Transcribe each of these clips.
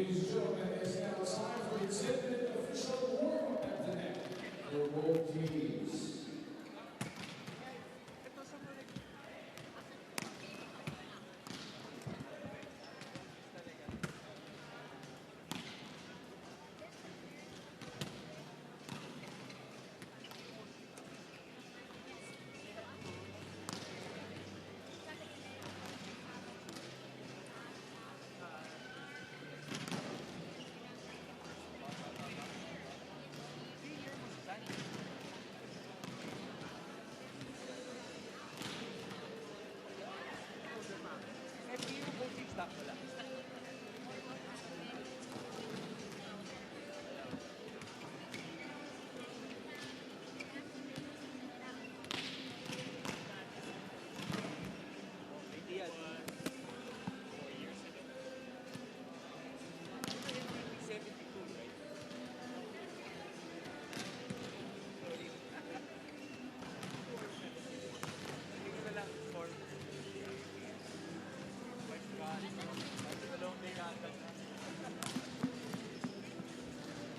Ladies and gentlemen, it's now time for the 10-minute official warm-up at the net for both teams.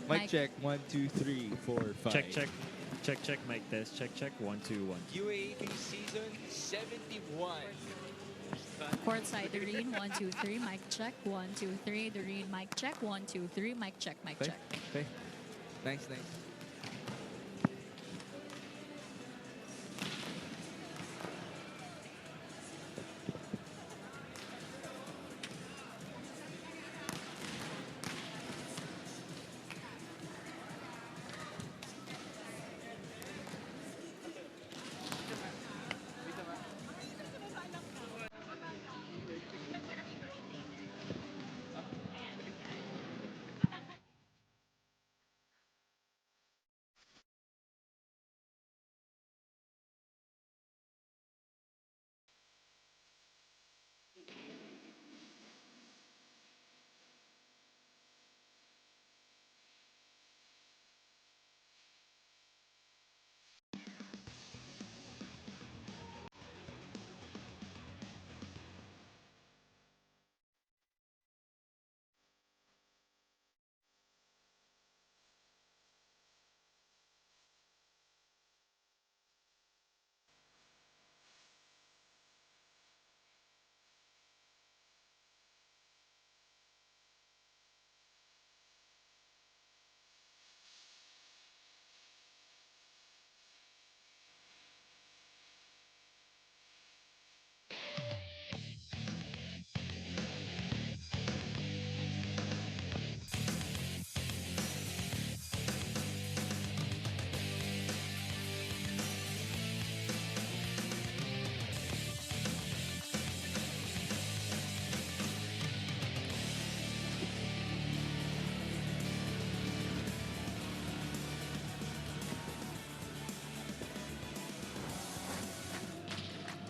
Mic check, 1, 2, 3, 4, 5. Check, check. Check, check, mic test. Check, check. 1, 2, 1. UAAP season 71. Courtside, Doreen, 1, 2, 3, mic check, 1, 2, 3, Doreen, mic check, 1, 2, 3, mic check, mic check. Okay. Nice, nice.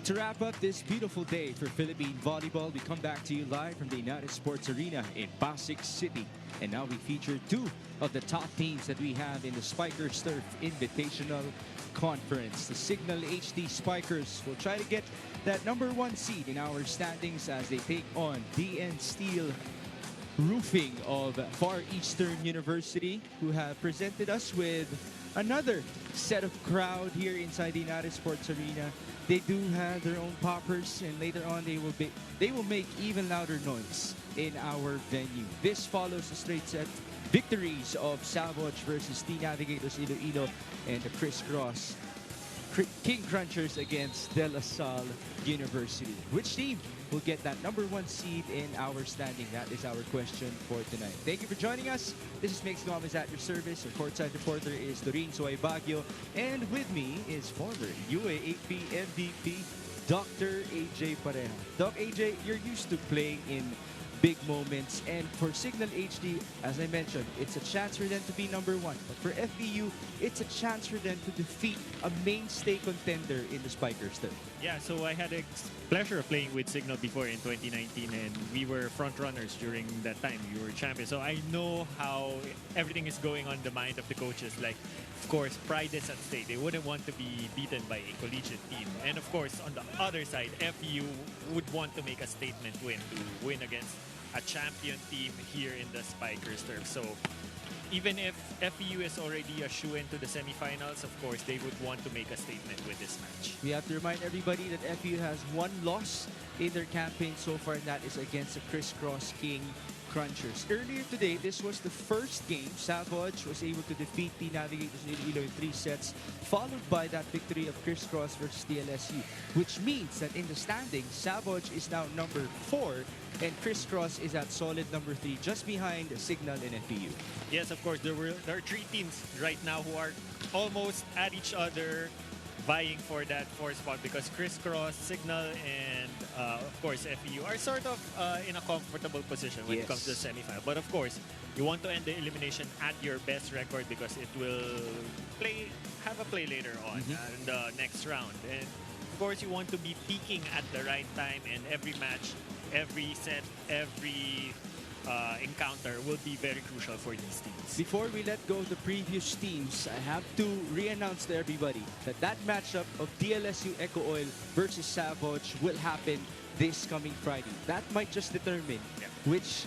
To wrap up this beautiful day for Philippine volleyball, we come back to you live from the United Sports Arena in Pasig City. And now we feature two of the top teams that we have in the Spikers Turf Invitational Conference. The CIGNAL HD Spikers will try to get that #1 seed in our standings as they take on DN Steel Roofing of Far Eastern University, who have presented us with another set of crowd here inside the United Sports Arena. They do have their own poppers, and later on they will make even louder noise in our venue. This follows the straight set victories of Salvage versus T Navigators Iloilo and the Crisscross King Crunchers against De La Salle University. Which team will get that #1 seed in our standing? That is our question for tonight. Thank you for joining us. This is Mix Gomez at your service. Our courtside reporter is Doreen Soy Baguio. And with me is former UAAP MVP, Dr. AJ Pareja. Doc AJ, you're used to playing in big moments. And for CIGNAL HD, as I mentioned, it's a chance for them to be #1. But for FBU, it's a chance for them to defeat a mainstay contender in the Spikers Turf. Yeah, so I had a pleasure of playing with CIGNAL before in 2019, and we were front runners during that time. We were champions, so I know how everything is going on the mind of the coaches. Like, of course, pride is at stake. They wouldn't want to be beaten by a collegiate team, and of course, on the other side, FBU would want to make a statement win to win against a champion team here in the Spikers turf. So even if FEU is already a shoe into the semifinals, of course, they would want to make a statement with this match. We have to remind everybody that FEU has one loss in their campaign so far, and that is against the Crisscross King Crunchers. Earlier today, this was the first game. Savage was able to defeat the Navigators in Iloilo in 3 sets, followed by that victory of Crisscross versus DLSU, which means that in the standings, Savage is now number 4, and Crisscross is at solid number 3, just behind Signal and FEU. Yes, of course, there are 3 teams right now who are almost at each other, vying for that 4th spot, because Crisscross, Signal, and of course FEU are sort of in a comfortable position when it comes to the semifinal. But of course, you want to end the elimination at your best record because it will have a play later on in the next round. And of course, you want to be peaking at the right time, and every match, every set, every encounter will be very crucial for these teams. Before we let go of the previous teams, I have to re-announce to everybody that that matchup of DLSU Eco Oil versus Savage will happen this coming Friday. That might just determine which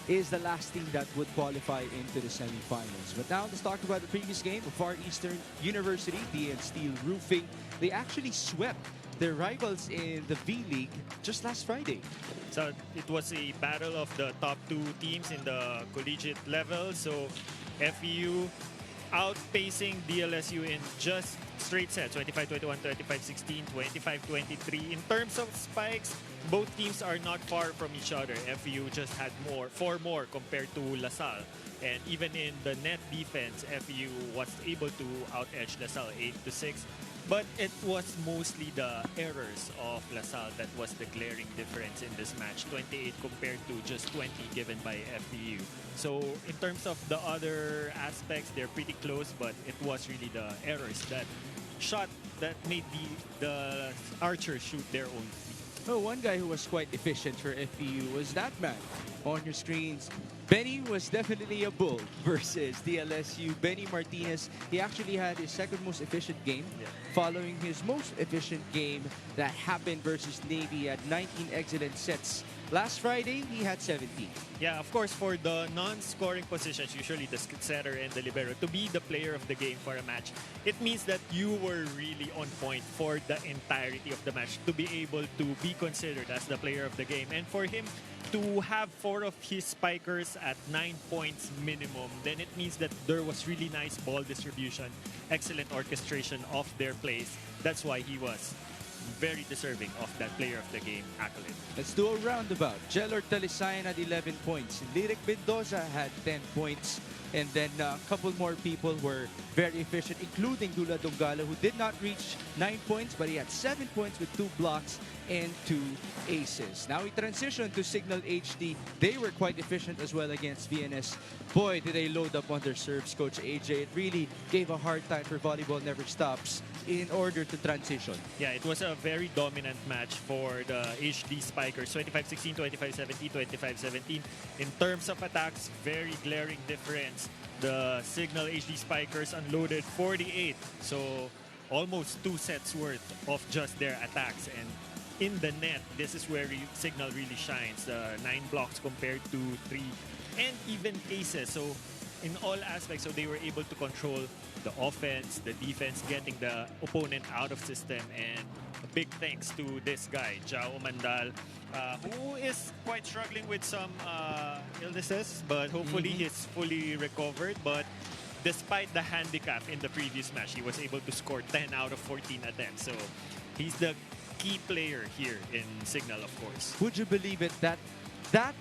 is the last team that would qualify into the semifinals. But now let's talk about the previous game of Far Eastern University, DN Steel Roofing. They actually swept their rivals in the V-League just last Friday. So it was a battle of the top 2 teams in the collegiate level. So FEU outpacing DLSU in just straight sets, 25-21, 25-16, 25-23. In terms of spikes, both teams are not far from each other. FEU just had 4 more compared to LaSalle. And even in the net defense, FEU was able to out-edge LaSalle 8-6. But it was mostly the errors of LaSalle that was the glaring difference in this match. 28 compared to just 20 given by FEU. So in terms of the other aspects, they're pretty close, but it was really the errors that made the archers shoot their own feet. Oh, one guy who was quite efficient for FEU was that man on your screens. Benny was definitely a bull versus DLSU. Benny Martinez, he actually had his second most efficient game, following his most efficient game that happened versus Navy at 19 excellent sets. Last Friday, he had 17. Yeah, of course, for the non-scoring positions, usually the setter and the libero, to be the player of the game for a match, it means that you were really on point for the entirety of the match to be able to be considered as the player of the game. And for him to have 4 of his spikers at 9 points minimum, then it means that there was really nice ball distribution, excellent orchestration of their plays. That's why he was very deserving of that player of the game accolade. Let's do a roundabout. Jelor Talisayan had 11 points. Lyric Mendoza had 10 points. And then a couple more people were very efficient, including Dula Dongala, who did not reach 9 points, but he had 7 points with 2 blocks and 2 aces. Now we transition to Signal HD. They were quite efficient as well against VNS. Boy, did they load up on their serves, Coach AJ. It really gave a hard time for Volleyball Never Stops in order to transition. Yeah, it was a very dominant match for the HD Spikers. 25-16, 25-17, 25-17. In terms of attacks, very glaring difference. The Signal HD Spikers unloaded 48. So almost 2 sets worth of just their attacks. And in the net, this is where Signal really shines. 9 blocks compared to 3. And even aces. So in all aspects, so they were able to control the offense, the defense, getting the opponent out of system. And a big thanks to this guy, Jao Mandal, who is quite struggling with some illnesses, but hopefully he's fully recovered. But despite the handicap in the previous match, he was able to score 10 out of 14 attempts. So he's the key player here in Signal, of course. Would you believe it that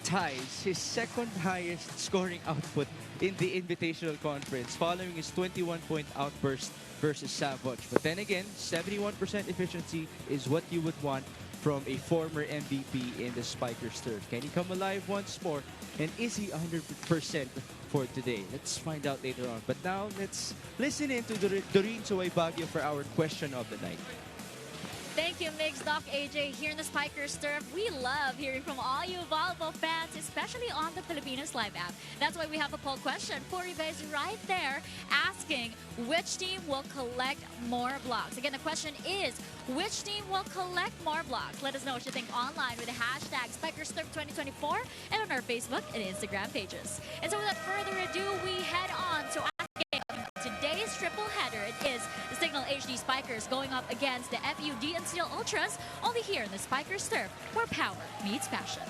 ties his second highest scoring output in the Invitational Conference, following his 21-point outburst versus Savage. But then again, 71% efficiency is what you would want from a former MVP in the Spikers turf. Can he come alive once more? And is he 100% for today? Let's find out later on. But now let's listen in to Doreen Suway Baguio for our question of the night. Thank you, Migs, Doc, AJ. Here in the Spikers Turf, we love hearing from all you volleyball fans, especially on the Filipinos Live app. That's why we have a poll question for you guys right there, asking which team will collect more blocks. Again, the question is, which team will collect more blocks? Let us know what you think online with the hashtag SpikersTurf2024 and on our Facebook and Instagram pages. And so without further ado, we head on to today's triple header. It is the Signal HD Spikers going up against the FUD and Steel Ultras, only here in the Spikers Turf, where power meets passion.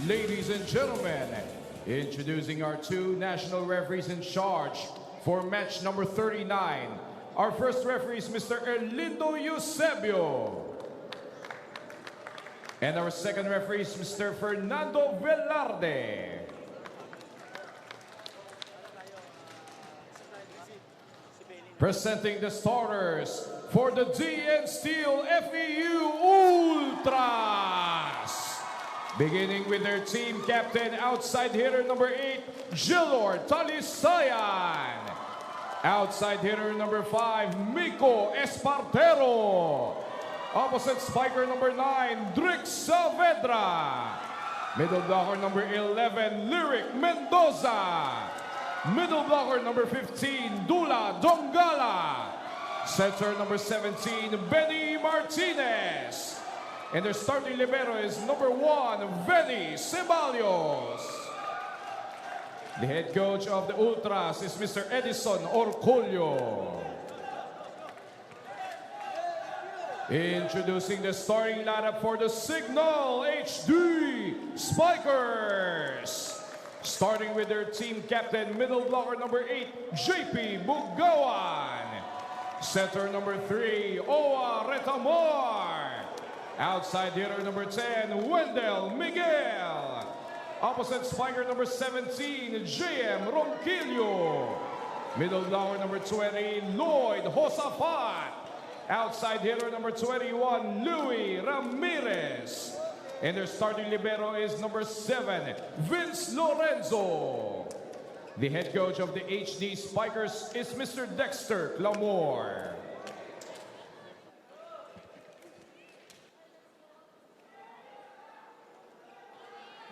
Ladies and gentlemen, introducing our two national referees in charge for match number 39. Our first referee is Mr. Erlindo Eusebio. And our second referee is Mr. Fernando Velarde. Presenting the starters for the DN Steel FEU Ultras. Beginning with their team captain, outside hitter number 8, Gilor Talisayan. Outside hitter number 5, Miko Espartero. Opposite spiker number 9, Drix Saavedra. Middle blocker number 11, Lyric Mendoza. Middle blocker number 15, Dula Dongala. Center number 17, Benny Martinez. And their starting libero is number 1, Benny Ceballos. The head coach of the Ultras is Mr. Edison Orcolio. Introducing the starting lineup for the Signal HD Spikers. Starting with their team captain, middle blocker number 8, JP Bugawan. Center number 3, Owa Retamor. Outside hitter number 10, Wendell Miguel. Opposite spiker number 17, JM Ronquillo. Middle blocker number 20, Lloyd Josafat. Outside hitter number 21, Louis Ramirez. And their starting libero is number 7, Vince Lorenzo. The head coach of the HD Spikers is Mr. Dexter Clamore.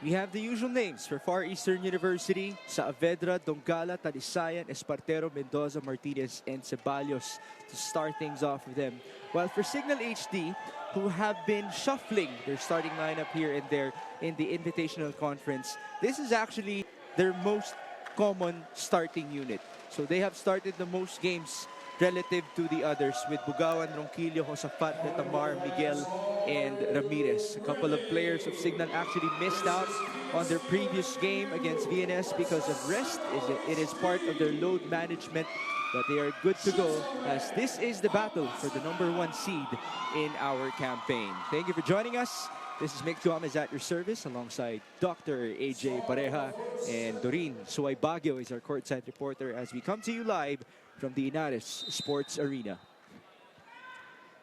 We have the usual names for Far Eastern University: Saavedra, Dongala, Talisayan, Espartero, Mendoza, Martinez, and Ceballos to start things off with them. While for Signal HD, who have been shuffling their starting lineup here and there in the Invitational Conference, this is actually their most common starting unit. So they have started the most games relative to the others, with Bugawan, Ronquillo, Josafat, Retamar, Miguel, and Ramirez. A couple of players of Signal actually missed out on their previous game against VNS because of rest. It is part of their load management, but they are good to go, as this is the battle for the #1 seed in our campaign. Thank you for joining us. This is Mick Gomez at your service, alongside Dr. AJ Pareja, and Doreen Suay Baguio is our courtside reporter as we come to you live from the Inaris Sports Arena.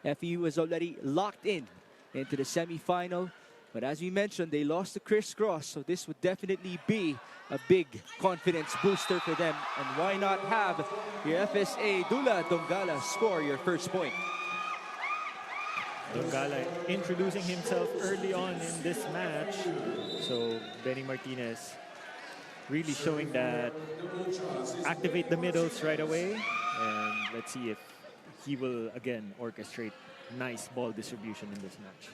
FEU is already locked into the semifinal, but as we mentioned, they lost to Chris Cross, so this would definitely be a big confidence booster for them. And why not have your FSA Dula Dongala score your first point? Dongala introducing himself early on in this match. So Benny Martinez really showing that activate the middles right away. And let's see if he will again orchestrate nice ball distribution in this match.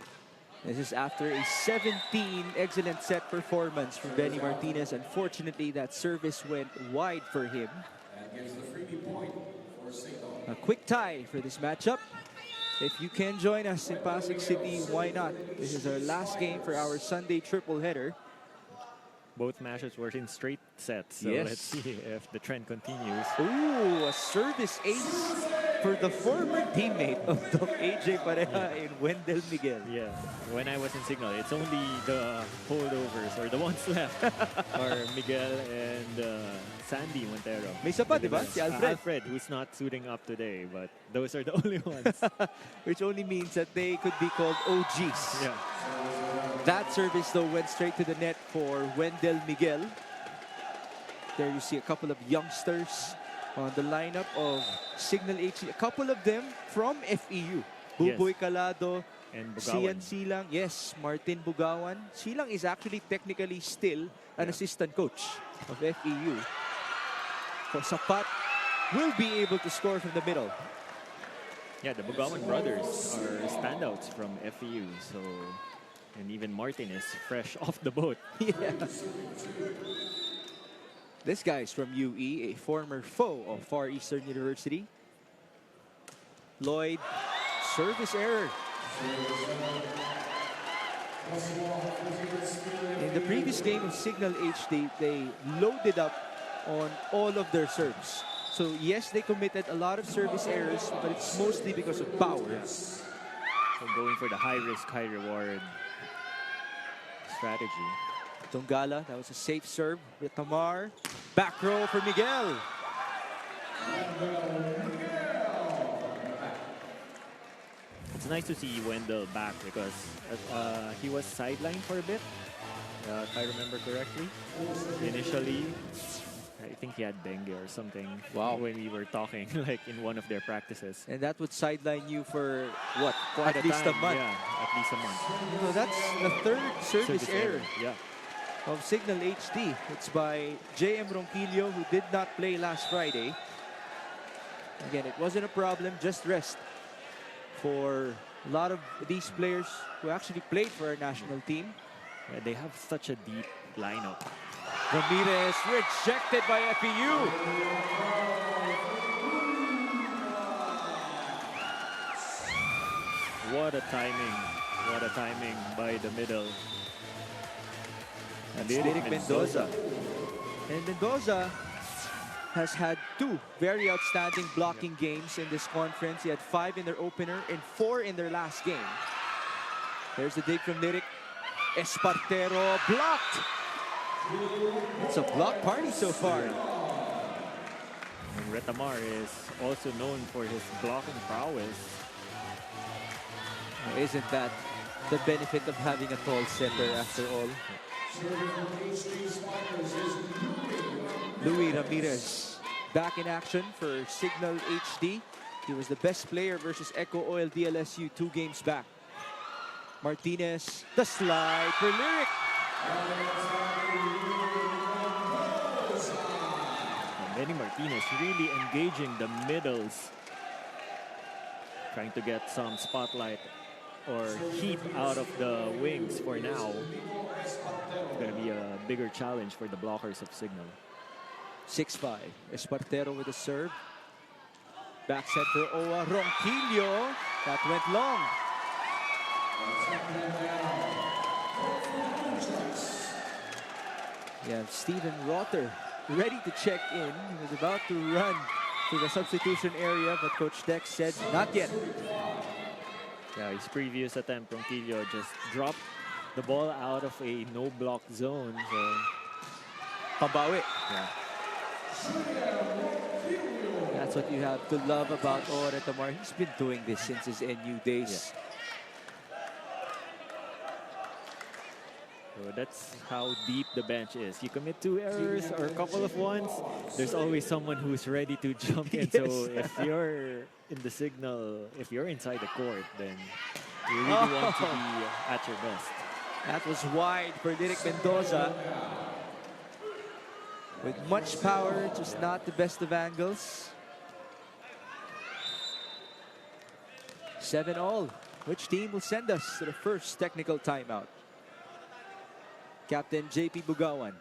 This is after a 17 excellent set performance from Benny Martinez. Unfortunately, that service went wide for him. A quick tie for this matchup. If you can join us in Pasig City, why not? This is our last game for our Sunday triple header. Both matches were in straight sets, so Yes. let's see if the trend continues. Ooh, a service ace for the former teammate of Doc AJ Pareja in Wendell Miguel. Yeah, when I was in Signal, it's only the holdovers or the ones left are Miguel and Sandy Montero. May isa pa, di ba? Si Alfred. Alfred, who's not suiting up today, but those are the only ones. Which only means that they could be called OGs. Yeah. That service, though, went straight to the net for Wendell Miguel. There you see a couple of youngsters on the lineup of Signal HD. A couple of them from FEU. Buboy Calado, And Sian Bugawan. Silang. Yes, Martin Bugawan. Silang is actually technically still an assistant coach of FEU. So Sapat will be able to score from the middle. Yeah, the Bugawan brothers are standouts from FEU. So, and even Martin is fresh off the boat. Yeah. This guy is from UE, a former foe of Far Eastern University. Lloyd, service error. In the previous game of Signal HD, they loaded up on all of their serves. So yes, they committed a lot of service errors, but it's mostly because of power. So going for the high risk, high reward strategy. Tongala, that was a safe serve with Tamar. Back row for Miguel. It's nice to see Wendell back because he was sidelined for a bit, if I remember correctly. Initially, I think he had dengue or something. Wow. When we were talking, like in one of their practices. And that would sideline you for what? Quite At least a time, month. Yeah, at least a month. So that's the third service error Yeah. of Signal HD. It's by JM Ronquillo, who did not play last Friday. Again, it wasn't a problem, just rest for a lot of these players who actually played for our national team. Yeah, they have such a deep lineup. Ramirez rejected by FEU. What a timing. What a timing by the middle. That's Derek Mendoza. And Mendoza has had two very outstanding blocking games in this conference. He had 5 in their opener and 4 in their last game. There's the dig from Lyric. Espartero blocked. It's a block party so far. And Retamar is also known for his blocking prowess. Isn't that the benefit of having a tall setter after all? Louis Ramirez back in action for Signal HD. He was the best player versus Echo Oil DLSU 2 games back. Martinez, the slide for Lyric. And Benny Martinez really engaging the middles. Trying to get some spotlight or heat out of the wings for now. It's going to be a bigger challenge for the blockers of Signal. 6-5. Espartero with a serve. Back set for Owa. Ronquillo. That went long. Yeah, Steven Rotter ready to check in. He was about to run to the substitution area, but Coach Dex said not yet. Yeah, his previous attempt, Ronquillo just dropped the ball out of a no-block zone. So, Pambawi. yeah. That's what you have to love about Ore Tamar. He's been doing this since his NU days. So that's how deep the bench is. You commit 2 errors or a couple of ones, there's always someone who's ready to jump in. Yes. So if you're in the Signal, if you're inside the court, then you really want to be at your best. That was wide for Derek Mendoza. With much power, just not the best of angles. 7-all. Which team will send us to the first technical timeout? Captain JP Bugawan.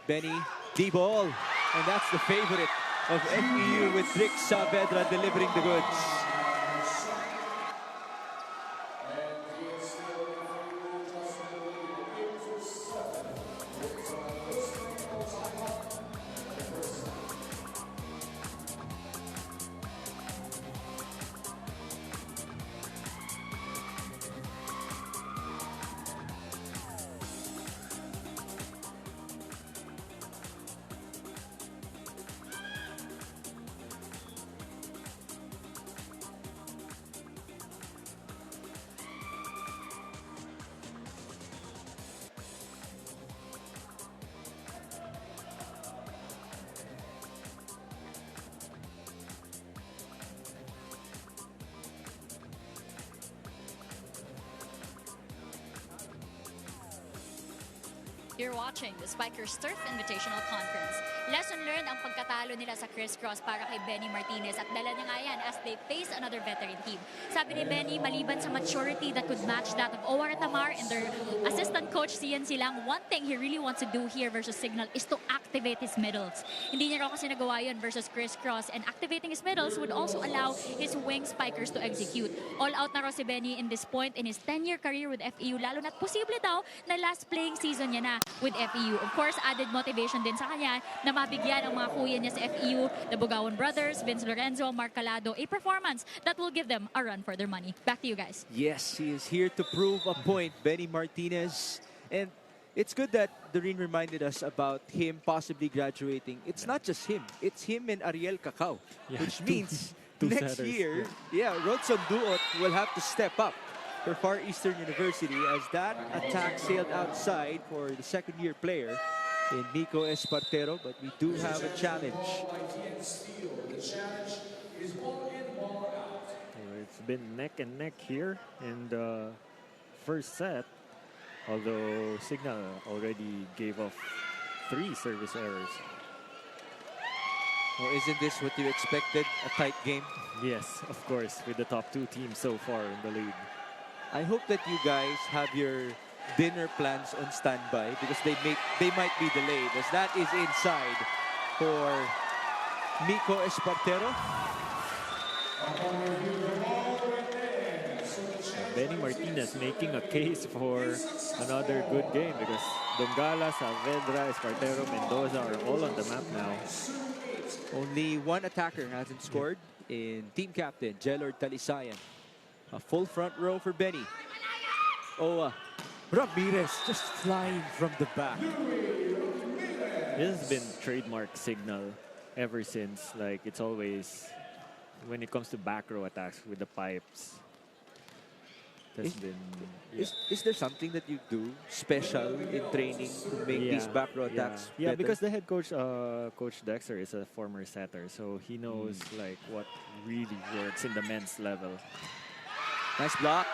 Benny, D-ball. And that's the favorite of FEU with Rick Saavedra delivering the goods. You're watching the Spikers Turf Invitational Conference. Lesson learned ang pagkatalo nila sa crisscross para kay Benny Martinez at dala niya nga yan as they face another veteran team. Sabi ni Benny, maliban sa maturity that could match that of Owar Tamar and their assistant coach Cian Silang, one thing he really wants to do here versus Signal is to activate his middles. Hindi niya raw kasi nagawa yun versus crisscross, and activating his middles would also allow his wing spikers to execute. All out na raw si Benny in this point in his 10-year career with FEU, lalo na't posible daw na last playing season niya na with FEU. Of course, added motivation din sa kanya na mabigyan ang mga kuya niya sa FEU, the Bugawan brothers, Vince Lorenzo, Mark Calado, a performance that will give them a run for their money. Back to you guys. Yes, he is here to prove a point, Benny Martinez. And it's good that Doreen reminded us about him possibly graduating. It's not just him. It's him and Ariel Cacao, which means next setters, year, Rodson Duot will have to step up for Far Eastern University as that attack sailed outside for the second-year player in Nico Espartero, but we do have a challenge. It's been neck and neck here in the first set, although Signal already gave off 3 service errors. Well, isn't this what you expected? A tight game? Yes, of course, with the top 2 teams so far in the league. I hope that you guys have your dinner plans on standby because they might be delayed, as that is inside for Nico Espartero. Benny Martinez making a case for another good game because Dongala, Saavedra, Espartero, Mendoza are all on the map now. Only one attacker hasn't scored in team captain Jelord Talisayan. A full front row for Benny. Ramirez just flying from the back. This has been trademark Signal ever since. Like, it's always when it comes to back row attacks with the pipes. That's been. Yeah. Is there something that you do special in training to make these back row attacks Yeah, better? because the head coach, Coach Dexter, is a former setter, so he knows like what really works in the men's level. Nice block.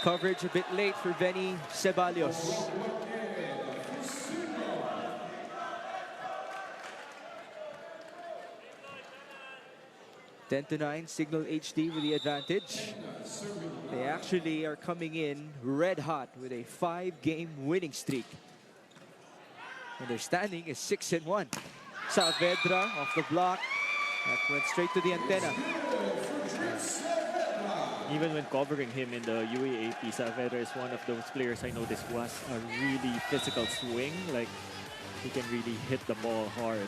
Coverage a bit late for Benny Ceballos. (10-9), Signal HD with the advantage. They actually are coming in red hot with a 5-game winning streak. And their standing is 6-1. Saavedra off the block. That went straight to the antenna. Even when covering him in the UAAP, Saavedra is one of those players I noticed who has a really physical swing. Like, he can really hit the ball hard.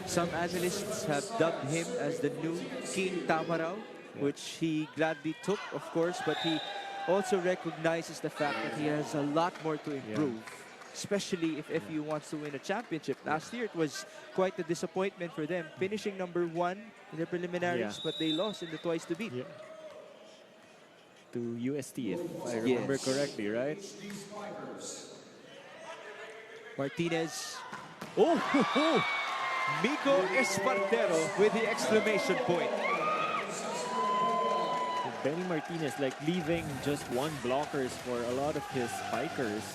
Some analysts have dubbed him as the new King Tamaraw, which he gladly took, of course, but he also recognizes the fact that he has a lot more to improve, especially if FU wants to win a championship. Last year, it was quite a disappointment for them, finishing number 1 in the preliminaries, but they lost in the twice to beat. To UST, if I remember correctly, right? Martinez. Nico Espartero with the exclamation point. Benny Martinez like leaving just 1 blockers for a lot of his spikers.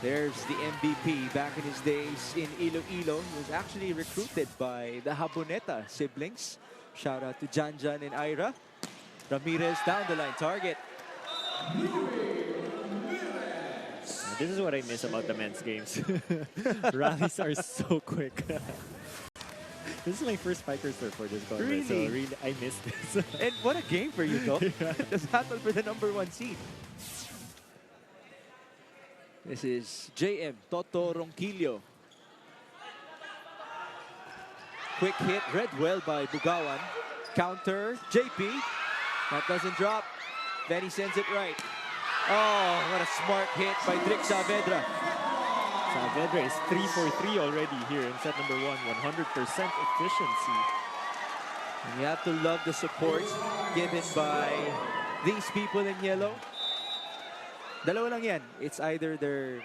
There's the MVP back in his days in Iloilo. He was actually recruited by the Haboneta siblings. Shout out to Janjan and Ira. Ramirez down the line target. This is what I miss about the men's games. Rallies are so quick. This is my first spiker serve for this conference, Really? so really I miss this. And what a game for you, though. The battle for the number 1 seed. This is JM Toto Ronquillo. Quick hit, read well by Bugawan. Counter, JP. That doesn't drop. Then he sends it right. Oh, what a smart hit by Drick Saavedra. Saavedra is 3 for 3 already here in set number 1. 100% efficiency. And you have to love the support given by these people in yellow. Dalawa lang yan. It's either they're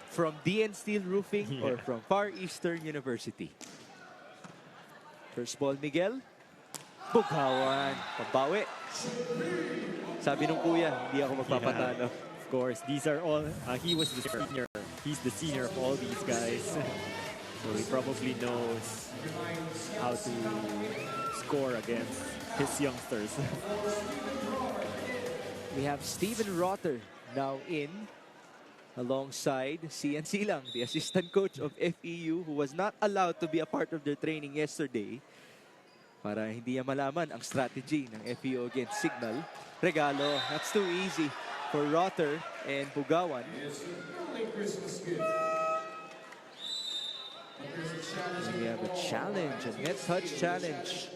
from DN Steel Roofing or from Far Eastern University. First ball, Miguel. Bugawan, pabawi. Sabi nung kuya, hindi ako magpapatalo. Of course, these are all, he was the senior. He's the senior of all these guys. So he probably knows how to score against his youngsters. We have Steven Rotter now in alongside Cian Silang, the assistant coach of FEU, who was not allowed to be a part of their training yesterday para hindi niya malaman ang strategy ng FEU against Signal. Regalo, that's too easy for Rotter and Bugawan. And we have a challenge, a net touch challenge.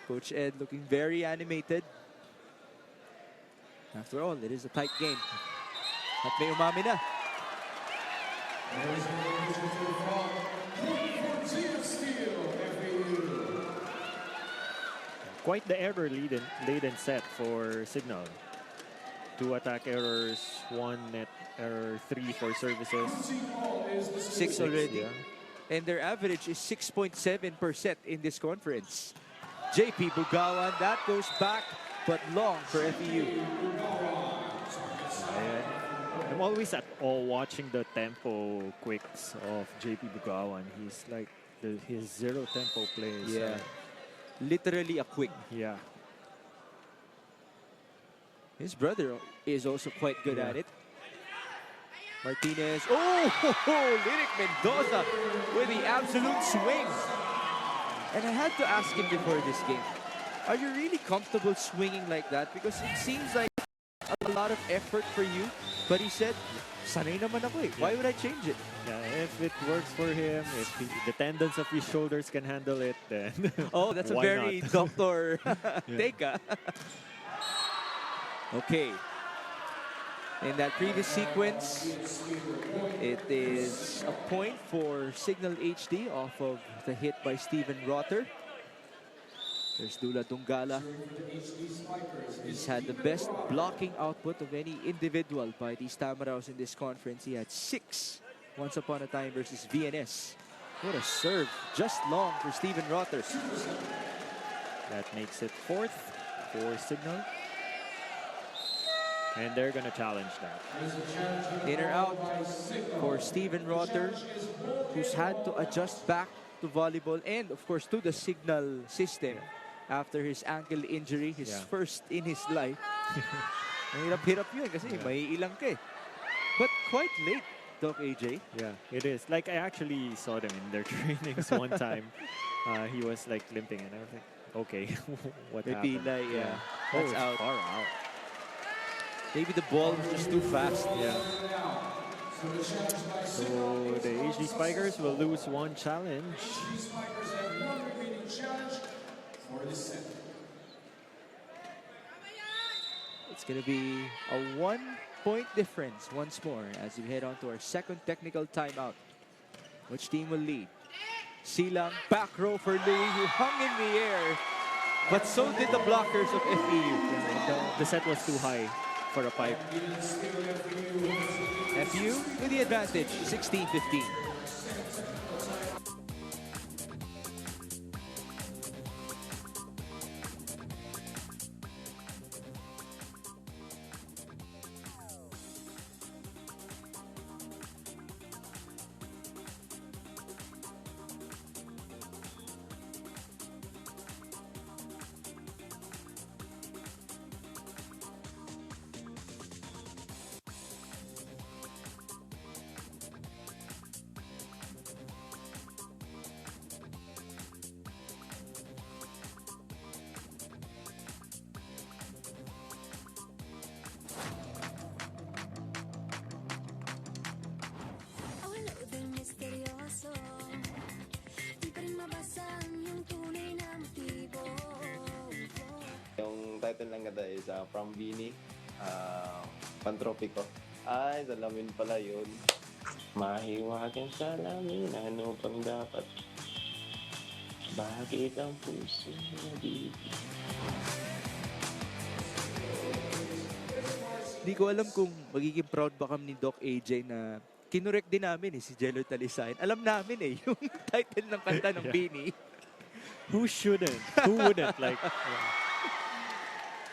Coach Ed looking very animated. After all, it is a tight game. At may umami na. Quite the error-laden set for Signal. 2 attack errors, 1 net error, 3 for services. 6 already. Yeah. And their average is 6.7% in this conference. JP Bugawan, that goes back, but long for FEU. And I'm always at awe watching the tempo quicks of JP Bugawan. He's like his zero tempo plays. Yeah. Literally a quick. Yeah. His brother is also quite good at it. Martinez. Oh, Lyric Mendoza with the absolute swing. And I had to ask him before this game, are you really comfortable swinging like that? Because it seems like a lot of effort for you. But he said, sanay naman ako eh. Why would I change it? Yeah, if it works for him, if the tendons of his shoulders can handle it, then Oh, that's a why very not? doctor take. Okay. In that previous sequence, it is a point for Signal HD off of the hit by Steven Rotter. There's Dula Dungala. He's had the best blocking output of any individual by these Tamaraos in this conference. He had 6 once upon a time versus VNS. What a serve. Just long for Steven Rotter. That makes it 4th for Signal. And they're going to challenge that. In or out for Steven Rotter, who's had to adjust back to volleyball and, of course, to the Signal system after his ankle injury, his first in his life. Mahirap-hirap yun kasi may ilang ka eh. But quite late, Doc AJ. Yeah, it is. Like, I actually saw them in their trainings one time. He was like limping and I was like, okay, what happened? Yeah. Oh, That's it's out. far out. Maybe the ball was just too fast. Yeah. So the HD Spikers will lose 1 challenge. It's going to be a 1-point difference once more as we head on to our second technical timeout. Which team will lead? Silang, back row for Louis, who hung in the air. But so did the blockers of FEU. The set was too high for a pipe. FEU with the advantage, 16-15. Yung title ng ganda is From Bini, Pantropiko. Ay, salamin pala yun. Mahiwagan salamin, ano pang dapat? Bakit ang puso nabibig? Hindi ko alam kung magiging proud ba kami ni Doc AJ na kinorek din namin si Jello Talisayan. Alam namin yung title ng kanta ng Bini. Who shouldn't? Who wouldn't? Like,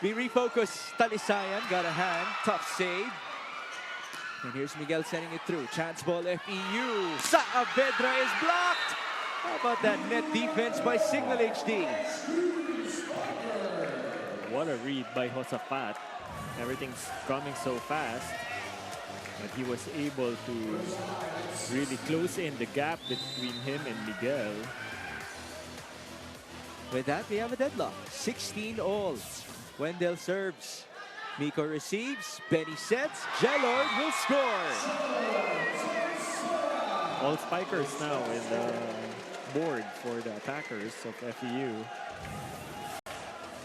We refocus. Talisayan got a hand. Tough save. And here's Miguel sending it through. Chance ball FEU. Saavedra is blocked. How about that net defense by Signal HD? what a read by Josafat. Everything's coming so fast. But he was able to really close in the gap between him and Miguel. With that, we have a deadlock. 16 all. Wendell serves. Miko receives. Benny sets. Jelord will score. All spikers now in the board for the attackers of FEU.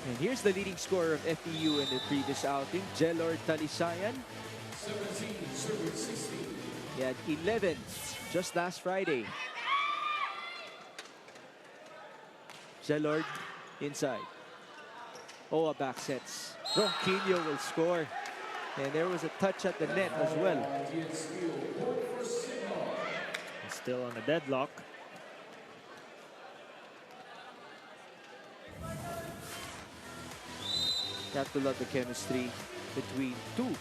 And here's the leading scorer of FEU in the previous outing, Jelord Talisayan. He had 11 just last Friday. Jelord inside. Oa back sets. Ronquillo will score. And there was a touch at the net as well. Still on a deadlock. Got to love the chemistry between two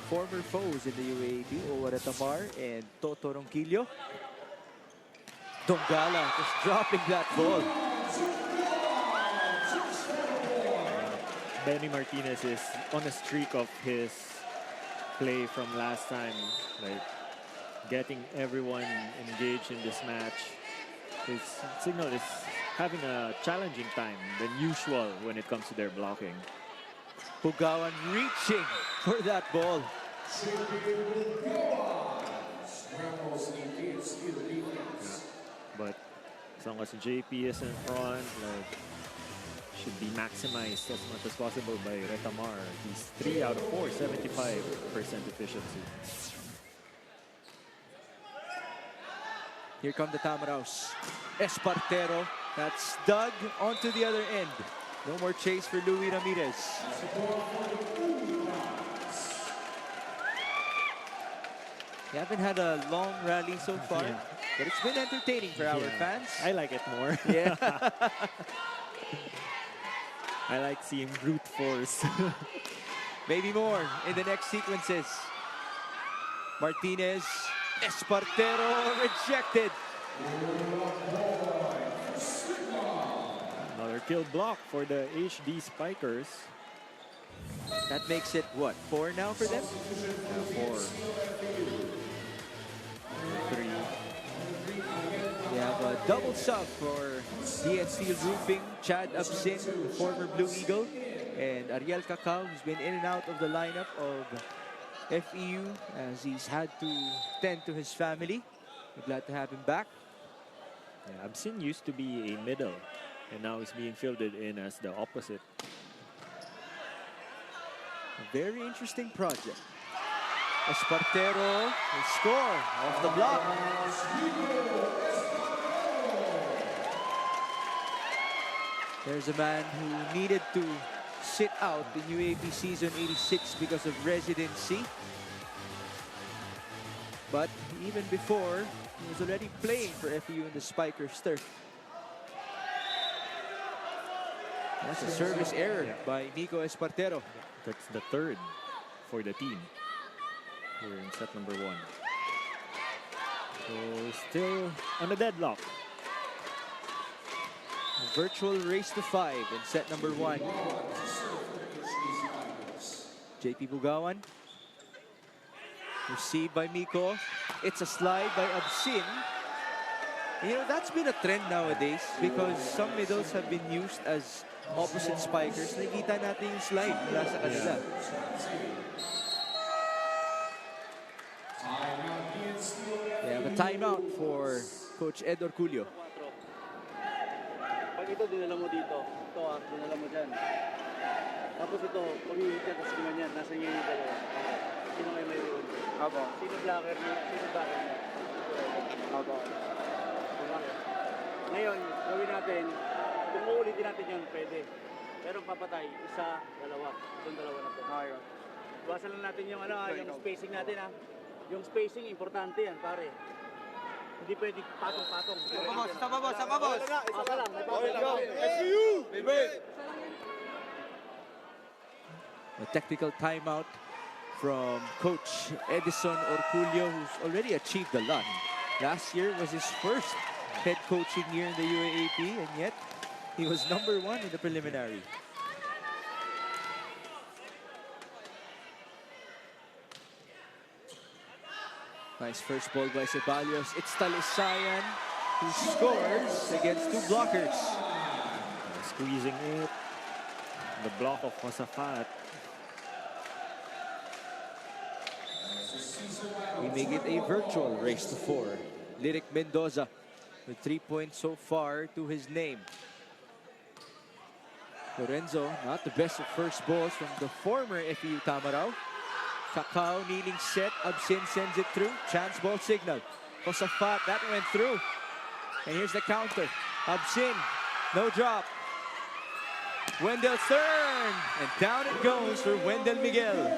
former foes in the UAAP, Oa Retamar and Toto Ronquillo. Dongala just dropping that ball. Benny Martinez is on a streak of his play from last time, like getting everyone engaged in this match. His Signal is having a challenging time than usual when it comes to their blocking. Pugawan reaching for that ball. But as long as JP is in front, like, should be maximized as much as possible by Retamar. He's 3 out of 4, 75% efficiency. Here come the Tamaraos. Espartero, that's dug onto the other end. No more chase for Louis Ramirez. We haven't had a long rally so far, but it's been entertaining for our fans. I like it more. Yeah. I like seeing brute force. Maybe more in the next sequences. Martinez, Espartero rejected. Another kill block for the HD Spikers. That makes it, what, 4 now for them? 4. 3. We have a double sub for DN Steel Roofing, Chad Absin, the former Blue Eagle, and Ariel Cacao, who's been in and out of the lineup of FEU as he's had to tend to his family. We're glad to have him back. Yeah, Absin used to be a middle, and now he's being fielded in as the opposite. A very interesting project. Espartero will score off the block. There's a man who needed to sit out in UAP season 86 because of residency. But even before, he was already playing for FEU in the Spikers turf. That's a service error by Nico Espartero. That's the 3rd for the team. We're in set number 1. So still on a deadlock. A virtual race to 5 in set number 1. JP Bugawan. Received by Miko. It's a slide by Absin. You know, that's been a trend nowadays because some middles have been used as opposite spikers. Nakikita natin yung slide mula sa kanila. We have a timeout for Coach Ed Orculio. Pag ito, dinala mo dito. Ito dinala mo dyan. Tapos ito, pag-iinit yan, tapos ganyan, nasa inyo yung dalawa. Sino kayo may roon? Ako. Sino blocker niyo? Sino blocker niyo? Ako. Ngayon, gawin natin, kung uulitin natin yun, pwede. Pero papatay, isa, dalawa. Itong dalawa na to. Okay. Bawasan lang natin yung, yung spacing natin. Yung spacing, importante yan, pare. Hindi pwede patong-patong. Sama boss. Isa lang, may patong. A technical timeout from Coach Edison Orculio, who's already achieved a lot. Last year was his first head coaching year in the UAAP, and yet he was #1 in the preliminary. Nice first ball by Ceballos. It's Talisayan who scores against 2 blockers. Squeezing it. The block of Josafat. We make it a virtual race to 4. Lyric Mendoza with 3 points so far to his name. Lorenzo, not the best of first balls from the former FEU Tamarao. Cacao kneeling set. Absin sends it through. Chance ball signal. Josafat, that went through. And here's the counter. Absin, no drop. Wendell turn. And down it goes for Wendell Miguel.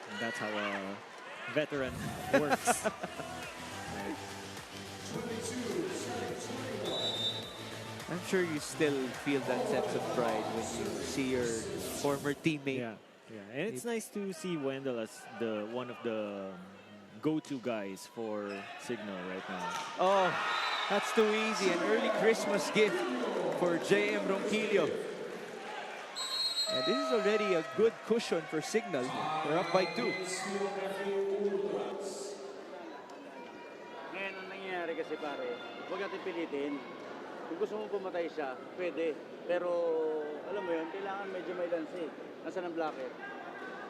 And that's how a veteran works. I'm sure you still feel that sense of pride when you see your former teammate. Yeah, and it's nice to see Wendell as one of the go-to guys for Signal right now. Oh, that's too easy. An early Christmas gift for JM Ronquillo. And this is already a good cushion for Signal. They're up by 2. Ngayon, ang nangyayari kasi pare, huwag natin pilitin. Kung gusto mong pumatay siya, pwede. Pero, alam mo yun, kailangan medyo may lansi. Nasaan ang blocker?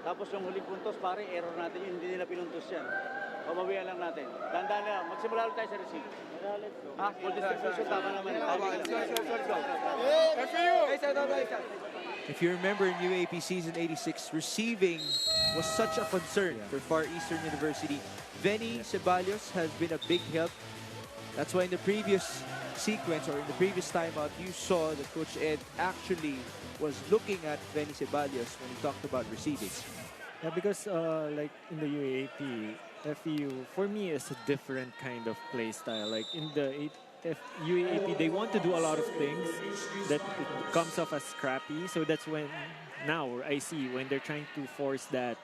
Tapos yung huling puntos, pare, error natin yun. Hindi nila pinuntos yan. Pamawihan lang natin. Dandan lang. Magsimula ulit tayo sa receive. Ha? Full distribution, tama naman. If you remember in UAP season 86, receiving was such a concern for Far Eastern University. Venny Ceballos has been a big help. That's why in the previous sequence or in the previous timeout, you saw that Coach Ed actually was looking at Venny Ceballos when he talked about receiving. Yeah, because like in the UAAP, FEU for me is a different kind of play style. Like in the UAAP, they want to do a lot of things that it comes off as scrappy. So that's when now I see when they're trying to force that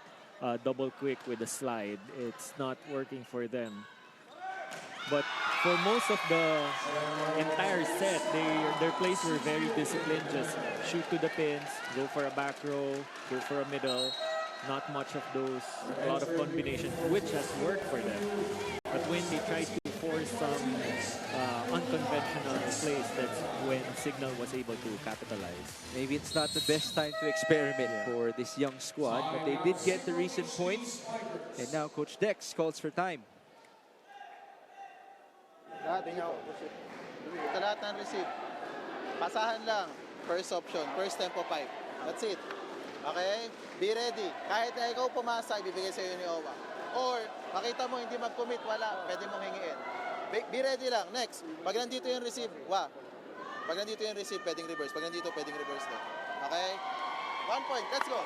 double quick with the slide, it's not working for them. But for most of the entire set, their plays were very disciplined. Just shoot to the pins, go for a back row, go for a middle. Not much of those, a lot of combinations, which has worked for them. But when they try to force some unconventional plays, that's when Signal was able to capitalize. Maybe it's not the best time to experiment for this young squad, but they did get the recent points. And now Coach Dex calls for time. Ito lahat ng receive. Pasahan lang. First option. First tempo 5. That's it. Okay? Be ready. Kahit na ikaw pumasa, ibibigay sa'yo ni Owa. Or, makita mo hindi mag-commit, wala. Pwede mong hingiin. Be ready lang. Next. Pag nandito yung receive, Pag nandito yung receive, pwedeng reverse. Pag nandito, pwedeng reverse din. Okay? 1 point. Let's go.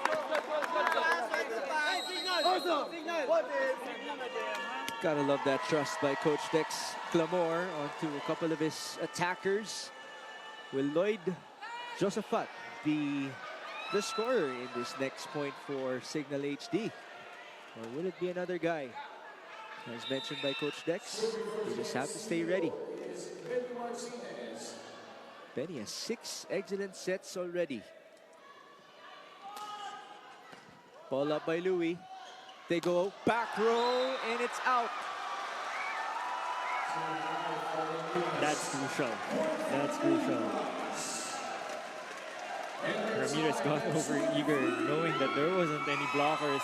Gotta love that trust by Coach Dex Clamor onto a couple of his attackers. Will Lloyd Josafat be the scorer in this next point for Signal HD? Or will it be another guy? As mentioned by Coach Dex, you just have to stay ready. Benny has 6 excellent sets already. Ball up by Louis. They go back row and it's out. That's crucial. That's crucial. Ramirez got over eager, knowing that there wasn't any blockers.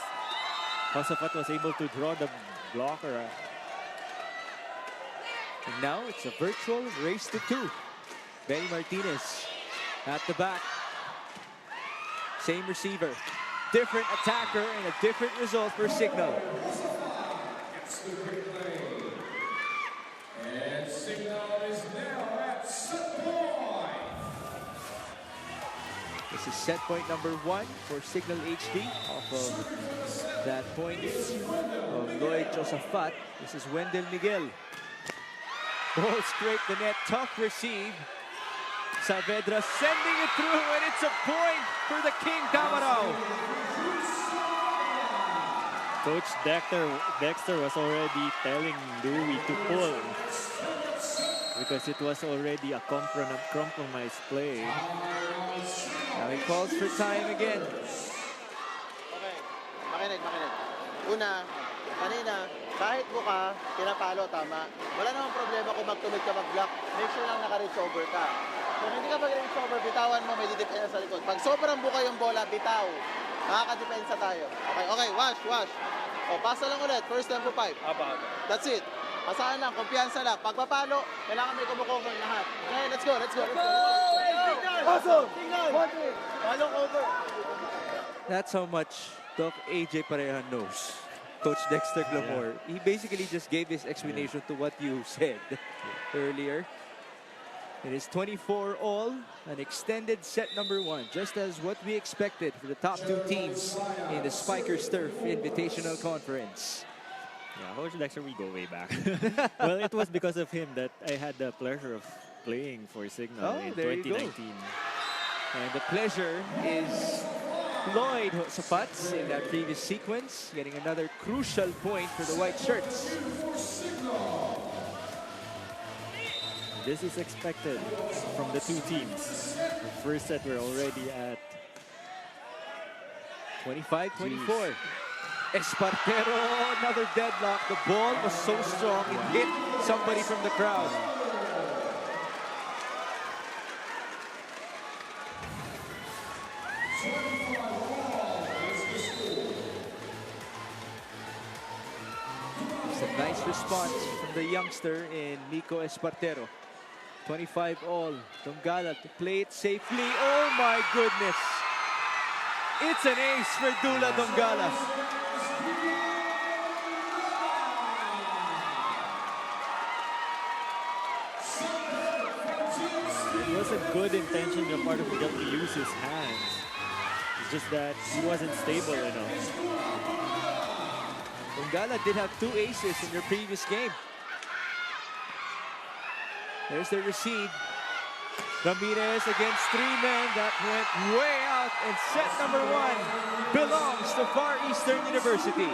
Josafat was able to draw the blocker. And now it's a virtual race to 2. Benny Martinez at the back. Same receiver. Different attacker and a different result for Signal. And Signal is now at set point. This is is set point number 1 for Signal HD off of that point of Lloyd Josaphat. This is Wendell Miguel. Ball straight the net, tough receive. Saavedra sending it through, and it's a point for the King Camarao. Coach Dexter was already telling Louis to pull because it was already a compromised play. Now he calls for time again. Okay, makinig. Una, kanina, kahit buka, pinapalo, tama. Wala namang problema kung magtuloy ka mag-block. Make sure lang naka-reach over ka. Kung hindi ka mag-reach over, bitawan mo, may didepensa sa likod. Pag sobrang buka yung bola, bitaw. Makakadepensa tayo. Okay, wash. O, pasa lang ulit. First tempo 5. That's it. Pasahan lang, kumpiyansa lang. Pag papalo, kailangan may kumukover lahat. Okay, let's go. Awesome! Follow over. That's how much Doc AJ Pareja knows. Coach Dexter Glamore. He basically just gave his explanation to what you said earlier. It is 24 all, an extended set number 1, just as what we expected for the top 2 teams in the Spikers Turf Invitational Conference. Yeah, Coach Dexter, we go way back. Well, it was because of him that I had the pleasure of playing for Signal in there you 2019. go. And the pleasure is Lloyd Josaphat in that previous sequence, getting another crucial point for the white shirts. This is expected from the 2 teams. The first set, we're already at 25-24. Espartero, another deadlock. The ball was so strong, it hit somebody from the crowd. It's a nice response from the youngster in Nico Espartero. 25 all. Dongala to play it safely. Oh my goodness. It's an ace for Dula Dongala. It was a good intention on the part of Miguel to use his hands. It's just that he wasn't stable enough. Dongala did have 2 aces in their previous game. There's the receive. Ramirez against 3 men. That went way out. And set number 1 belongs to Far Eastern University.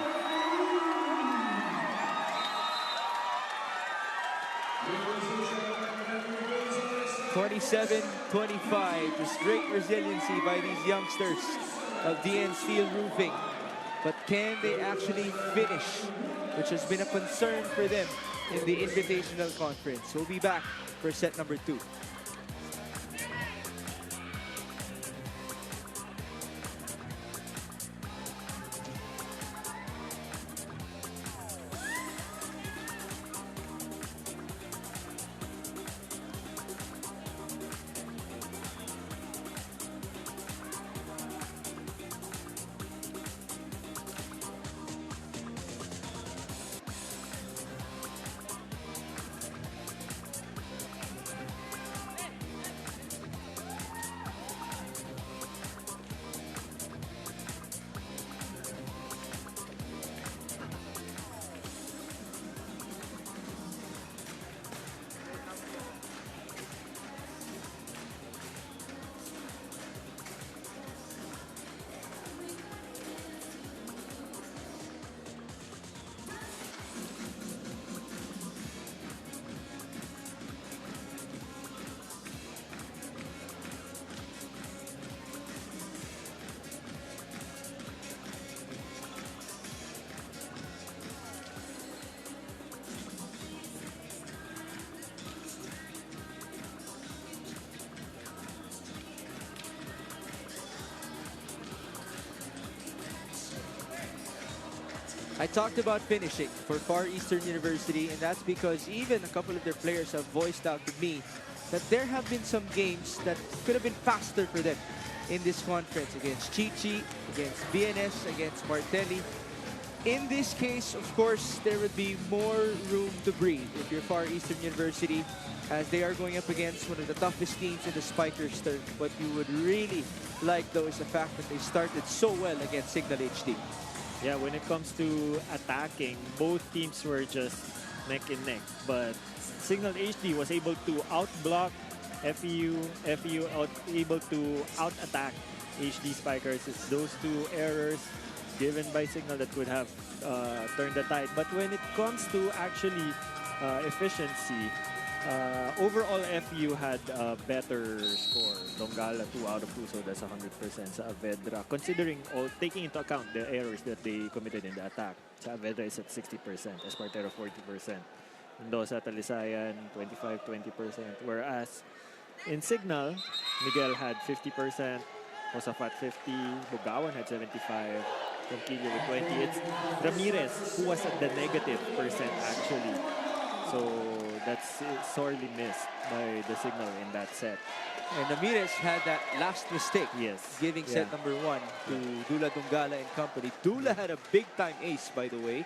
(27-25). This great resiliency by these youngsters of DN Steel Roofing. But can they actually finish? Which has been a concern for them in the Invitational Conference. We'll be back for set number 2. I talked about finishing for Far Eastern University, and that's because even a couple of their players have voiced out to me that there have been some games that could have been faster for them in this conference against Chichi, against BNS, against Martelli. In this case, of course, there would be more room to breathe if you're Far Eastern University, as they are going up against one of the toughest teams in the Spikers turf. What you would really like, though, is the fact that they started so well against Signal HD. Yeah, when it comes to attacking, both teams were just neck and neck. But Signal HD was able to outblock FEU. FEU able to out-attack HD Spikers. It's those two errors given by Signal that could have turned the tide. But when it comes to actually efficiency, overall FEU had a better score. Dongala 2 out of 2, so that's 100% sa Avedra. Considering taking into account the errors that they committed in the attack. Sa Avedra is at 60%, Espartero 40%. Mendoza, Talisayan 25-20%. Whereas in Signal, Miguel had 50%, Josafat 50, Bugawan had 75, Ronquillo with 20. It's Ramirez who was at the negative percent actually. So that's sorely missed by the Signal in that set. And Ramirez had that last mistake, Yes. giving set number 1 to Dula Dongala and company. Dula had a big-time ace, by the way,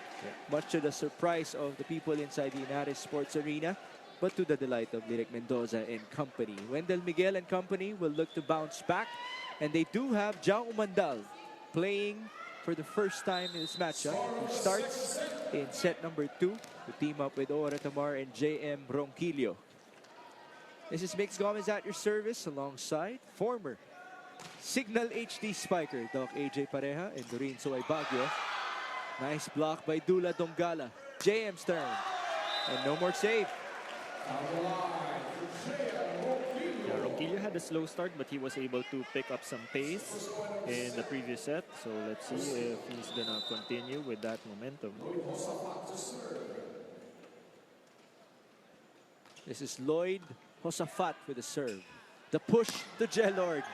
much to the surprise of the people inside the United Sports Arena, but to the delight of Lyric Mendoza and company. Wendell Miguel and company will look to bounce back, and they do have Jao Umandal playing for the first time in this matchup. He starts in set number 2 to team up with Ora Tamar and JM Ronquillo. This is Mix Gomez at your service alongside former Signal HD Spiker Doc AJ Pareja and Doreen Soy Baguio. Nice block by Dula Dongala. JM's turn. And no more save. Yeah, Ronquillo had a slow start, but he was able to pick up some pace in the previous set. So let's see if he's gonna continue with that momentum. This is Lloyd Josafat with the serve. The push to Jelord.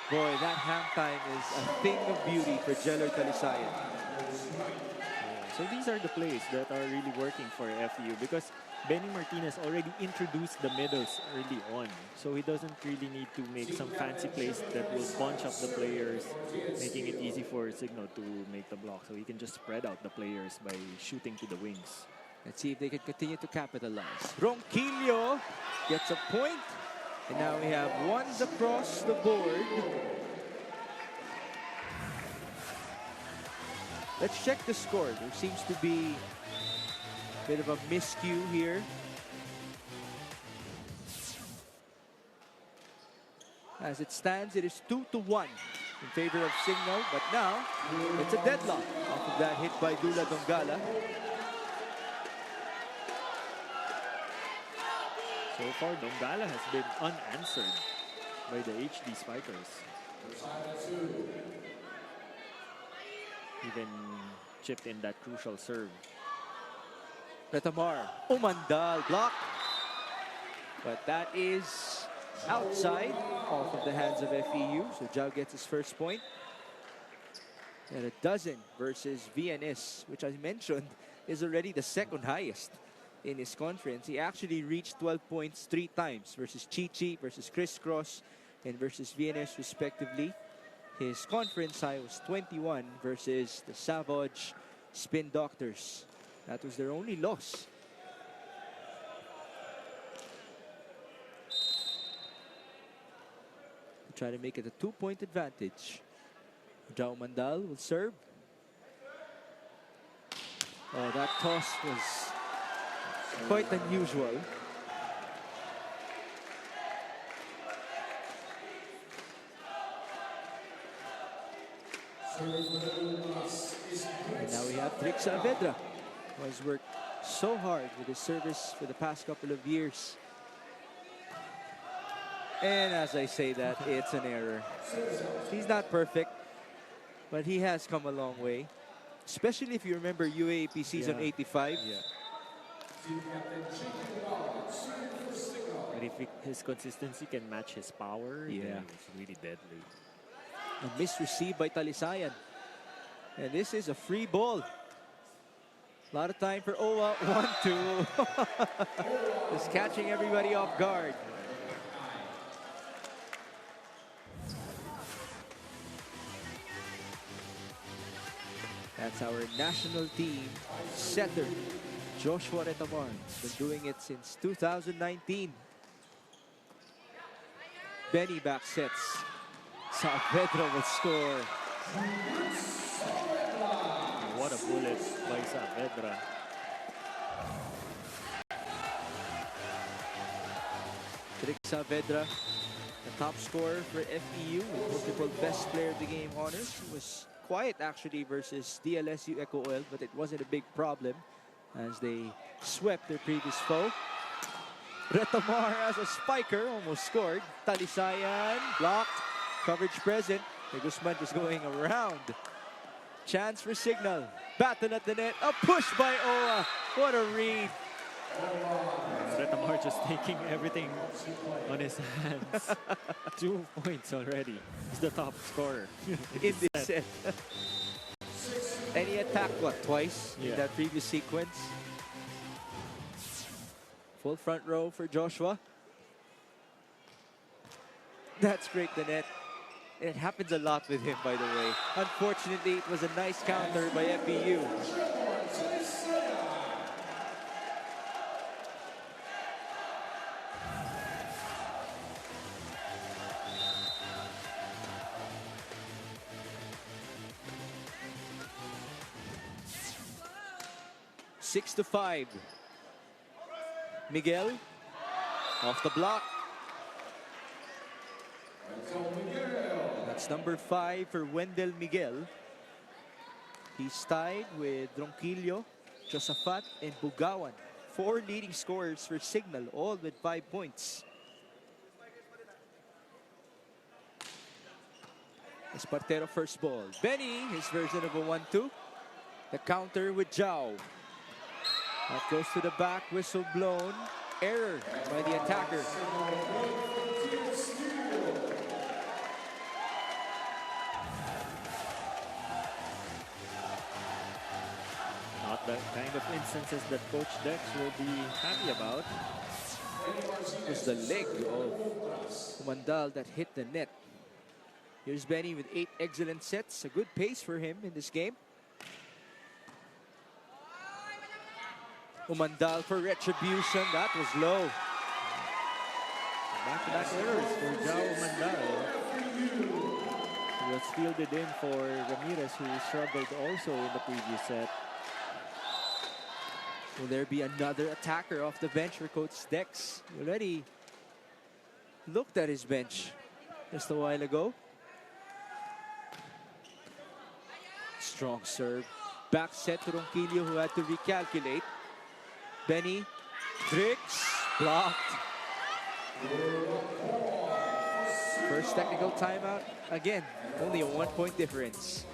Boy, that ham time is a thing of beauty for Jelord Talisayan. Yeah, so these are the plays that are really working for FEU because Benny Martinez already introduced the middles early on. So he doesn't really need to make some fancy plays that will bunch up the players, making it easy for Signal to make the block. So he can just spread out the players by shooting to the wings. Let's see if they can continue to capitalize. Ronquillo gets a point. And now we have ones across the board. Let's check the score. There seems to be a bit of a miscue here. As it stands, it is 2-1 in favor of Signal. But now, it's a deadlock off of that hit by Dula Dongala. So far, Dongala has been unanswered by the HD Spikers. Even chipped in that crucial serve. Retamar, Umandal, block. But that is outside, off of the hands of FEU. So Jao gets his first point. And a dozen versus VNS, which I mentioned is already the second highest in his conference. He actually reached 12 points 3 times versus Chichi, versus Crisscross, and versus VNS respectively. His conference high was 21 versus the Savage Spin Doctors. That was their only loss. Try to make it a 2-point advantage. Jao Mandal will serve. Oh, that toss was quite unusual. And now we have Trix Saavedra, who has worked so hard with his service for the past couple of years. And as I say that, it's an error. He's not perfect, but he has come a long way. Especially if you remember UAAP season 85. Yeah. And if his consistency can match his power, then it's really deadly. A miss received by Talisayan. And this is a free ball. A lot of time for Owa. 1-2. Just catching everybody off guard. That's our national team setter, Joshua Retamar. Been doing it since 2019. Benny back sets. Saavedra will score. What a bullet by Saavedra. Trick Saavedra, the top scorer for FEU with multiple best player of the game honors. He was quiet actually versus DLSU Eco Oil, but it wasn't a big problem as they swept their previous foe. Retamar as a spiker almost scored. Talisayan blocked, coverage present. Guzman just going around. Chance for Signal. Battle at the net. A push by Owa. What a read. Retamar just taking everything on his hands. 2 points already. He's the top scorer In this set. And he attacked, what, twice in Yeah. that previous sequence? Full front row for Joshua. That's great, the net. It happens a lot with him, by the way. Unfortunately, it was a nice counter by FEU. Six to 5. Miguel off the block. That's number 5 for Wendell Miguel. He's tied with Ronquillo, Josafat, and Bugawan. 4 leading scorers for Signal, all with 5 points. Espartero first ball. Benny, his version of a 1-2. The counter with Zhao. That goes to the back, whistle blown. Error by the attacker. Not the kind of instances that Coach Dex will be happy about. It was the leg of Mandal that hit the net. Here's Benny with 8 excellent sets. A good pace for him in this game. Umandal for retribution. That was low. Back-to-back errors for Jao Mandal. He was fielded in for Ramirez, who struggled also in the previous set. Will there be another attacker off the bench for Coach Dex? He already looked at his bench just a while ago. Strong serve. Back set to Ronquillo, who had to recalculate. Benny, tricks, blocked. First technical timeout. Again, only a 1-point difference.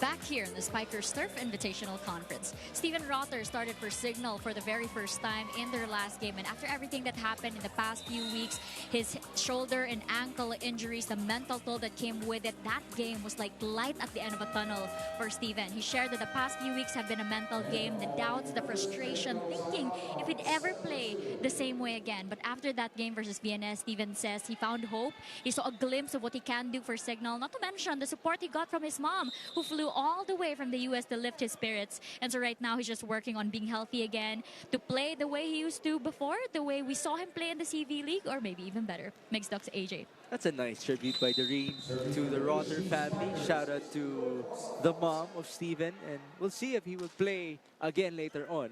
Back here in the Spikers Turf Invitational Conference, Steven Rotter started for Signal for the very first time in their last game. And after everything that happened in the past few weeks, his shoulder and ankle injuries, the mental toll that came with it, that game was like light at the end of a tunnel for Steven. He shared that the past few weeks have been a mental game, the doubts, the frustration, thinking if he'd ever play the same way again. But after that game versus BNS, Steven says he found hope. He saw a glimpse of what he can do for Signal, not to mention the support he got from his mom, who flew all the way from the US to lift his spirits. And so right now he's just working on being healthy again, to play the way he used to before, the way we saw him play in the CV League, or maybe even better. Mixed Ducks AJ. That's a nice tribute by Doreen to the Rotter family. Shout out to the mom of Steven, and we'll see if he will play again later on.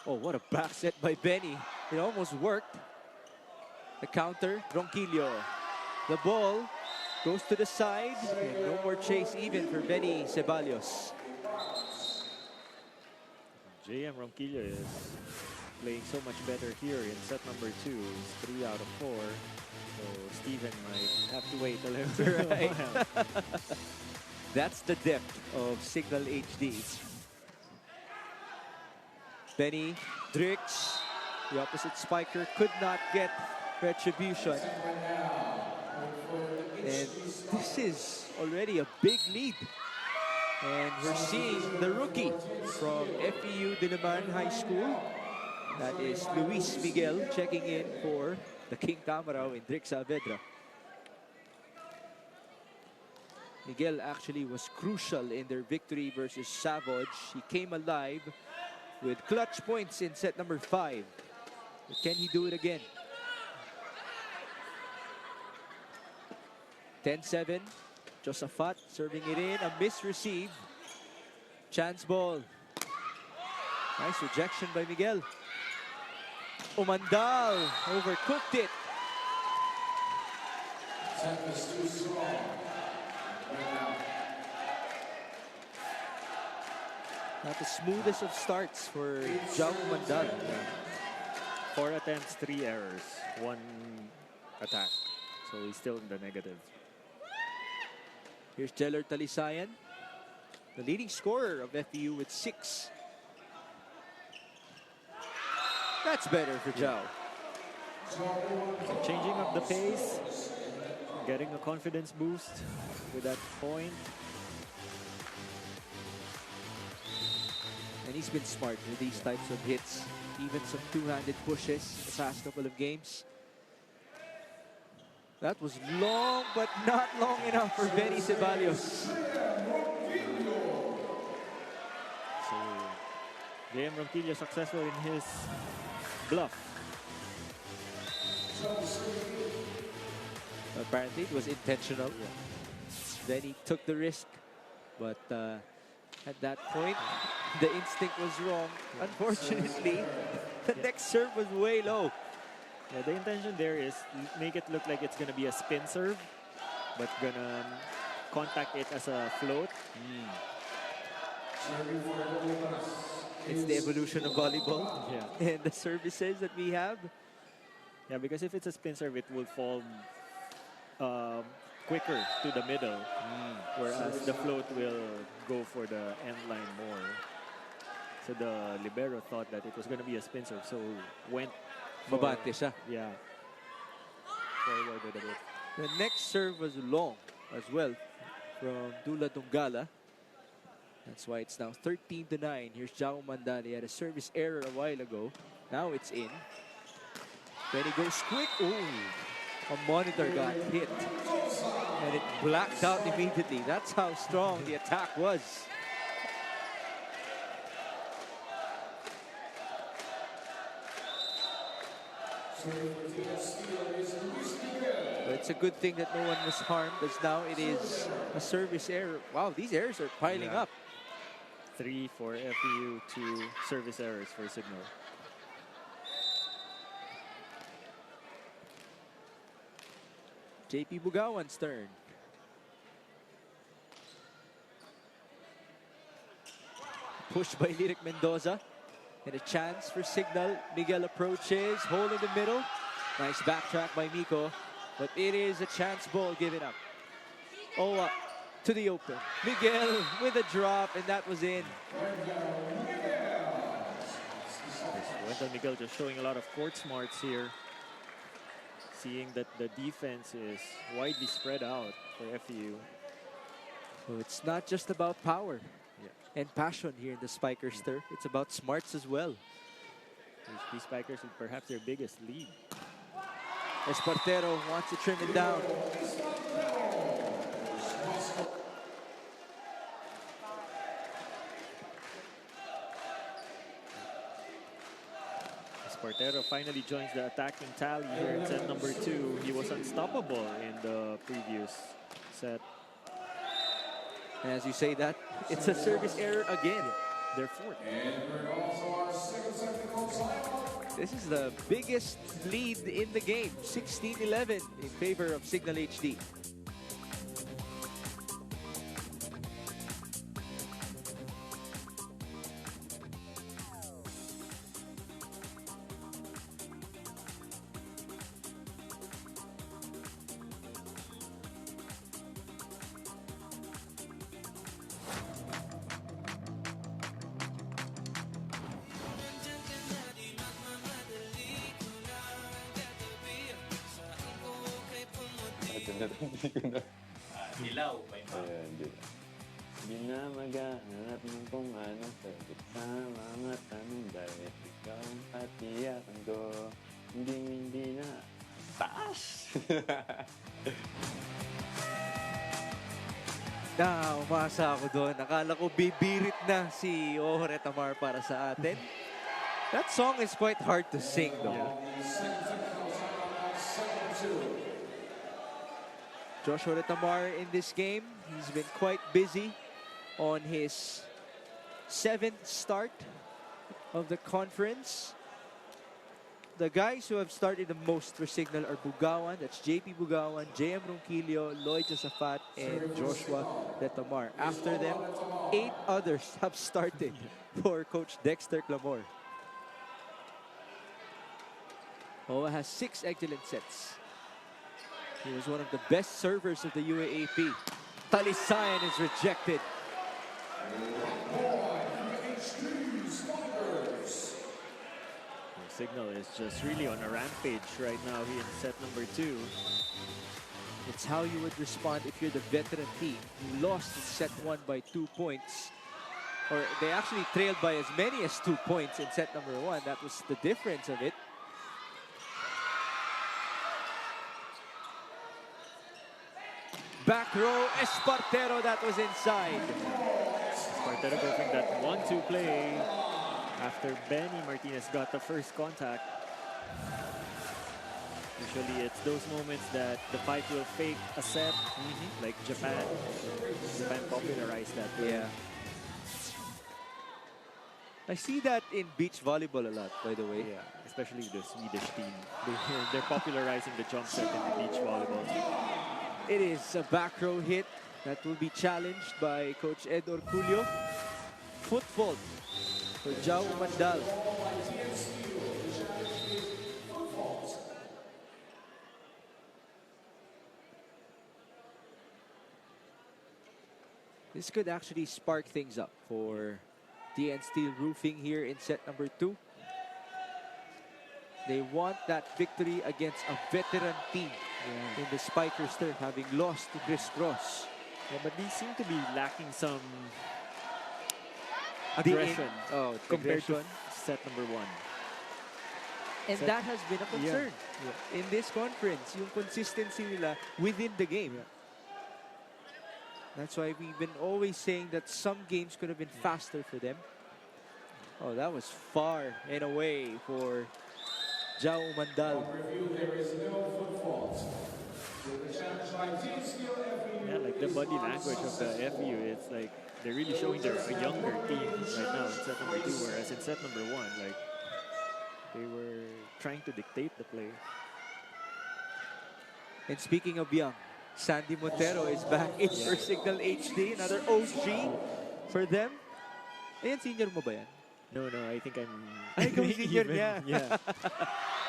Oh, what a back set by Benny. It almost worked. The counter, Ronquillo. The ball goes to the side, and no more chase even for Benny Ceballos. JM Ronquillo is playing so much better here in set number 2. He's 3 out of 4. So Steven might have to wait a little Right. while. That's the depth of Signal HD. Benny, Drix, the opposite spiker, could not get retribution. And this is already a big lead. And we're seeing the rookie from FEU Diliman High School. That is Luis Miguel checking in for the King Tamarao in Drix Saavedra. Miguel actually was crucial in their victory versus Savage. He came alive with clutch points in set number 5. But can he do it again? 10-7. Josaphat serving it in. A miss receive. Chance ball. Nice rejection by Miguel. Umandal overcooked it. Not the smoothest of starts for Jao Umandal. 4 attempts, 3 errors, 1 attack. So he's still in the negative. Here's Jeller Talisayan, the leading scorer of FEU with 6. That's better for Jao. So changing up the pace, getting a confidence boost with that point. And he's been smart with these types of hits. Even some two-handed pushes in the past couple of games. That was long, but not long enough for Benny Ceballos. So JM Ronquillo successful in his bluff. Apparently it was intentional. Then he took the risk, but at that point, the instinct was wrong. Unfortunately, the next serve was way low. Yeah, the intention there is make it look like it's gonna be a spin serve, but gonna contact it as a float. It's the evolution of volleyball and the services that we have. Yeah, because if it's a spin serve, it will fall quicker to the middle, whereas the float will go for the end line more. So the libero thought that it was going to be a spin serve, so went Mabante siya. Yeah, forward a bit. The next serve was long as well from Dula Dungala. That's why it's now 13-9. Here's Jao Umandal. He had a service error a while ago. Now it's in. Then he goes quick. Ooh, a monitor got hit. And it blacked out immediately. That's how strong the attack was. But it's a good thing that no one was harmed, as now it is a service error. Wow, these errors are piling up. 3 for FEU, 2 service errors for Signal. JP Bugawan's turn. Pushed by Lyric Mendoza. And a chance for Signal. Miguel approaches, hole in the middle. Nice backtrack by Miko. But it is a chance ball given up. Owa to the open. Miguel with a drop, and that was in. Wendell Miguel just showing a lot of court smarts here. Seeing that the defense is widely spread out for FEU. So it's not just about power and passion here in the Spikers turf. It's about smarts as well. These Spikers with perhaps their biggest lead. Espartero wants to trim it down. Espartero finally joins the attacking tally here in set number 2. He was unstoppable in the previous set. And as you say that, it's a service error again. They're fourth. This is the biggest lead in the game, 16-11 in favor of Signal HD. Natandi ko na. Dilaw. May Ayan, di. Di na maghahanap ng kung anong sagot sa mga tanong dahil ikaw ang patiyakan ko. Hindi na. Taas! Umasa ako doon. Akala ko bibirit na si Retamar para sa atin. That song is quite hard to sing though. Joshua Retamar in this game, he's been quite busy on his 7th start of the conference. The guys who have started the most for Signal are Bugawan, that's JP Bugawan, JM Ronquillo, Lloyd Josafat, and Joshua Retamar. After them, 8 others have started for Coach Dexter Clamor. Owa has 6 excellent sets. He was one of the best servers of the UAAP. Talisayan is rejected. Signal is just really on a rampage right now here in set number 2. It's how you would respond if you're the veteran team. You lost in set 1 by 2 points. Or they actually trailed by as many as 2 points in set number 1. That was the difference of it. Back row, Espartero, that was inside. Espartero going that 1-2 play after Benny Martinez got the first contact. Usually it's those moments that the fight will fake a set, like Japan. Japan popularized that. Yeah. I see that in beach volleyball a lot, by the way. Yeah, especially the Swedish team. They're popularizing the jump set in the beach volleyball. It is a back row hit that will be challenged by Coach Ed Orculio. Foot fault for Jao Mandal. This could actually spark things up for DN Steel Roofing here in set number 2. They want that victory against a veteran team in the Spikers turf, having lost to Chris Cross. Yeah, but they seem to be lacking some aggression compared to set number 1. And that has been a concern in this conference, yung consistency nila within the game. That's why we've been always saying that some games could have been faster for them. Oh, that was far and away for Jao Mandal. There is no foot fault. Yeah, like the body language of the FU, it's like they're really showing they're a younger team right now in set number 2, whereas in set number 1, like they were trying to dictate the play. And speaking of young, Sandy Montero is back in for Signal HD, another OG for them. Ayan, senior mo ba yan? No, I think I'm... Ay, ikaw senior even, niya. Yeah.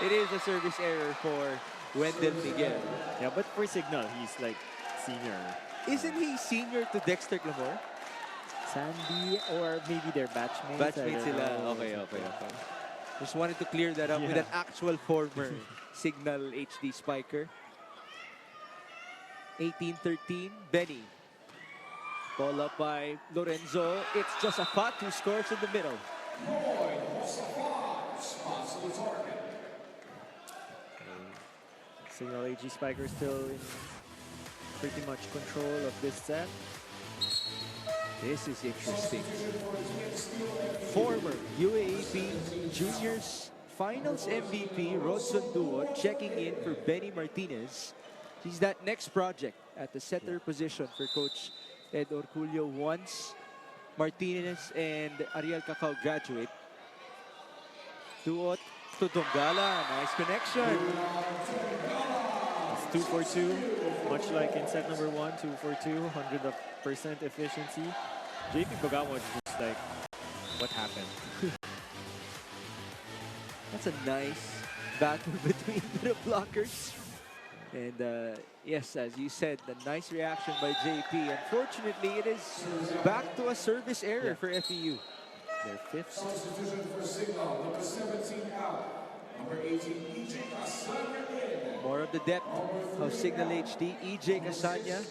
It is a service error for Wendell Miguel. Yeah, but for Signal, he's like senior. Isn't he senior to Dexter Clamor? Sandy, or maybe they're batchmates. Batchmates sila. Okay. Just wanted to clear that up with an actual former Signal HD spiker. 18-13, Benny. Ball up by Lorenzo. It's just a Fat who scores in the middle. Signal AG Spiker still in pretty much control of this set. This is interesting. Former UAAP Juniors Finals MVP Rodson Duo checking in for Benny Martinez. He's that next project at the setter position for Coach Ed Orculio once Martinez and Ariel Cacao graduate. Duo to Dongala. Nice connection. It's 2 for 2, much like in set number 1, 2 for 2, 100% efficiency. JP Bagawa was just like, what happened? That's a nice battle between the blockers. And yes, as you said, the nice reaction by JP. Unfortunately, it is back to a service error for FEU. Their 5th. Substitution for Signal, number 17 out. Number 18, EJ Casagra in. More of the depth of Signal HD, EJ Casanya,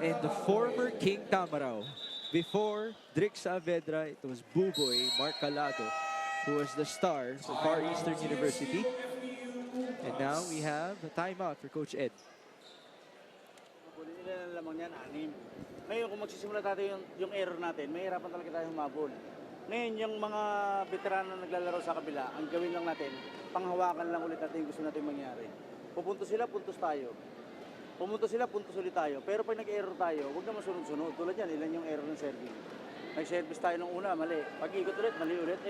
and the former King Tamarao. Before Drix Saavedra, it was Buboy Mark Calado, who was the star for Far Eastern University. And now we have a timeout for Coach Ed. Ilan ang lamang yan? 6. Ngayon, kung magsisimula tayo yung error natin, mahirapan talaga tayo humabol. Ngayon, yung mga veterano na naglalaro sa kabila, ang gawin lang natin, panghawakan lang ulit natin yung gusto natin mangyari. Pupuntos sila, puntos tayo. Pumuntos sila, puntos ulit tayo. Pero pag nag-error tayo, huwag naman sunod-sunod. Tulad yan, ilan yung error ng serving. Nag-service tayo ng una, mali. Pag-ikot ulit, mali ulit,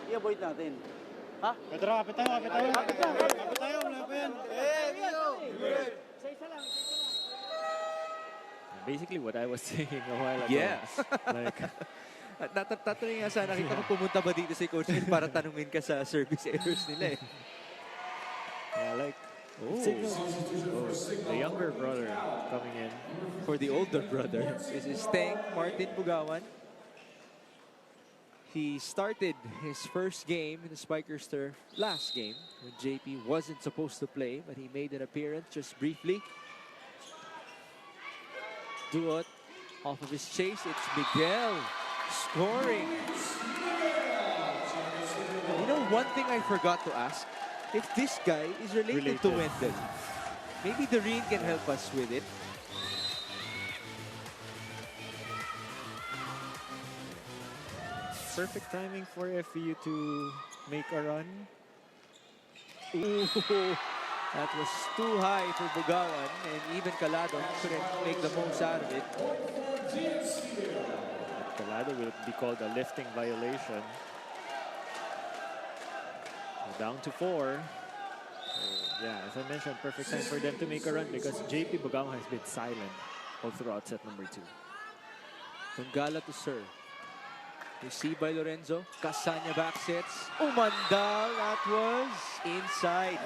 i-avoid natin. Ha? Pedro, kapit tayo. Wala pa yan. Isa-isa lang. Basically what I was saying a while ago. Yes. Like, Tatanungin nga sana kita kung pumunta ba dito si Coach Ed para tanungin ka sa service errors nila eh. yeah, like Signal, the younger brother coming in. For the older brother, this is Teng Martin Bugawan. He started his first game in the Spikers turf last game when JP wasn't supposed to play, but he made an appearance just briefly. Duot off of his chase, it's Miguel scoring. You know, one thing I forgot to ask, if this guy is related to Wendell. Maybe Doreen can help us with it. Perfect timing for FEU to make a run. Ooh, that was too high for Bugawan, and even Calado couldn't make the most out of it. Calado will be called a lifting violation. Down to 4. So, yeah, as I mentioned, perfect time for them to make a run because JP Bugawan has been silent all throughout set number 2. Tungala to serve. Received by Lorenzo. Casanya back sets. Umandal, that was inside.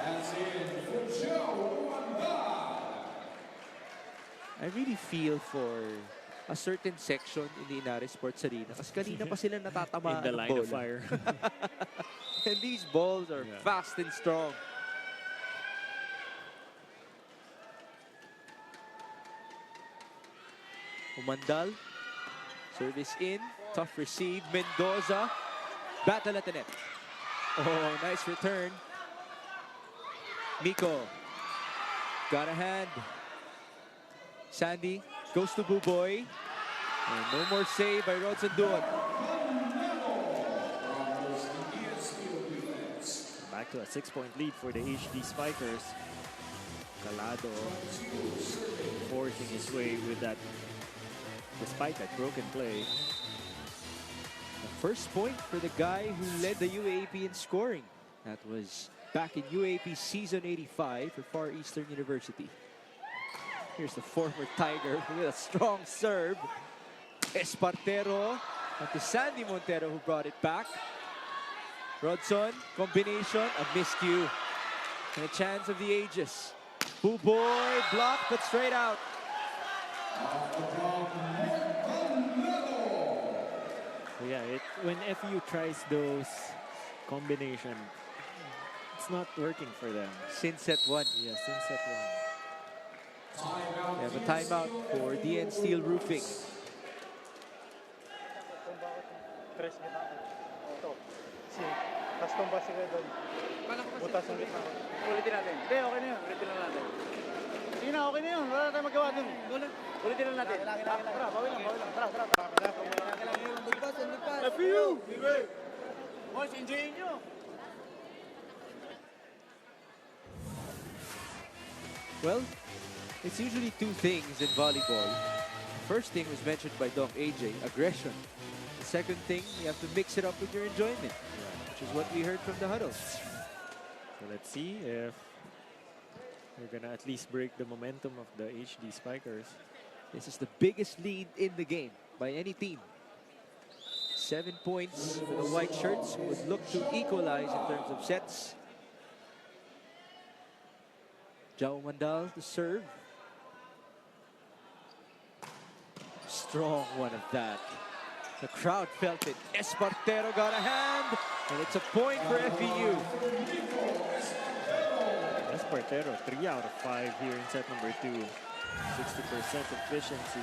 I really feel for a certain section in the Inares Sports Arena kasi kanina pa sila natatamaan in the line ng of fire. And these balls are fast and strong. Umandal. Service in. Tough receive. Mendoza. Battle at the net. Oh, nice return. Miko. Got a hand. Sandy goes to Buboy. And no more save by Rodson Duot. Back to a 6-point lead for the HD Spikers. Calado forcing his way with that, despite that broken play. The first point for the guy who led the UAP in scoring. That was back in UAP season 85 for Far Eastern University. Here's the former Tiger with a strong serve. Espartero to Sandy Montero who brought it back. Rodson, combination, a miscue. And a chance of the ages. Buboy blocked but straight out. Yeah, when FU tries those combination, it's not working for them. Since set 1. Yeah, since set 1. We have a timeout for DN Steel Roofing. Tapos tumba sila doon. Butas ang gitna. Ulitin natin. Hindi, okay na yun. Ulitin lang natin. Sige na, okay na yun. Wala na tayong magawa dun. Ulitin lang natin. Tara, bawi lang. Tara. FU! Boys, enjoyin nyo. Well, it's usually two things in volleyball. The first thing was mentioned by Doc AJ, aggression. The second thing, you have to mix it up with your enjoyment, which is what we heard from the huddles. So let's see if we're gonna at least break the momentum of the HD Spikers. This is the biggest lead in the game by any team. 7 points for the white shirts, who would look to equalize in terms of sets. Jao Mandal to serve. Strong one of that. The crowd felt it. Espartero got a hand, and it's a point for FEU. Espartero, 3 out of 5 here in set number 2. 60% efficiency.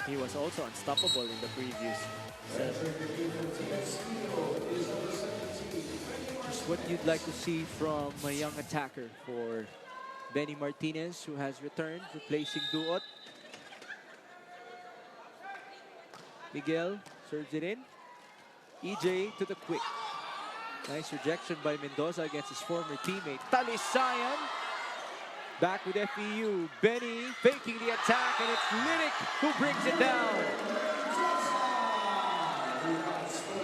He was also unstoppable in the previous set. Just what you'd like to see from a young attacker for Benny Martinez, who has returned, replacing Duot. Miguel serves it in. EJ to the quick. Nice rejection by Mendoza against his former teammate. Talisayan. Back with FEU. Benny faking the attack, and it's Lidic who brings it down.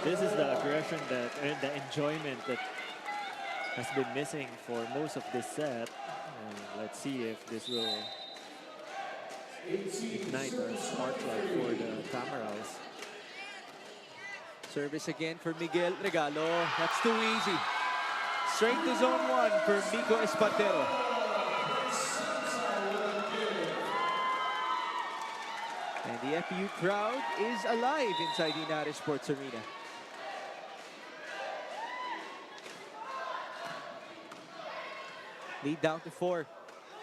This is the aggression that, and the enjoyment that has been missing for most of this set. And let's see if this will ignite a spark plug for the Tamaraws. Service again for Miguel Regalo. That's too easy. Straight to zone 1 for Nico Espartero. And the FEU crowd is alive inside the United Sports Arena. Lead down to 4.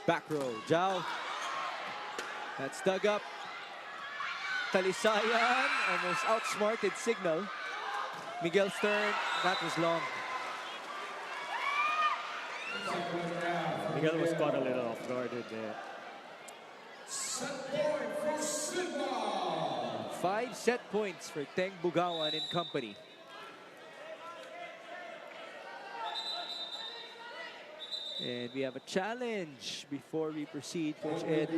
Back row. Zhao. That's dug up. Talisayan almost outsmarted Signal. Miguel Stern, that was long. Miguel was caught a little off guarded there. Set point for Signal. 5 set points for Teng Bugawan and company. And we have a challenge before we proceed, Coach Ed.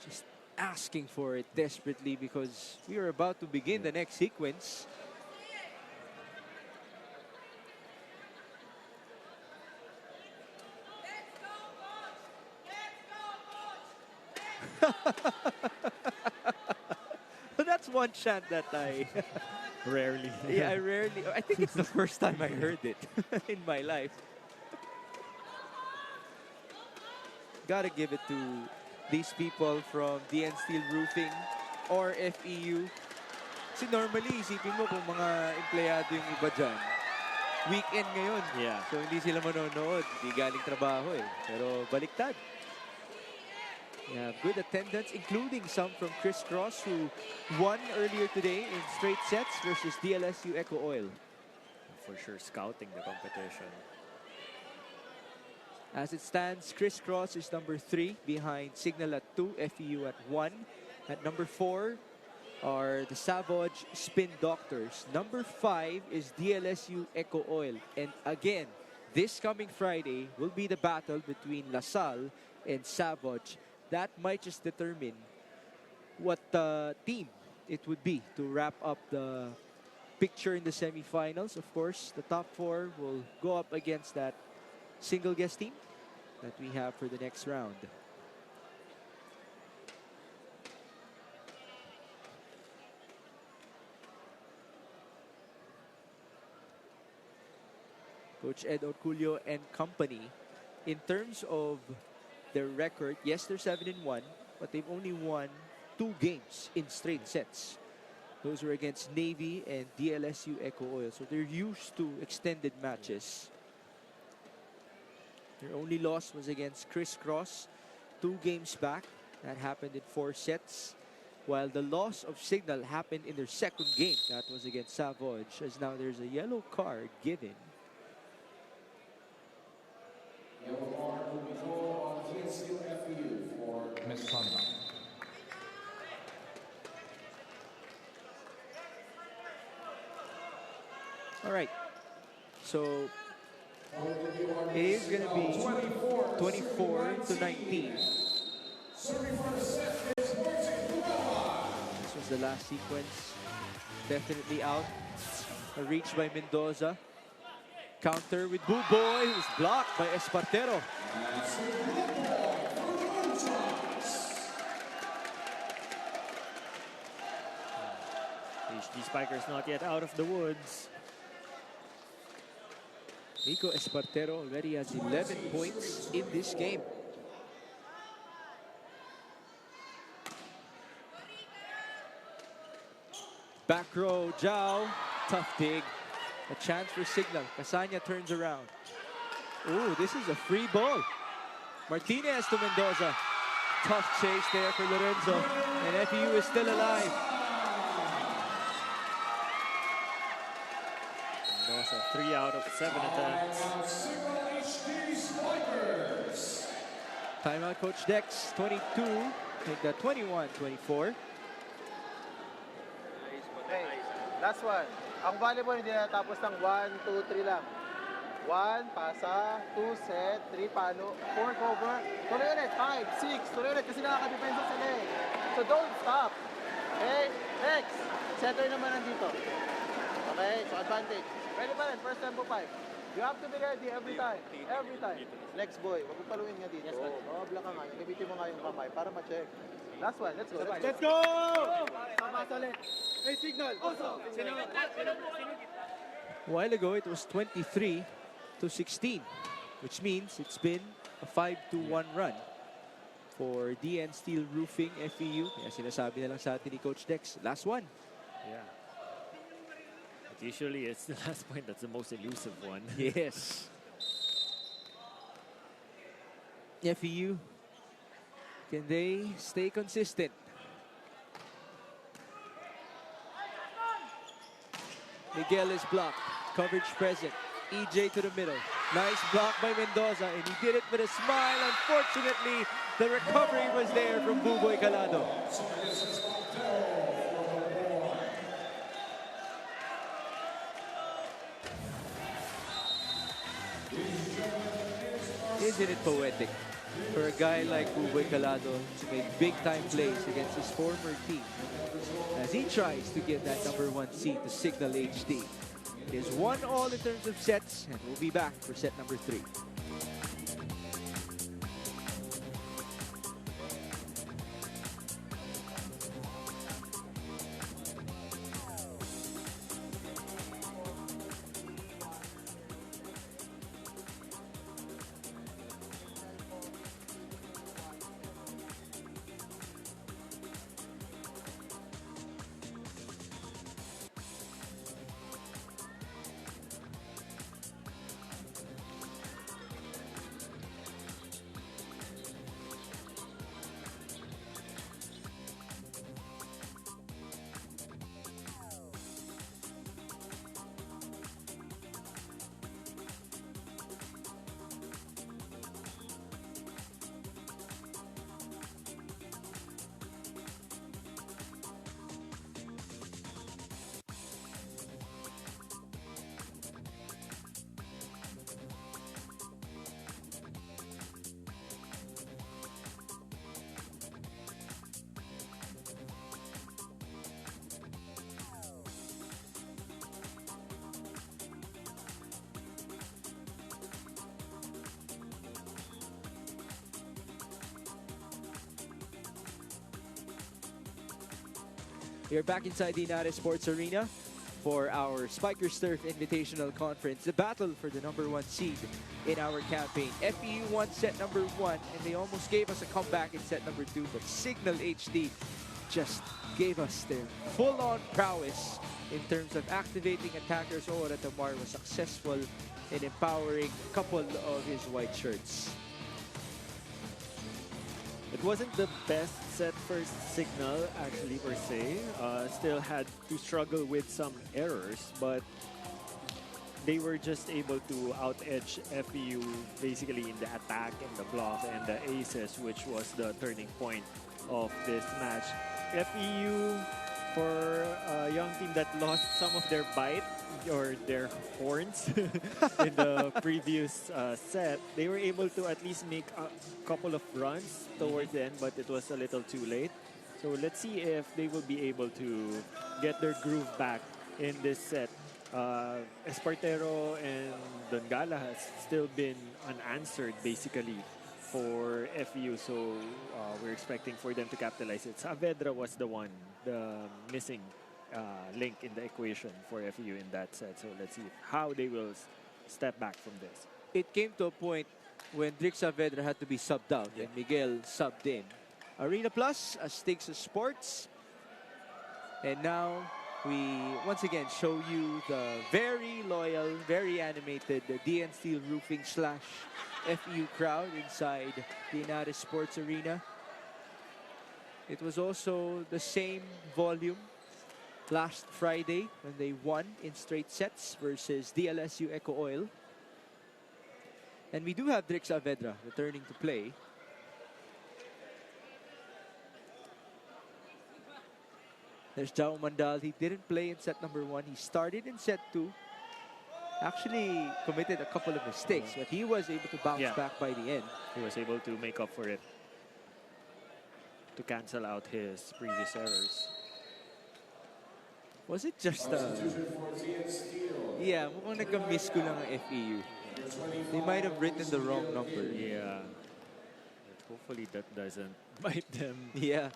Just asking for it desperately because we are about to begin the next sequence. That's one chant that I Rarely. yeah, I think it's the first time I heard it in my life. Gotta give it to these people from DN Steel Roofing or FEU. Kasi normally, isipin mo kung mga empleyado yung iba dyan, weekend ngayon. Yeah. So hindi sila manonood, hindi galing trabaho eh. Pero baliktad. We have good attendance, including some from Chris Cross, who won earlier today in straight sets versus DLSU Eco Oil. For sure, scouting the competition. As it stands, Chris Cross is number 3 behind Signal at 2, FEU at 1. At number 4 are the Savage Spin Doctors. Number 5 is DLSU Eco Oil. And again, this coming Friday will be the battle between LaSalle and Savage. That might just determine what team it would be to wrap up the picture in the semifinals. Of course, the top 4 will go up against that single guest team that we have for the next round. Coach Ed Orculio and company, in terms of their record, yes, they're 7-1, but they've only won 2 games in straight sets. Those were against Navy and DLSU Eco Oil, so they're used to extended matches. Their only loss was against Chris Cross 2 games back. That happened in 4 sets. While the loss of Signal happened in their second game. That was against Savage, as now there's a yellow card given. Yellow card will be called on DSU FEU for misconduct. All right. So it is going to be 24 to 19. This was the last sequence. Definitely out. A reach by Mendoza. Counter with Boo Boy, who's blocked by Espartero. HG Spiker's not yet out of the woods. Nico Espartero already has 11 points in this game. Back row, Zhao. Tough dig. A chance for Signal. Casanya turns around. Ooh, this is a free ball. Martinez to Mendoza. Tough chase there for Lorenzo. And FEU is still alive. Mendoza, 3 out of 7 attempts. Timeout, Coach Dex. 22. Take that 21-24. Okay, last one. Ang volleyball hindi natapos ng 1, 2, 3 lang. 1, pasa, 2, set, 3, palo, 4, cover, tuloy ulit, 5, 6, tuloy ulit kasi nakaka-depensa sila eh. So don't stop. Okay, next. Setter naman nandito. Okay, so advantage. Ready pa rin, first tempo 5. You have to be ready every time. Every time. Next boy, wag mo paluin nga dito. Mababla ka nga, ibitin mo nga yung kamay para ma-check. Last one, let's go. Let's go! Sabas ulit. Hey, signal. Also. A while ago, it was 23-16, which means it's been a 5-1 run for DN Steel Roofing FEU. Kaya sinasabi na lang sa atin ni Coach Dex, last one. Yeah. But usually it's the last point that's the most elusive one. Yes. FEU, can they stay consistent? Miguel is blocked. Coverage present. EJ to the middle. Nice block by Mendoza, and he did it with a smile. Unfortunately, the recovery was there from Buboy Calado. Isn't it poetic for a guy like Buboy Calado to make big-time plays against his former team as he tries to get that #1 seed to Signal HD? It is 1-1 in terms of sets, and we'll be back for set number 3. We are back inside the United Sports Arena for our Spikers Turf Invitational Conference, the battle for the #1 seed in our campaign. FEU won set number 1, and they almost gave us a comeback in set number 2, but Signal HD just gave us their full-on prowess in terms of activating attackers. Ora Tamar was successful in empowering a couple of his white shirts. It wasn't the best set for Signal, actually, per se. Still had to struggle with some errors, but they were just able to out-edge FEU basically in the attack and the block and the aces, which was the turning point of this match. FEU, for a young team that lost some of their bite or their horns in the previous set, they were able to at least make a couple of runs towards the end, but it was a little too late. So let's see if they will be able to get their groove back in this set. Espartero and Dongala has still been unanswered basically for FEU, so we're expecting for them to capitalize it. Saavedra was the missing link in the equation for FEU in that set. So let's see how they will step back from this. It came to a point when Drick Saavedra had to be subbed out and Miguel subbed in. Arena Plus, Aztecs Sports. And now we once again show you the very loyal, very animated DN Steel Roofing / FEU crowd inside the United Sports Arena. It was also the same volume last Friday when they won in straight sets versus DLSU Eco Oil. And we do have Drix Saavedra returning to play. There's Jao Mandal. He didn't play in set number 1. He started in set 2. Actually committed a couple of mistakes, but he was able to bounce back by the end. He was able to make up for it, to cancel out his previous errors. Was it just yeah, mukhang nagka-miss ko lang ang FEU. They might have written the wrong number. Yeah. But hopefully that doesn't bite them. Yeah.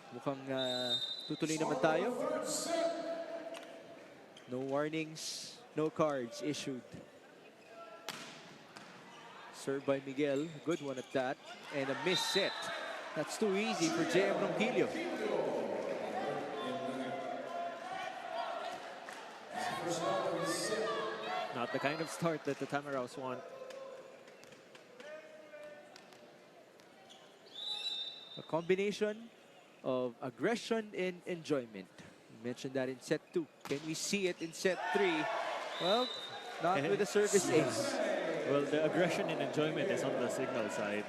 Mukhang tutuloy naman tayo. No warnings, no cards issued. Served by Miguel, a good one at that. And a miss set. That's too easy for JM Ronquillo. Not the kind of start that the Tamaraws want. A combination of aggression and enjoyment. We mentioned that in set 2. Can we see it in set 3? Well, not with the service ace. Well, the aggression and enjoyment is on the Signal side.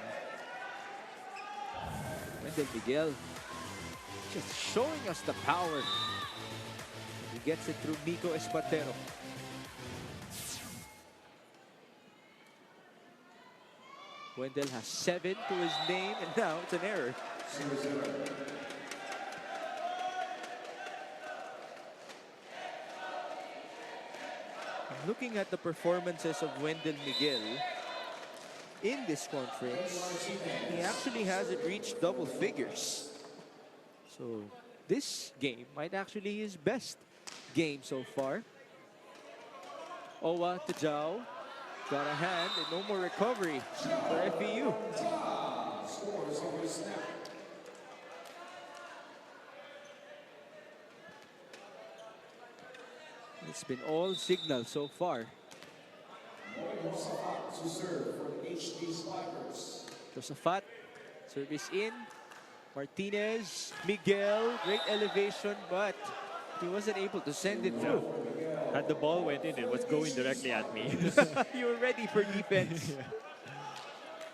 And then Miguel just showing us the power. He gets it through Nico Espartero. Wendell has 7 to his name, and now it's an error. Looking at the performances of Wendell Miguel in this conference, he actually hasn't reached double figures. So this game might actually be his best game so far. Owa to Jao. Got a hand and no more recovery for FEU. It's been all Signal so far. Josafat, service in. Martinez, Miguel, great elevation, but he wasn't able to send it through. Had the ball went in, it was going directly at me. You were ready for defense.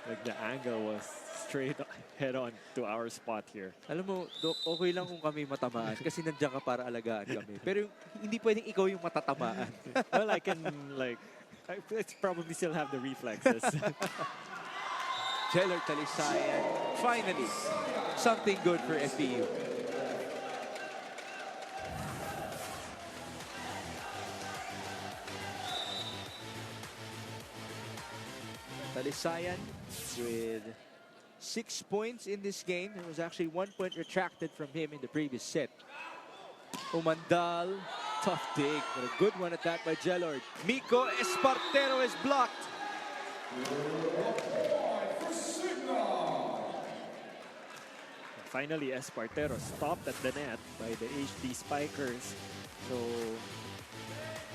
Like the angle was straight head on to our spot here. Alam mo, Doc, okay lang kung kami matamaan kasi nandiyan ka para alagaan kami. Pero hindi pwedeng ikaw yung matatamaan. Well, I can like, I probably still have the reflexes. Jeller Talisayan, finally, something good for FEU. Talisayan with 6 points in this game. There was actually 1 point retracted from him in the previous set. Umandal, tough dig, but a good one at that by Jellord. Miko Espartero is blocked. Finally, Espartero stopped at the net by the HD Spikers. So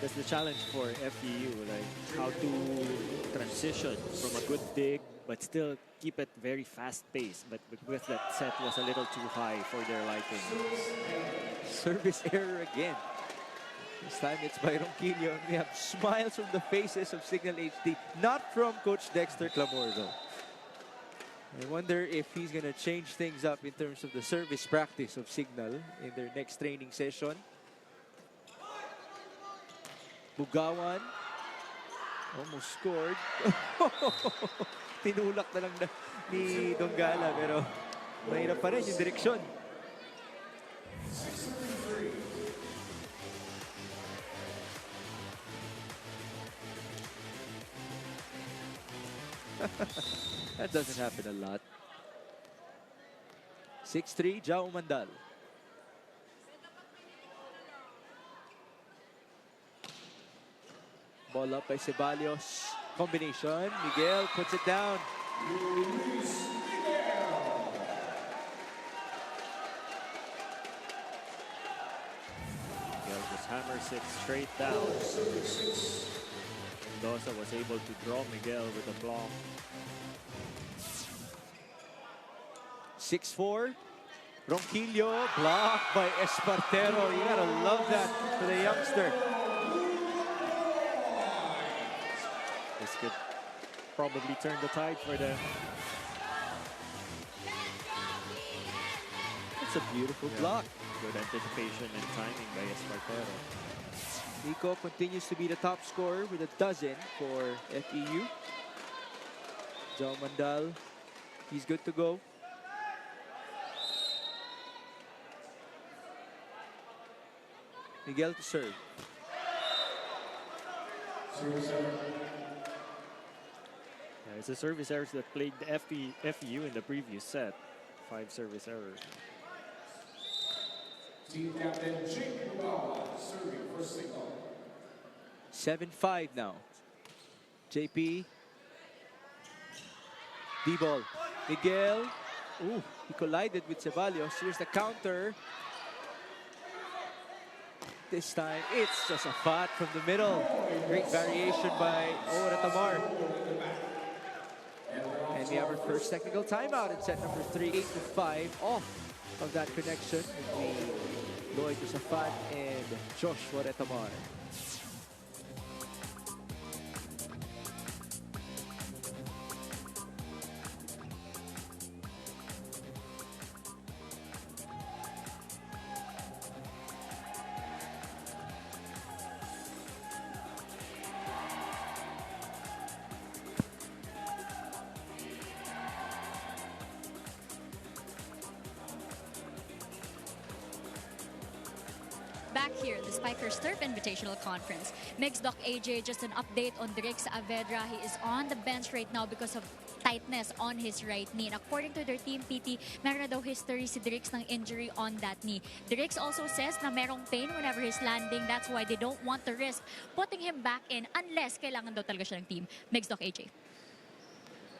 that's the challenge for FEU, like how to transition from a good dig but still keep it very fast paced. But because that set was a little too high for their liking. Service error again. This time it's by Ronquillo. We have smiles from the faces of Signal HD, not from Coach Dexter Clamor though. I wonder if he's going to change things up in terms of the service practice of Signal in their next training session. Bugawan almost scored. Tinulak na lang ni Donggala pero mahirap pa rin yung direksyon. That doesn't happen a lot. 6-3, Jao Mandal. Ball up by Ceballos. Combination. Miguel puts it down. hammers it straight down. Mendoza was able to draw Miguel with a block. 6-4. Ronquillo blocked by Espartero. You gotta love that for the youngster. This could probably turn the tide for them. It's a beautiful block. Good anticipation and timing by Espartero. Nico continues to be the top scorer with a dozen for FEU. Joe Mandal, he's good to go. Miguel to serve. Yeah, it's a service errors that plagued FEU in the previous set. 5 service errors. Team captain JP Bugawa serving for Signal. 7-5 now. JP. D-ball. Miguel. Ooh, he collided with Ceballos. Here's the counter. This time, it's just a fat from the middle. Great variation by Tamar. And we have our first technical timeout in set number 3. 8-5 off of that connection between Lloyd Josafat and Joshua Retamar. Back here in the Spikers Turf Invitational Conference. Mix Doc AJ, just an update on Drix Saavedra. He is on the bench right now because of tightness on his right knee. And according to their team PT, meron na daw history si Drix ng injury on that knee. Drix also says na merong pain whenever he's landing. That's why they don't want to risk putting him back in unless kailangan daw talaga siya ng team. Mix Doc AJ.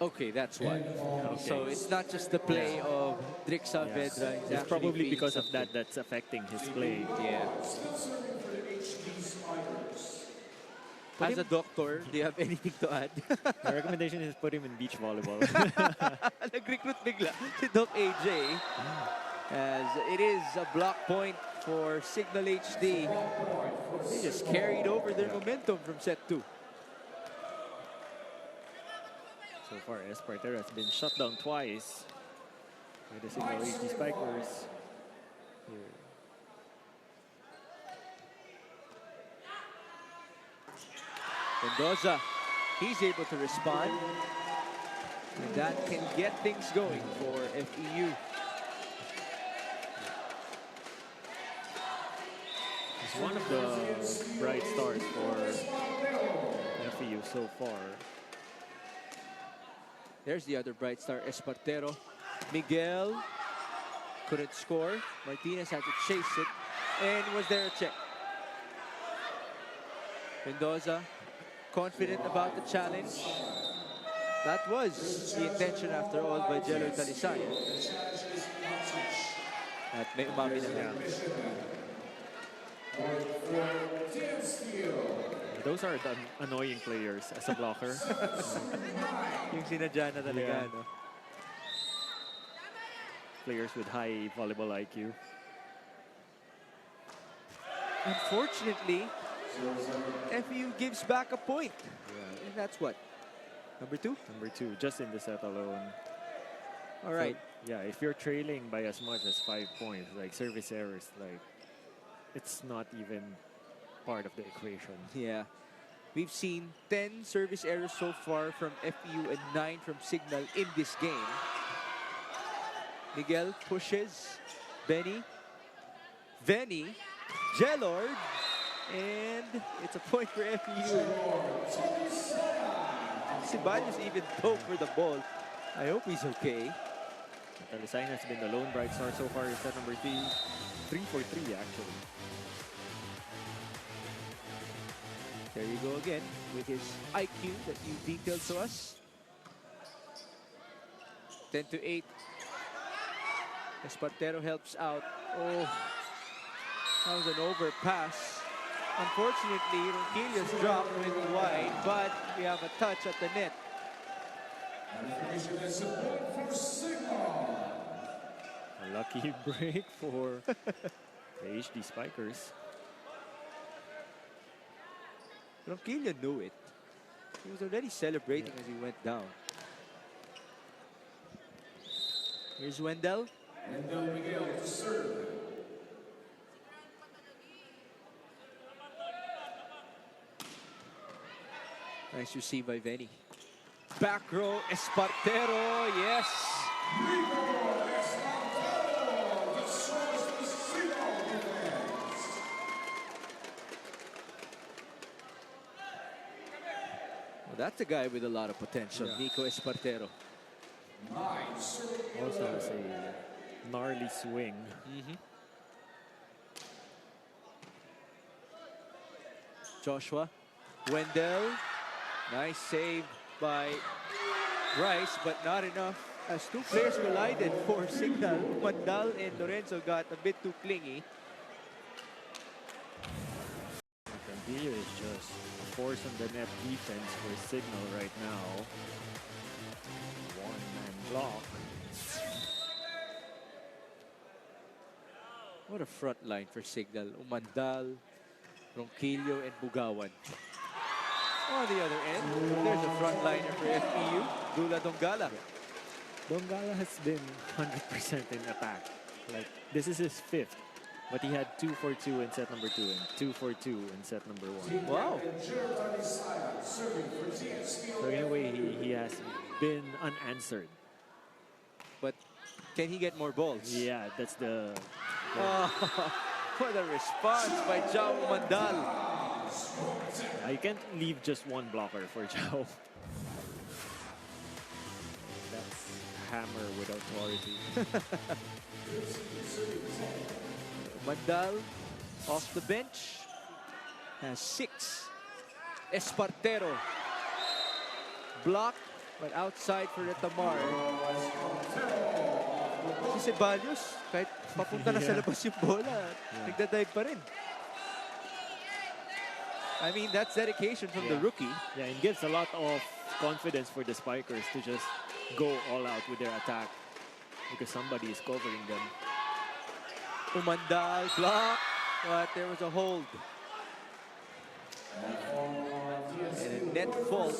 Okay, that's why. Okay. So it's not just the play of Drix Saavedra. It's probably because of that that's affecting his play. Yeah. As a doctor, do you have anything to add? My recommendation is put him in beach volleyball. Nag-recruit bigla si Doc AJ. As it is a block point for Signal HD. They just carried over their momentum from set 2. So far, Espartero has been shut down twice by the Signal HD Spikers. Here. Mendoza, he's able to respond. And that can get things going for FEU. He's one of the bright stars for FEU so far. There's the other bright star, Espartero. Miguel couldn't score. Martinez had to chase it. And was there a check? Mendoza, confident about the challenge. That was the intention after all by Jello Talisaya. At may umami na lang. Those are the annoying players as a blocker. Yung sinadya na talaga, no? Players with high volleyball IQ. Unfortunately, FEU gives back a point. Yeah. And that's what? Number 2? Number 2, just in the set alone. All right. So, yeah, if you're trailing by as much as 5 points, like service errors, like it's not even part of the equation. Yeah. We've seen 10 service errors so far from FEU and 9 from Signal in this game. Miguel pushes. Benny. Venny. Jellord. And it's a point for FEU. Ceballos even dove for the ball. I hope he's okay. Talisay has been the lone bright star so far in set number 3. 3 for 3 actually. There you go again with his IQ that you detailed to us. 10-8. Espartero helps out. Oh, that was an overpass. Unfortunately, Ronquillo's dropped with wide, but we have a touch at the net. Is a point for Signal. A lucky break for the HD Spikers. Ronquillo knew it. He was already celebrating as he went down. Here's Wendell. Wendell Miguel to serve. Nice receive by Venny. Back row, Espartero, yes. Well, that's a guy with a lot of potential, Nico Espartero. Also has a gnarly swing. Joshua, Wendell, nice save by Bryce, but not enough. As two players collided for Signal, Mandal and Lorenzo got a bit too clingy. Here is just a force on the net defense for Signal right now. One-man block. What a front line for Signal. Umandal, Ronquillo, and Bugawan. On the other end, there's a front liner for FEU, Dula Dongala. Dongala has been 100% in attack. Like, this is his fifth. But he had 2 for 2 in set number 2 and 2 for 2 in set number 1. Wow. So in a way, he has been unanswered. But can he get more balls? Yeah, that's the... Oh, what a response by Jao Mandal. I can't leave just one blocker for Jao. That's hammer with authority. Mandal off the bench has 6. Espartero blocked, but outside for Retamar. Si Ceballos, kahit papunta na sa labas yung bola, nagdadive pa rin. I mean, that's dedication from the rookie. Yeah, it gives a lot of confidence for the Spikers to just go all out with their attack because somebody is covering them. Umandal block, but there was a hold. And a net fault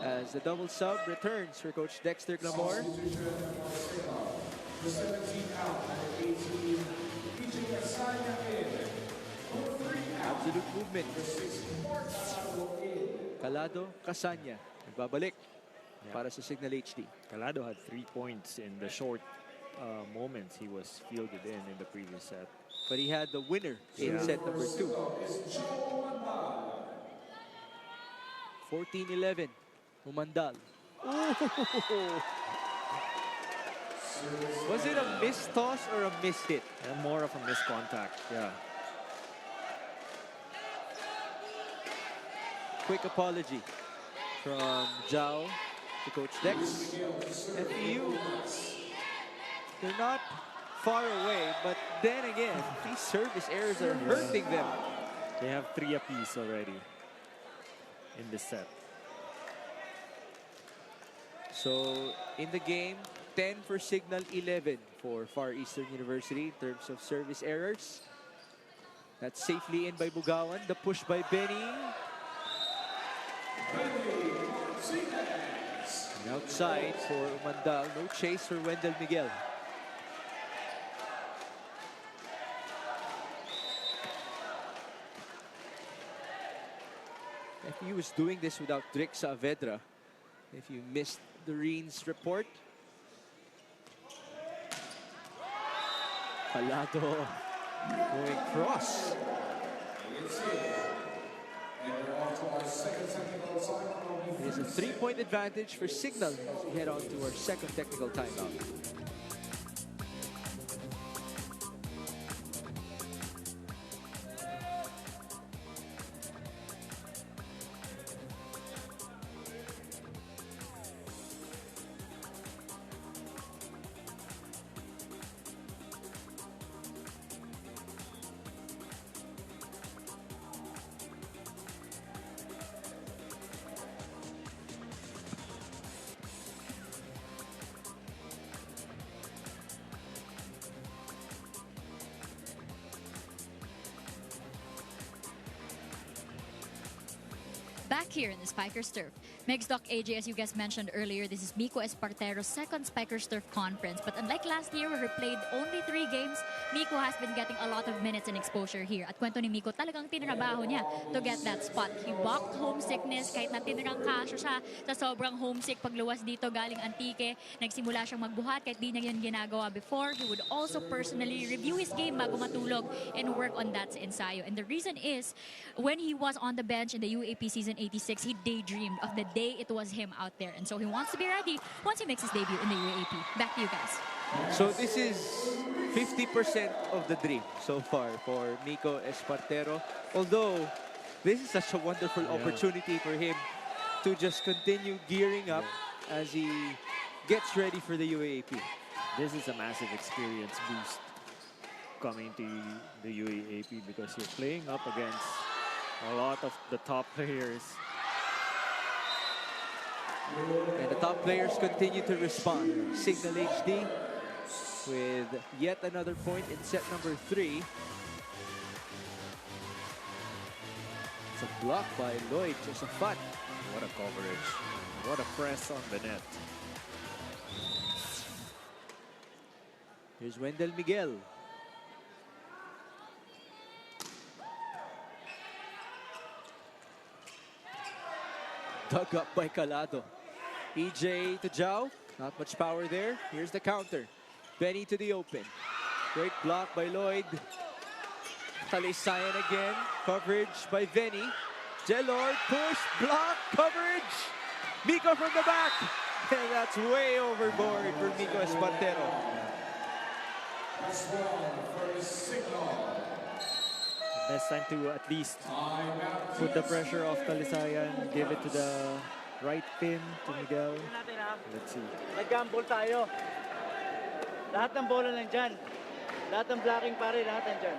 as the double sub returns for Coach Dexter Glamore. Absolute movement. Calado, Casanya, nagbabalik para sa Signal HD. Calado had 3 points in the short moments he was fielded in the previous set. But he had the winner in set number 2. 14-11. Umandal. Was it a missed toss or a missed hit? More of a missed contact, yeah. Quick apology from Jao to Coach Dex. FEU, they're not far away, but then again, these service errors are hurting them. They have 3 apiece already in this set. So in the game, 10 for Signal, 11 for Far Eastern University in terms of service errors. That's safely in by Bugawan. The push by Benny. And outside for Umandal. No chase for Wendell Miguel. FEU was doing this without Drick Saavedra. If you missed the Reens report. Calado going cross. It is a 3-point advantage for Signal as we head on to our second technical timeout. Back here in the Spikers Turf. Mixdoc AJ, as you guys mentioned earlier, this is Miko Espartero's second Spikers Turf conference. But unlike last year where he played only 3 games, Miko has been getting a lot of minutes and exposure here. At kwento ni Miko, talagang tinrabaho niya to get that spot. He balked homesickness kahit na tinrang kasyo siya sa sobrang homesick pagluwas dito galing Antique. Nagsimula siyang magbuhat kahit di niya yun ginagawa before. He would also personally review his game bago matulog and work on that sa ensayo. And the reason is, when he was on the bench in the UAP Season 86, he daydreamed of the day it was him out there. And so he wants to be ready once he makes his debut in the UAP. Back to you guys. So this is 50% of the dream so far for Miko Espartero. Although this is such a wonderful opportunity for him to just continue gearing up as he gets ready for the UAP. This is a massive experience boost coming to the UAAP because you're playing up against a lot of the top players. And the top players continue to respond. Signal HD with yet another point in set number 3. It's a block by Lloyd Josephat. What a coverage. What a press on the net. Here's Wendell Miguel. Dug up by Calado. EJ to Jao. Not much power there. Here's the counter. Benny to the open. Great block by Lloyd. Talisayan again. Coverage by Benny. Jelord, push, block, coverage. Miko from the back. And that's way overboard for Miko Espartero. That's one for the signal. Best time to at least put the pressure off Talisayan, give it to the right pin to Miguel. Let's see. Nag-gamble tayo. Lahat ng bola nandyan. Lahat ng blocking pare, lahat nandyan.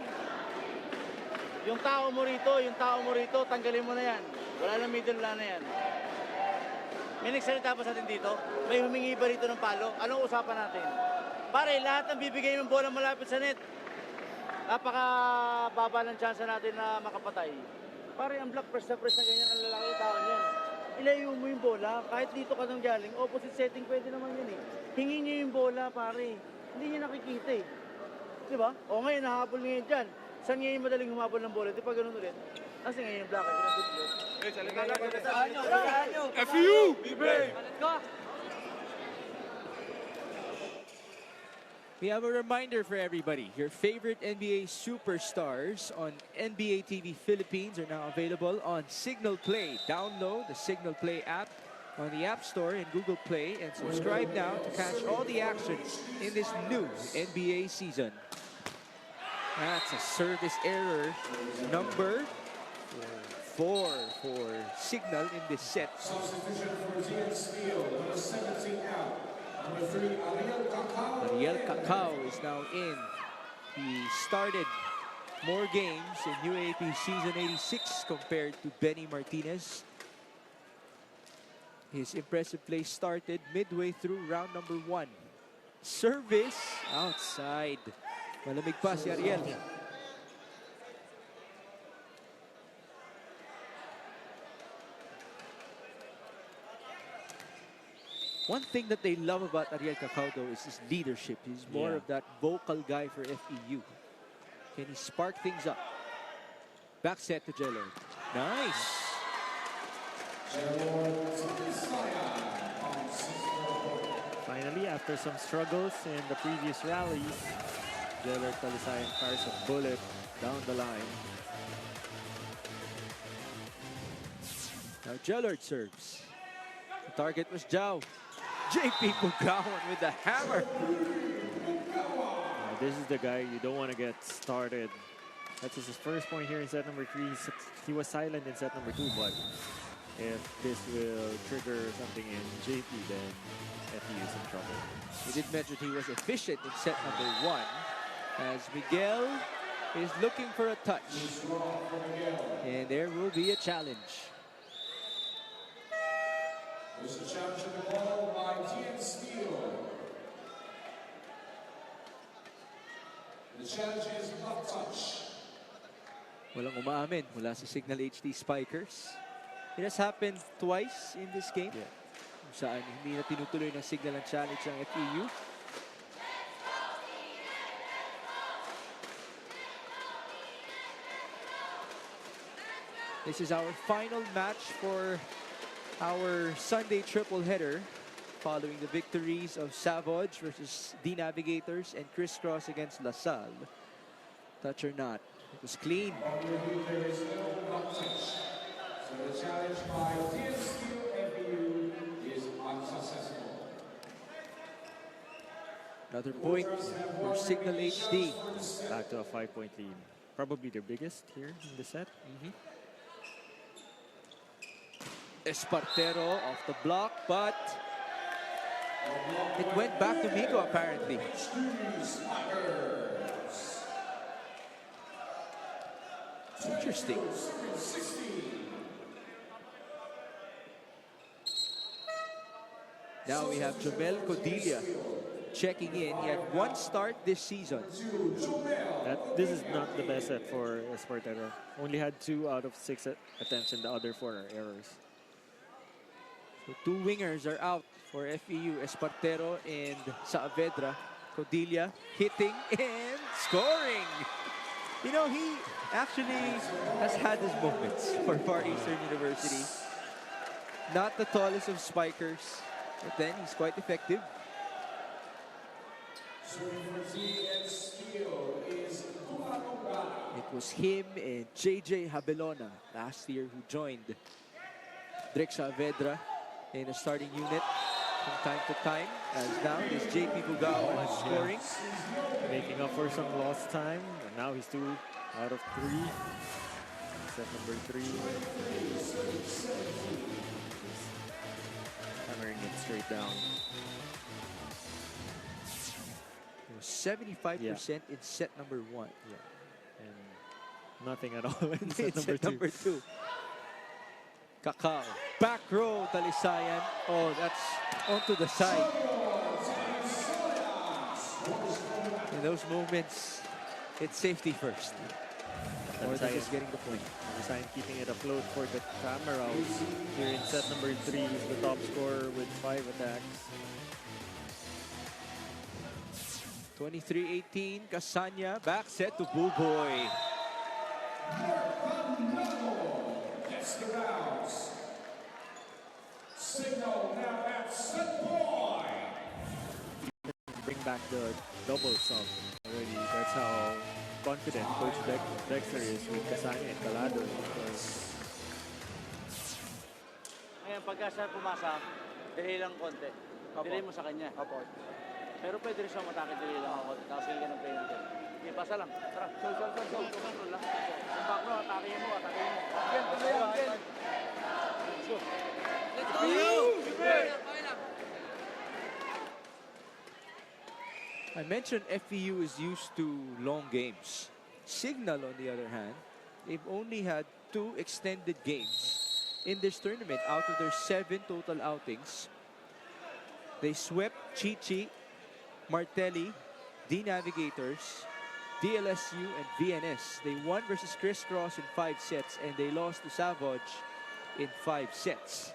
Yung tao mo rito, tanggalin mo na yan. Wala na middle, wala na yan. May nagsalita pa sa atin dito? May humingi ba rito ng palo? Anong usapan natin? Pare, lahat ng bibigay ng bola malapit sa net. Napaka-baba ng chance natin na makapatay. Pare, ang block press na ganyan, ang lalaki tao niyan. Ilayo mo yung bola, kahit dito ka nang galing, opposite setting pwede naman yun eh. Hingin niyo yung bola, pare. Hindi niya nakikita eh. Diba? O ngayon, nahabol ngayon dyan. Saan ngayon madaling humabol ng bola? Di pa ganun ulit. Kasi ngayon yung block, pinagpipilo. FU! Bibe! We have a reminder for everybody. Your favorite NBA superstars on NBA TV Philippines are now available on Signal Play. Download the Signal Play app on the App Store and Google Play and subscribe now to catch all the action in this new NBA season. That's a service error number 4 for Signal in this set. Substitution for Gian Steele, number 17 out. Number 3, Ariel Cacao. Ariel Cacao is now in. He started more games in UAP Season 86 compared to Benny Martinez. His impressive play started midway through round number 1. Service outside. Malamig pa si Ariel. One thing that they love about Ariel Cacao though is his leadership. He's more of that vocal guy for FEU. Can he spark things up? Back set to Jelord. Nice. Finally, after some struggles in the previous rallies, Jelord Talisayan fires a bullet down the line. Now Jelord serves. The target was Jao. JP Bugawan with the hammer. This is the guy you don't want to get started. That's his first point here in set number 3. He was silent in set number 2, but if this will trigger something in JP, then FE is in trouble. He did mention he was efficient in set number 1 as Miguel is looking for a touch. And there will be a challenge. There's a challenge in the ball by Gian Steele. The challenge is not touch. Walang umaamin mula sa Signal HD Spikers. It has happened twice in this game. Yeah. Kung saan hindi na tinutuloy ng signal ang challenge ng FEU. This is our final match for our Sunday triple header, following the victories of Savage versus D Navigators and Crisscross against LaSalle. Touch or not, it was clean. There is no touch. So the challenge by TSQ FEU is unsuccessful. Another point for Signal HD. Back to a 5-point lead. Probably their biggest here in the set. Espartero off the block, but it went back to Migo apparently. Interesting. Now we have Jamel Codilla checking in. He had one start this season. This is not the best set for Espartero. Only had 2 out of 6 attempts, and the other 4 are errors. So 2 wingers are out for FEU, Espartero and Saavedra. Codilla hitting and scoring. You know, he actually has had his moments for Far Eastern University. Not the tallest of spikers, but then he's quite effective. It was him and JJ Habelona last year who joined Drek Saavedra in a starting unit from time to time, as now it is JP Bugao scoring. Making up for some lost time. And now he's 2 out of 3. Set number 3. Hammering it straight down. It was 75% in set number 1. Yeah. And nothing at all in set In number set 2. number 2. Kakao. Back row, Talisayan. Oh, that's onto the side. In those moments, it's safety first. Or they're just getting the point. Design keeping it afloat for the Camaraos. Here in set number 3, is the top scorer with 5 attacks. 23-18, Casanya, back set to Buboy. That's the rounds. Signal now at set point. Bring back the double sub already. That's how confident Coach Dexter is with Casanya and Calado. Ngayon, pagka siya pumasa, delay lang konti. Delay mo sa kanya. Pero pwede rin siya matake, delay lang ako. Tapos hindi ka ng penalty. Okay, pasa lang. Tara, sol. Control lang. Back no, atake mo. Again, tuloy yan. Let's go. Let's go! I mentioned FEU is used to long games. Signal, on the other hand, they've only had 2 extended games in this tournament out of their 7 total outings. They swept Chichi, Martelli, D Navigators, DLSU, and VNS. They won versus Crisscross in 5 sets, and they lost to Savage in 5 sets.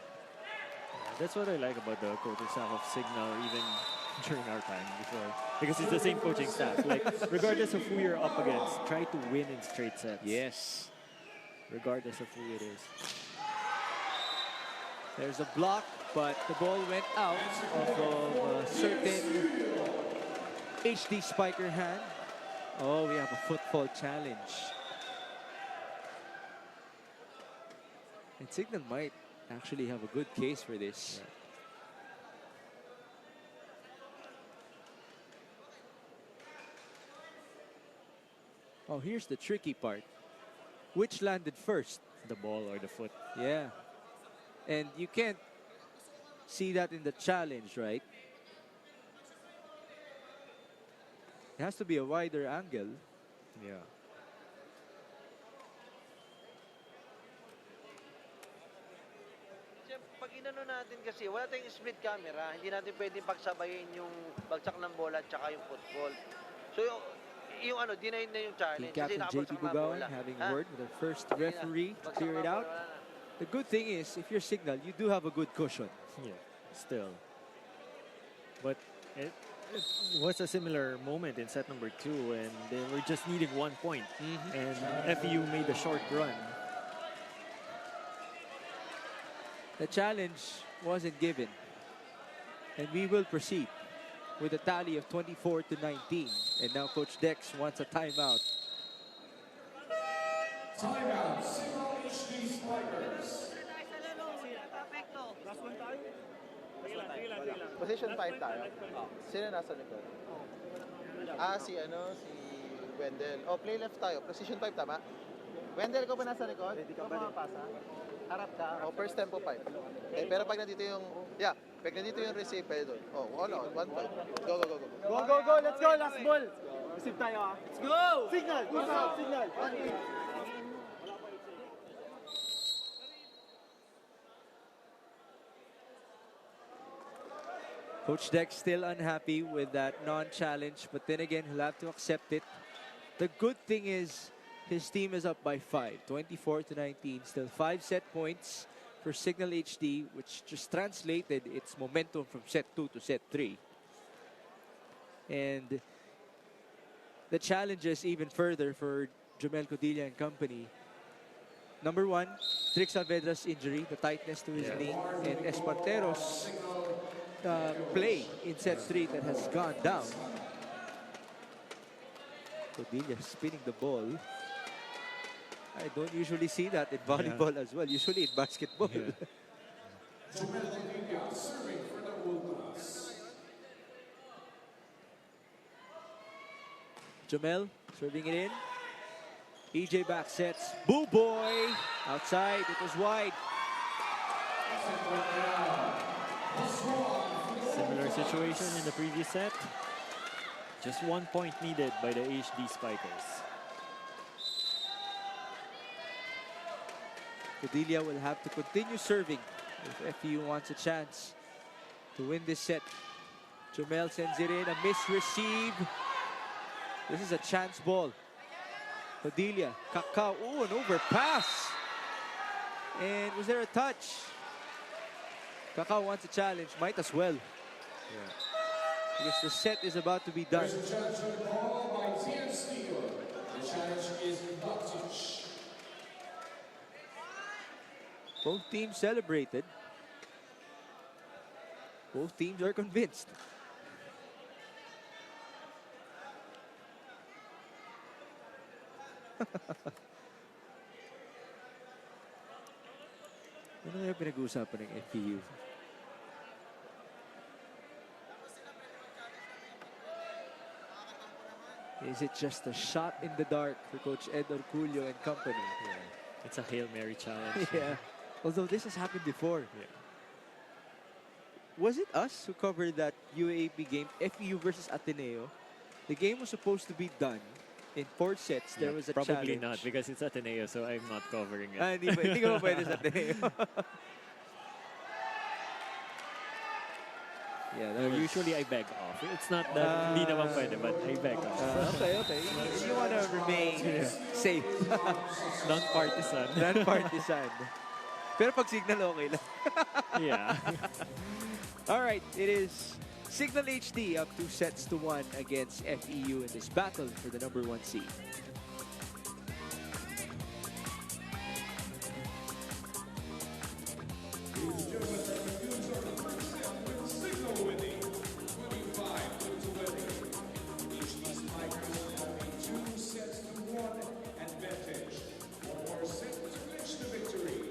That's what I like about the coaching staff of Signal, even during our time before. Because it's the same coaching staff. Like, regardless of who you're up against, try to win in straight sets. Yes. Regardless of who it is. There's a block, but the ball went out of a certain HD Spiker hand. Oh, we have a footfall challenge. And Signal might actually have a good case for this. Yeah. Oh, here's the tricky part. Which landed first? The ball or the foot. Yeah. And you can't see that in the challenge, right? It has to be a wider angle. Yeah. Pag inano natin kasi, wala tayong split camera, hindi natin pwedeng pagsabayin yung bagsak ng bola at saka yung football. So yung ano, dinayin na yung Team challenge. Kasi Captain nakabagsak JP na Bugawan bola. having a word with the first referee to clear it out. The good thing is, if you're Signal, you do have a good cushion. Yeah, still. But it was a similar moment in set number 2 and they were just needing 1 point. And FEU made a short run. The challenge wasn't given. And we will proceed with a tally of 24-19. And now Coach Dex wants a timeout. Timeout, Signal HD Spikers. Position 5 tayo. Sino nasa likod? Si Wendell. Play left tayo. Position 5 tama? Wendell, ko ba nasa likod? Ikaw ba mapasa? Harap ka. First tempo 5. Pero pag nandito yung, pag nandito yung receive, pwede doon. All out. 1 point. Go. Go, let's go, last ball. Receive tayo Let's go! Signal, signal. Coach Dex still unhappy with that non-challenge, but then again, he'll have to accept it. The good thing is his team is up by 5, 24-19. Still 5 set points for Signal HD, which just translated its momentum from set 2 to set 3. And the challenges even further for Jomel Codilla and company. Number 1, Trix Saavedra's injury, the tightness to his knee, and Espartero's play in set 3 that has gone down. Codilla spinning the ball. I don't usually see that in volleyball as well. Usually in basketball. Jomel Codilla serving for the Wolves. Jomel serving it in. EJ back sets. Boo boy! Outside. It was wide. Similar situation in the previous set. Just 1 point needed by the HD Spikers. Codilla will have to continue serving if FEU wants a chance to win this set. Jomel sends it in. A misreceive. This is a chance ball. Codilla. Kakao. Ooh, an overpass. And was there a touch? Kakao wants a challenge. Might as well. Because the set is about to be done. There's a challenge on the ball by TN Steel. The challenge is Doxic. Both teams celebrated. Both teams are convinced. Ano kaya pinag-uusapan ng FEU? Is it just a shot in the dark for Coach Ed Orculio and company? It's a Hail Mary challenge. Although this has happened before. Yeah. Was it us who covered that UAAP game, FEU versus Ateneo? The game was supposed to be done in 4 sets. There was a Probably challenge. not because it's Ateneo, so I'm not covering it. Hindi ko pwede sa Ateneo. Usually I beg off. It's not that hindi naman pwede, but I beg off. Okay. You want to remain safe. Non-partisan. Non-partisan. Pero pag signal, okay lang. Yeah. All right, it is Signal HD up 2 sets to 1 against FEU in this battle for the number 1 seed. Signal winning 25-20. HD Spikers having 2 sets to 1 advantage. One more set to clinch the victory.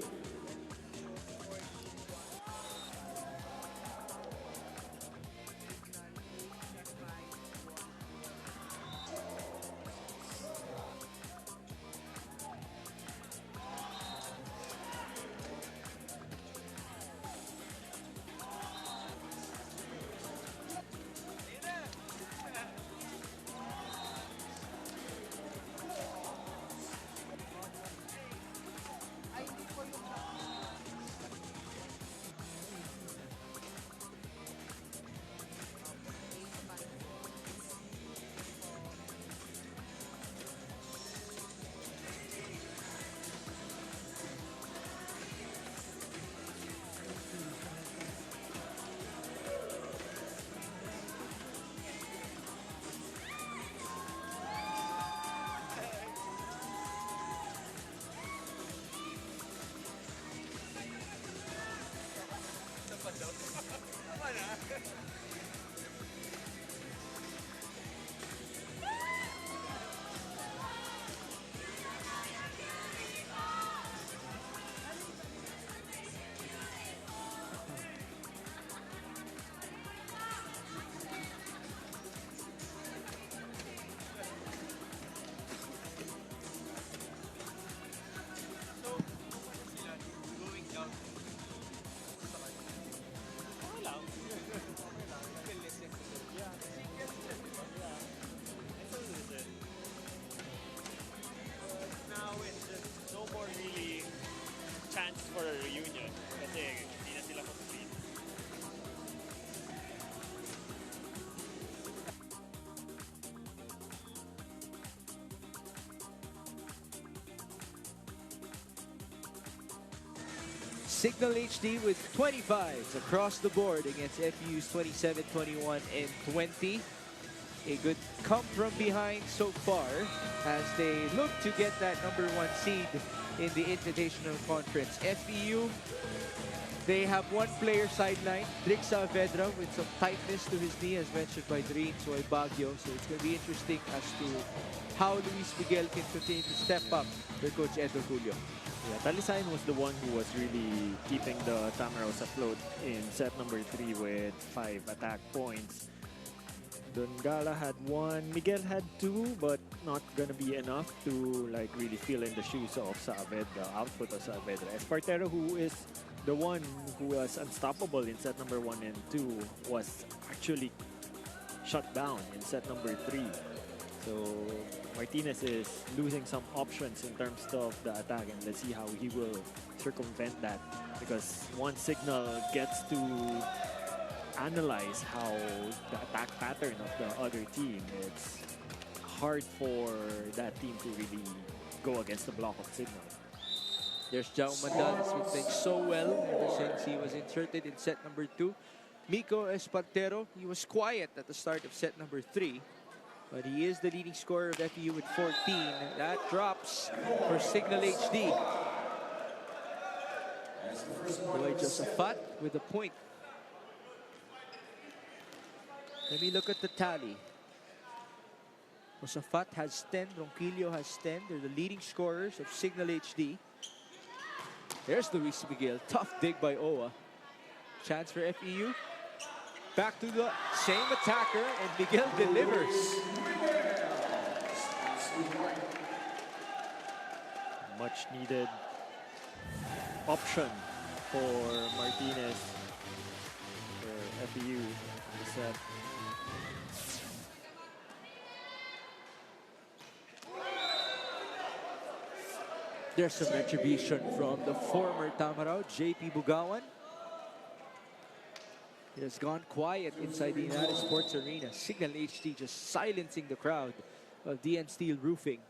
Signal HD with 25s across the board against FU's 27, 21, and 20. A good come from behind so far as they look to get that #1 seed in the Invitational Conference. FEU, they have one player sidelined, Drix Saavedra, with some tightness to his knee, as mentioned by Doreen Soy Baguio. So it's going to be interesting as to how Luis Miguel can continue to step up their coach Edward Julio. Yeah, Talisayan was the one who was really keeping the Tamaraws afloat in set number 3 with 5 attack points. Dongala had 1, Miguel had 2, but not gonna be enough to like really fill in the shoes of Saavedra, output of Saavedra. Espartero, who is the one who was unstoppable in set number 1 and 2, was actually shut down in set number 3. So Martinez is losing some options in terms of the attack, and let's see how he will circumvent that, because once Signal gets to analyze how the attack pattern of the other team, it's hard for that team to really go against the block of Signal. There's Jao Mandal, who's been playing so well ever since he was inserted in set number 2. Miko Espartero, he was quiet at the start of set number 3, but he is the leading scorer of FEU with 14. That drops for Signal HD. Boy Josaphat with a point. Let me look at the tally. Josaphat has 10, Ronquillo has 10. They're the leading scorers of Signal HD. There's Luis Miguel. Tough dig by Owa. Chance for FEU. Back to the same attacker, and Miguel delivers. Much needed option for Martinez for FEU in the set. There's some retribution from the former Tamarao, JP Bugawan. It has gone quiet inside the United Sports Arena. Signal HD just silencing the crowd of DN Steel Roofing.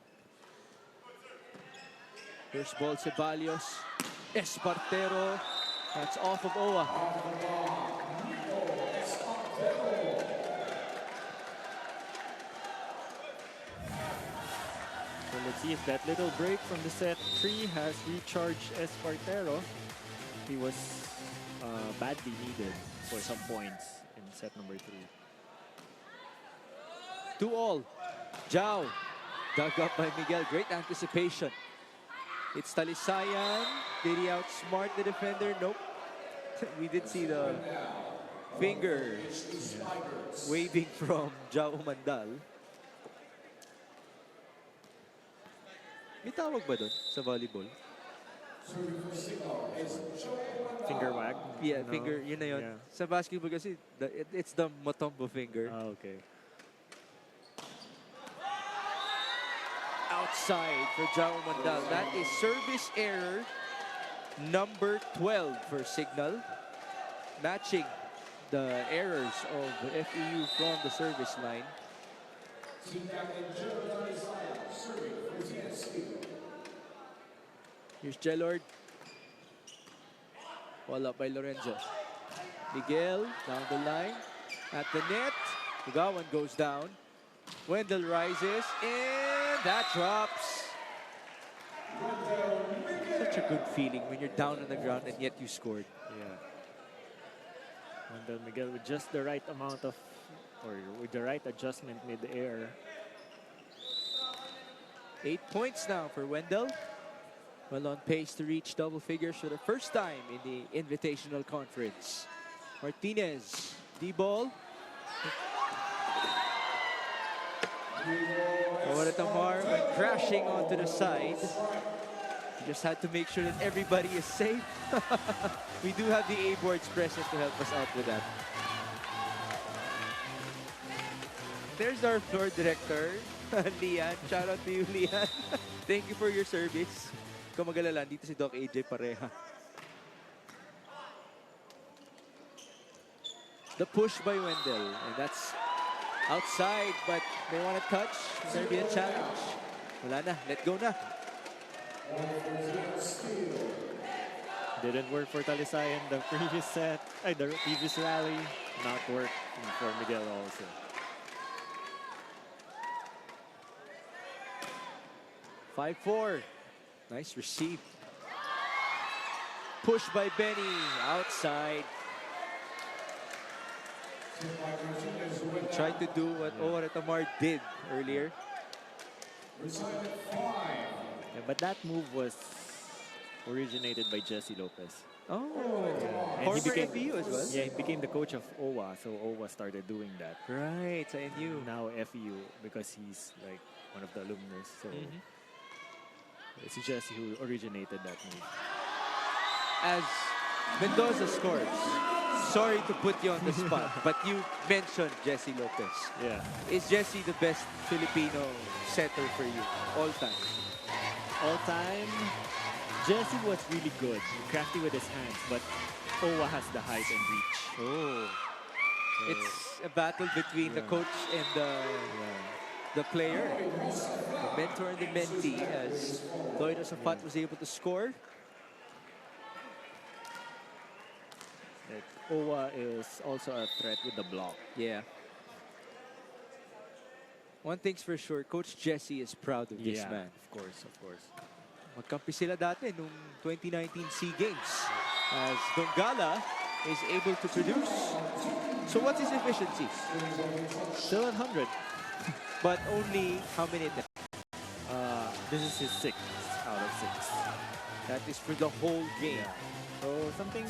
Here's ball Ceballos. Espartero. That's off of Owa. So let's see if that little break from the set 3 has recharged Espartero. He was badly needed for some points in set number 3. 2-all. Jao. Dug up by Miguel. Great anticipation. It's Talisayan. Did he outsmart the defender? Nope. We did see the finger waving from Jao Mandal. May tawag ba dun sa volleyball? Finger wag? Yeah, No? finger. Yun na yun. Yeah. Sa basketball kasi, it's the Motombo finger. Ah, okay. Outside for Jao Mandal. That is service error number 12 for Signal. Matching the errors of FEU from the service line. Here's Jelord. Ball up by Lorenzo. Miguel down the line. At the net. Bugawan goes down. Wendell rises. And that drops. Such a good feeling when you're down on the ground and yet you scored. Yeah. Wendell Miguel with just the right amount of, or with the right adjustment mid-air. 8 points now for Wendell. Well on pace to reach double figures for the first time in the Invitational Conference. Martinez, D-ball. Tamar went crashing onto the side. You just had to make sure that everybody is safe. We do have the A-boards present to help us out with that. There's our floor director, Lian. Shout out to you, Lian. Thank you for your service. Kung mag-alala, dito si Doc AJ pareha. The push by Wendell, and that's outside, but they want to touch. Serbian challenge. Wala na, let go na. Didn't work for Talisayan the previous set, the previous rally. Not work for Miguel also. Five, 4. Nice receive. Push by Benny outside. He tried to do what Oretamar did earlier. Yeah, but that move was originated by Jesse Lopez. Oh, And former he became, FEU as well. Yeah, he became the coach of OWA, so OWA started doing that. Right, I knew. Now FEU, because he's like one of the alumnus, so it's Jesse who originated that move. As Mendoza scores, sorry to put you on the spot, but you mentioned Jesse Lopez. Yeah. Is Jesse the best Filipino setter for you all time? All time, Jesse was really good, crafty with his hands, but OWA has the height and reach. Oh. It's a battle between the coach and the player, the mentor and the mentee, as Lloyd Osafat was able to score. OWA is also a threat with the block. Yeah. One thing's for sure, Coach Jesse is proud of this man. Of course, of course. Magkampi sila dati nung 2019 SEA Games as Dongala is able to produce. So what's his efficiency? Still at 100. But only how many attempts? This is his 6th out of 6. That is for the whole game. So something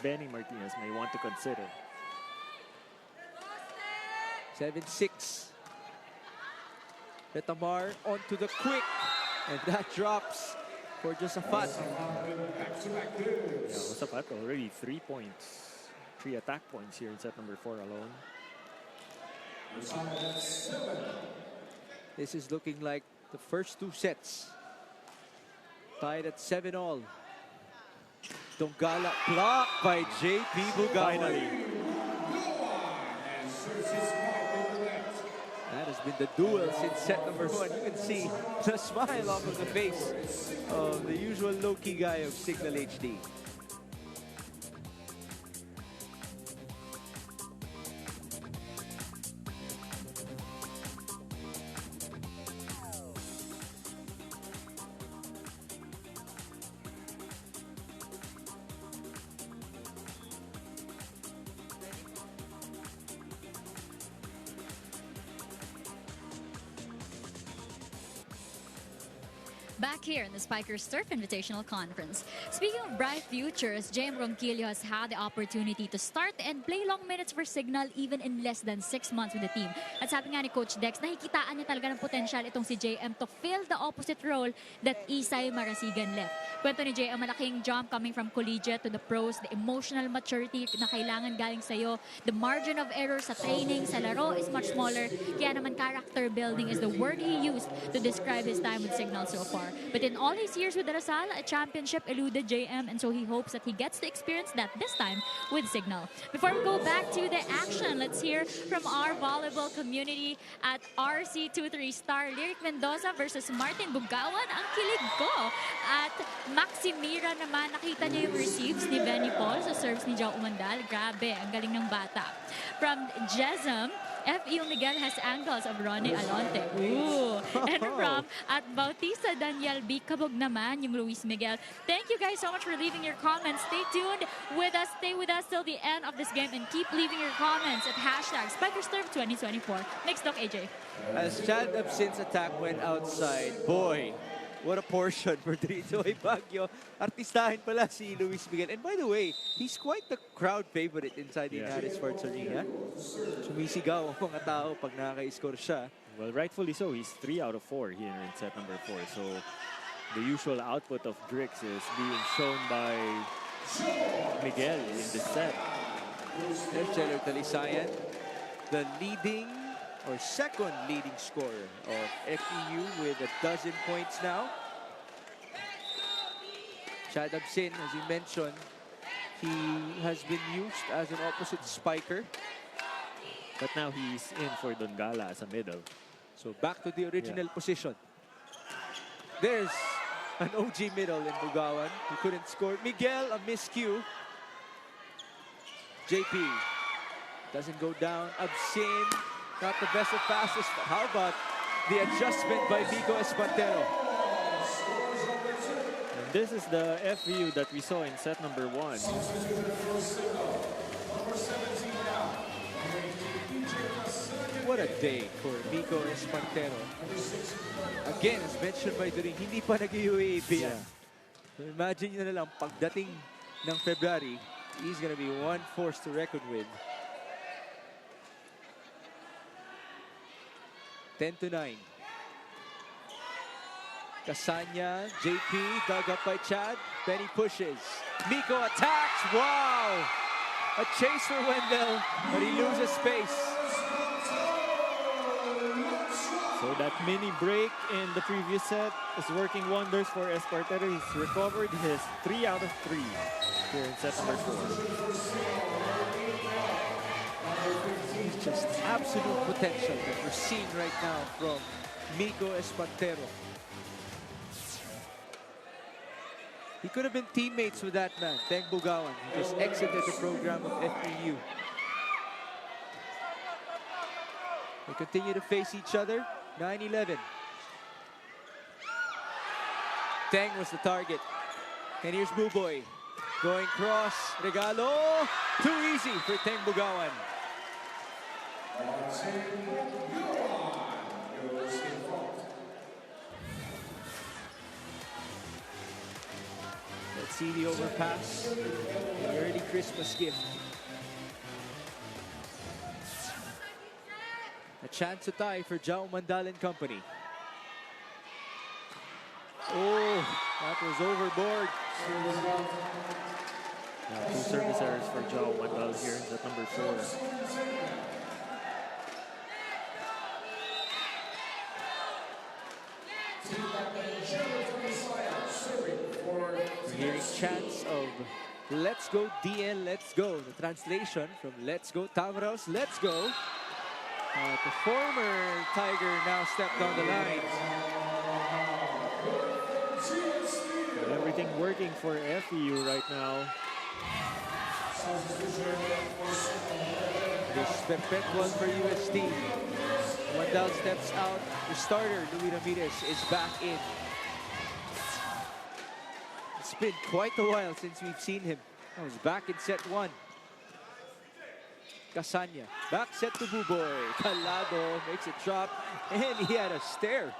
Benny Martinez may want to consider. 7-6. Retamar onto the quick. And that drops for Josafat. Yeah, Josafat already 3 points. 3 attack points here in set number 4 alone. This is looking like the first 2 sets. Tied at 7-all. Dongala blocked by JP Bugawan. That has been the duel since set number 1. You can see the smile off of the face of the usual low-key guy of Signal HD. Back here in the Spikers Surf Invitational Conference. Speaking of bright futures, JM Ronquillo has had the opportunity to start and play long minutes for Signal even in less than 6 months with the team. At sabi nga ni Coach Dex, nakikitaan niya talaga ng potential itong si JM to fill the opposite role that Isay Marasigan left. Kwento ni JM, malaking jump coming from collegiate to the pros, the emotional maturity na kailangan galing sa'yo, the margin of error sa training, sa laro is much smaller. Kaya naman character building is the word he used to describe his time with Signal so far. But in all his years with Lasal, a championship eluded JM, and so he hopes that he gets to experience that this time with Signal. Before we go back to the action, let's hear from our volleyball community at RC23 star Lyric Mendoza versus Martin Bugawan. Ang kilig ko. At Maximira naman, nakita niya yung receives ni Benny Paul sa serves ni Jao Umandal. Grabe, ang galing ng bata. From Jesam, FEU Miguel has angles of Ronnie Alonte. Ooh. And from at Bautista Daniel B. Kabog naman yung Luis Miguel. Thank you guys so much for leaving your comments. Stay tuned with us. Stay with us till the end of this game and keep leaving your comments at #SpikerSturf2024. Next look, AJ. As Chad Absin's attack went outside, boy, what a portion for Dritsoy Baguio. Artistahin pala si Luis Miguel. And by the way, he's quite the crowd favorite inside the United Sports Arena. Sumisigaw ang mga tao pag nakaka-score siya. Well, rightfully so. He's 3 out of 4 here in set number 4. So the usual output of Drix is being shown by Miguel in this set. There's Cheller Talisayan, the leading or second leading scorer of FEU with 12 points now. Chad Absin, as you mentioned, he has been used as an opposite spiker. But now he's in for Dongala as a middle. So back to the original position. There's An OG middle in Bugawan who couldn't score. Miguel, a miscue. JP doesn't go down. Absin, not the best of passes. But how about the adjustment by Vico Espartero? And this is the FVU that we saw in set number 1. What a day for Vico Espartero. Again, as mentioned by During, hindi pa nag-UAP yan. So imagine nyo na lang, pagdating ng February, he's gonna be one force to reckon with. 10-9. Casanya, JP, dug up by Chad. Benny pushes. Miko attacks. Wow! A chase for Wendell, but he loses space. So that mini break in the previous set is working wonders for Espartero. He's recovered his 3 out of 3 here in set number 4. It's just absolute potential that we're seeing right now from Miko Espartero. He could have been teammates with that man, Teng Bugawan. He just exited the program of FPU. They continue to face each other. 9-11. Teng was the target. And here's Buboy. Going cross. Regalo. Too easy for Teng Bugawan. Let's see the overpass. The early Christmas gift. A chance to tie for Jao Mandal and company. Oh, that was overboard. Now 2 service errors for Jao Mandal here in set number 4. We're hearing chants of "Let's go DL, let's go." The translation from "Let's go Tamaraos, let's go." The former Tiger now stepped on the line. Everything working for FEU right now. This perpetual for UST. Wandal steps out. The starter, Louis Ramirez, is back in. It's been quite a while since we've seen him. Oh, he's back in set 1. Casanya, back set to Buboy. Calado makes a drop, and he had a stare.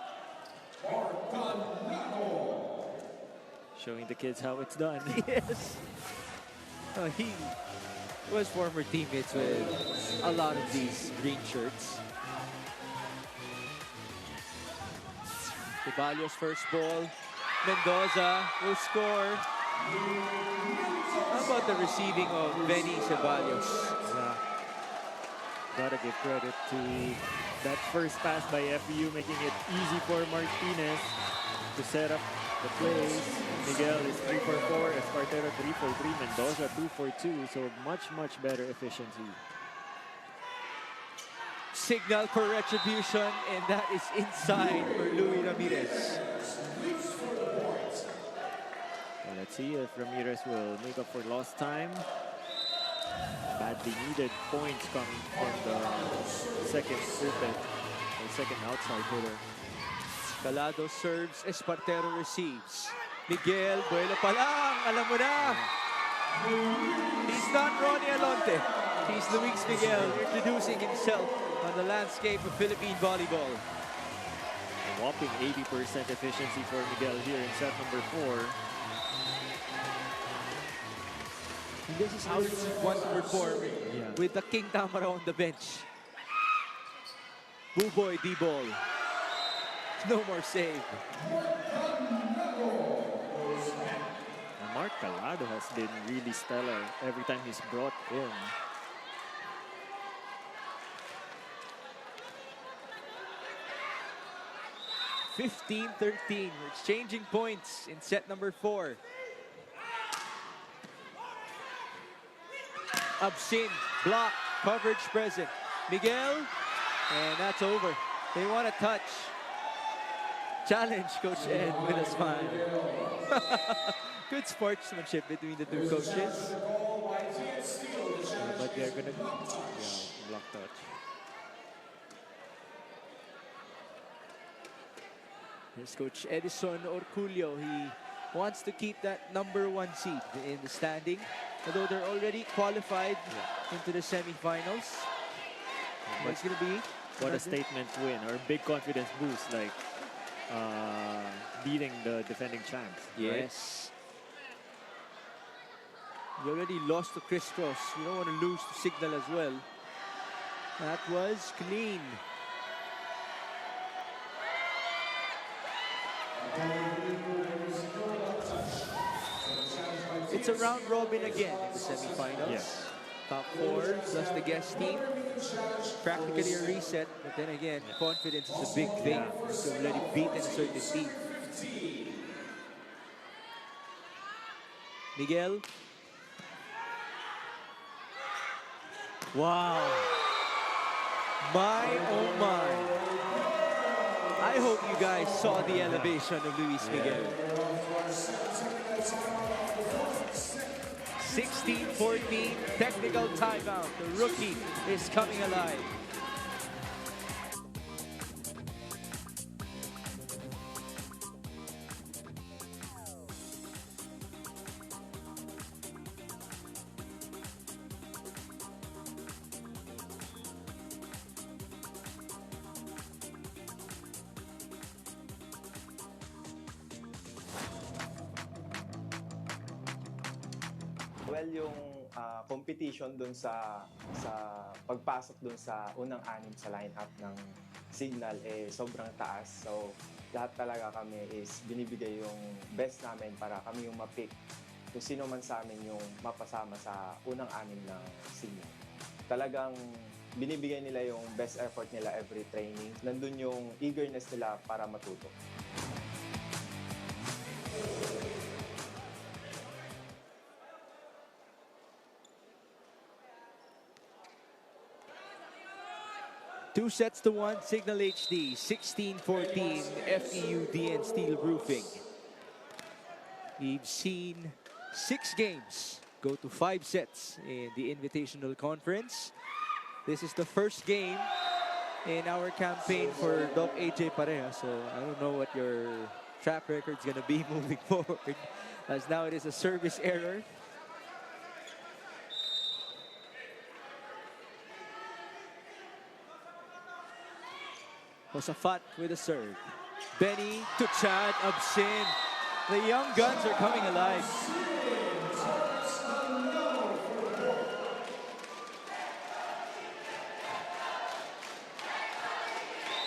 Showing the kids how it's done. Yes. He was former teammates with a lot of these green shirts. Ceballos first ball. Mendoza will score. How about the receiving of Benny Ceballos? Gotta give credit to that first pass by FEU, making it easy for Martinez to set up the plays. Miguel is 3 for 4, Espartero 3 for 3, Mendoza 2 for 2, so much better efficiency. Signal for retribution, and that is inside for Louis Ramirez. Well, let's see if Ramirez will make up for lost time. Badly needed points coming from the second open, or second outside hitter. Calado serves, Espartero receives. Miguel, buelo pa lang, alam mo na. He's not Ronnie Alonte. He's Luis Miguel, introducing himself on the landscape of Philippine volleyball. A whopping 80% efficiency for Miguel here in set number 4. And this is how you want to perform with the King Tamara on the bench. Buboy, D-ball. No more save. Mark Calado has been really stellar every time he's brought in. (15-13). We're exchanging points in set number 4. Absin, block, coverage present. Miguel, and that's over. They want a touch. challenge Coach Ed with a smile. Good sportsmanship between the two coaches. But they're gonna block touch. Here's Coach Edison Orculio. He wants to keep that #1 seed in the standing, although they're already qualified into the semifinals. But it's gonna be what a statement win or big confidence boost, like beating the defending champs. Yes. You already lost to Chris Cross. You don't want to lose to Signal as well. That was clean. It's a round robin again in the semifinals. Yes. Top 4 plus the guest team. Practically a reset, but then again, confidence is a big thing. So already beaten a certain team. Miguel. Wow. My, oh my. I hope you guys saw the elevation of Luis Miguel. 16-14, technical timeout. The rookie is coming alive. Well, yung competition dun sa pagpasok dun sa unang 6 sa lineup ng Signal sobrang taas. So, lahat talaga kami is binibigay yung best namin para kami yung ma-pick kung sino man sa amin yung mapasama sa unang 6 ng Signal. Talagang binibigay nila yung best effort nila every training. Nandun yung eagerness nila para matuto. Two sets to 1, Signal HD, 16-14, FEU DN Steel Roofing. We've seen 6 games go to 5 sets in the Invitational Conference. This is the first game in our campaign for Doc AJ Pareja, so I don't know what your track record's gonna be moving forward, as now it is a service error. Josafat with a serve. Benny to Chad Absin. The young guns are coming alive.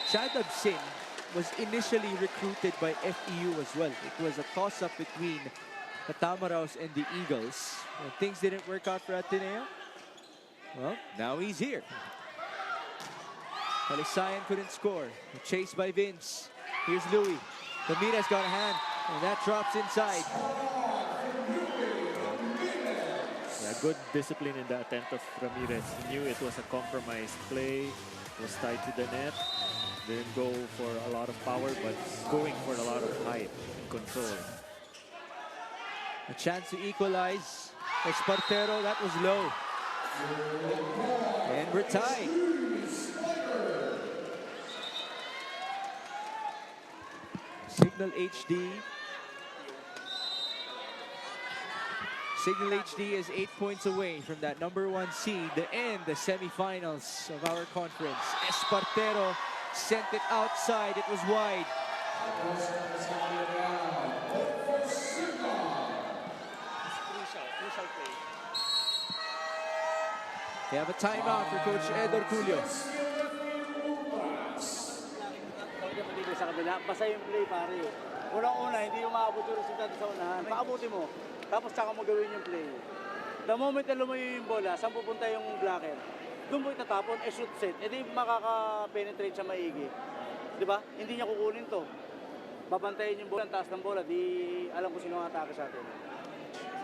Chad Absin was initially recruited by FEU as well. It was a toss-up between the Tamaraws and the Eagles. When things didn't work out for Ateneo, well, now he's here. Palisayan couldn't score. Chased by Vince. Here's Louis. Ramirez got a hand, and that drops inside. Yeah, good discipline in the attempt of Ramirez. He knew it was a compromised play. Was tied to the net. Didn't go for a lot of power, but going for a lot of height and control. A chance to equalize. Espartero, that was low. And we're tied. Signal HD. Signal HD is 8 points away from that #1 seed and the semifinals of our conference. Espartero sent it outside. It was wide. They have a timeout for Coach Ed Orculio. Sa kabila, basta yung play pare. Unang-una, hindi yung maabot yung resultado sa unahan. Paabuti mo, tapos saka mo gawin yung play. The moment na lumayo yung bola, saan pupunta yung blocker? Doon mo itatapon, shoot set. E di makaka-penetrate siya maigi. Di ba? Hindi niya kukunin to. Babantayin yung bola, ang taas ng bola, di alam ko sino ang atake sa atin.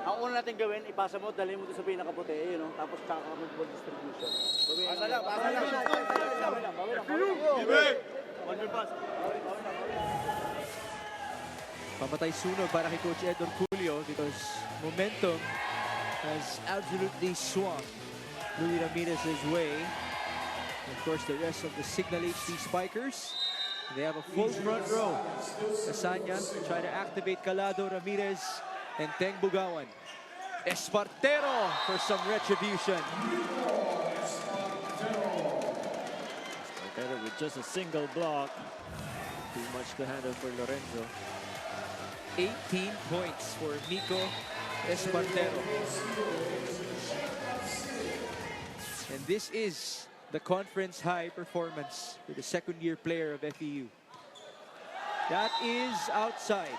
Ang una natin gawin, ipasa mo, dalhin mo doon sa pinakaputi, tapos saka ka mag-ball distribution. Pasa lang. Bawi lang. One more pass. Pamatay sunog para kay Coach Edor Julio because momentum has absolutely swung Louis Ramirez's way. And of course, the rest of the Signal HD Spikers, they have a full front row. Casanya trying to activate Calado, Ramirez, and Teng Bugawan. Espartero for some retribution. Espartero with just a single block. Too much to handle for Lorenzo. 18 points for Nico Espartero. And this is the conference high performance for the second-year player of FEU. That is outside.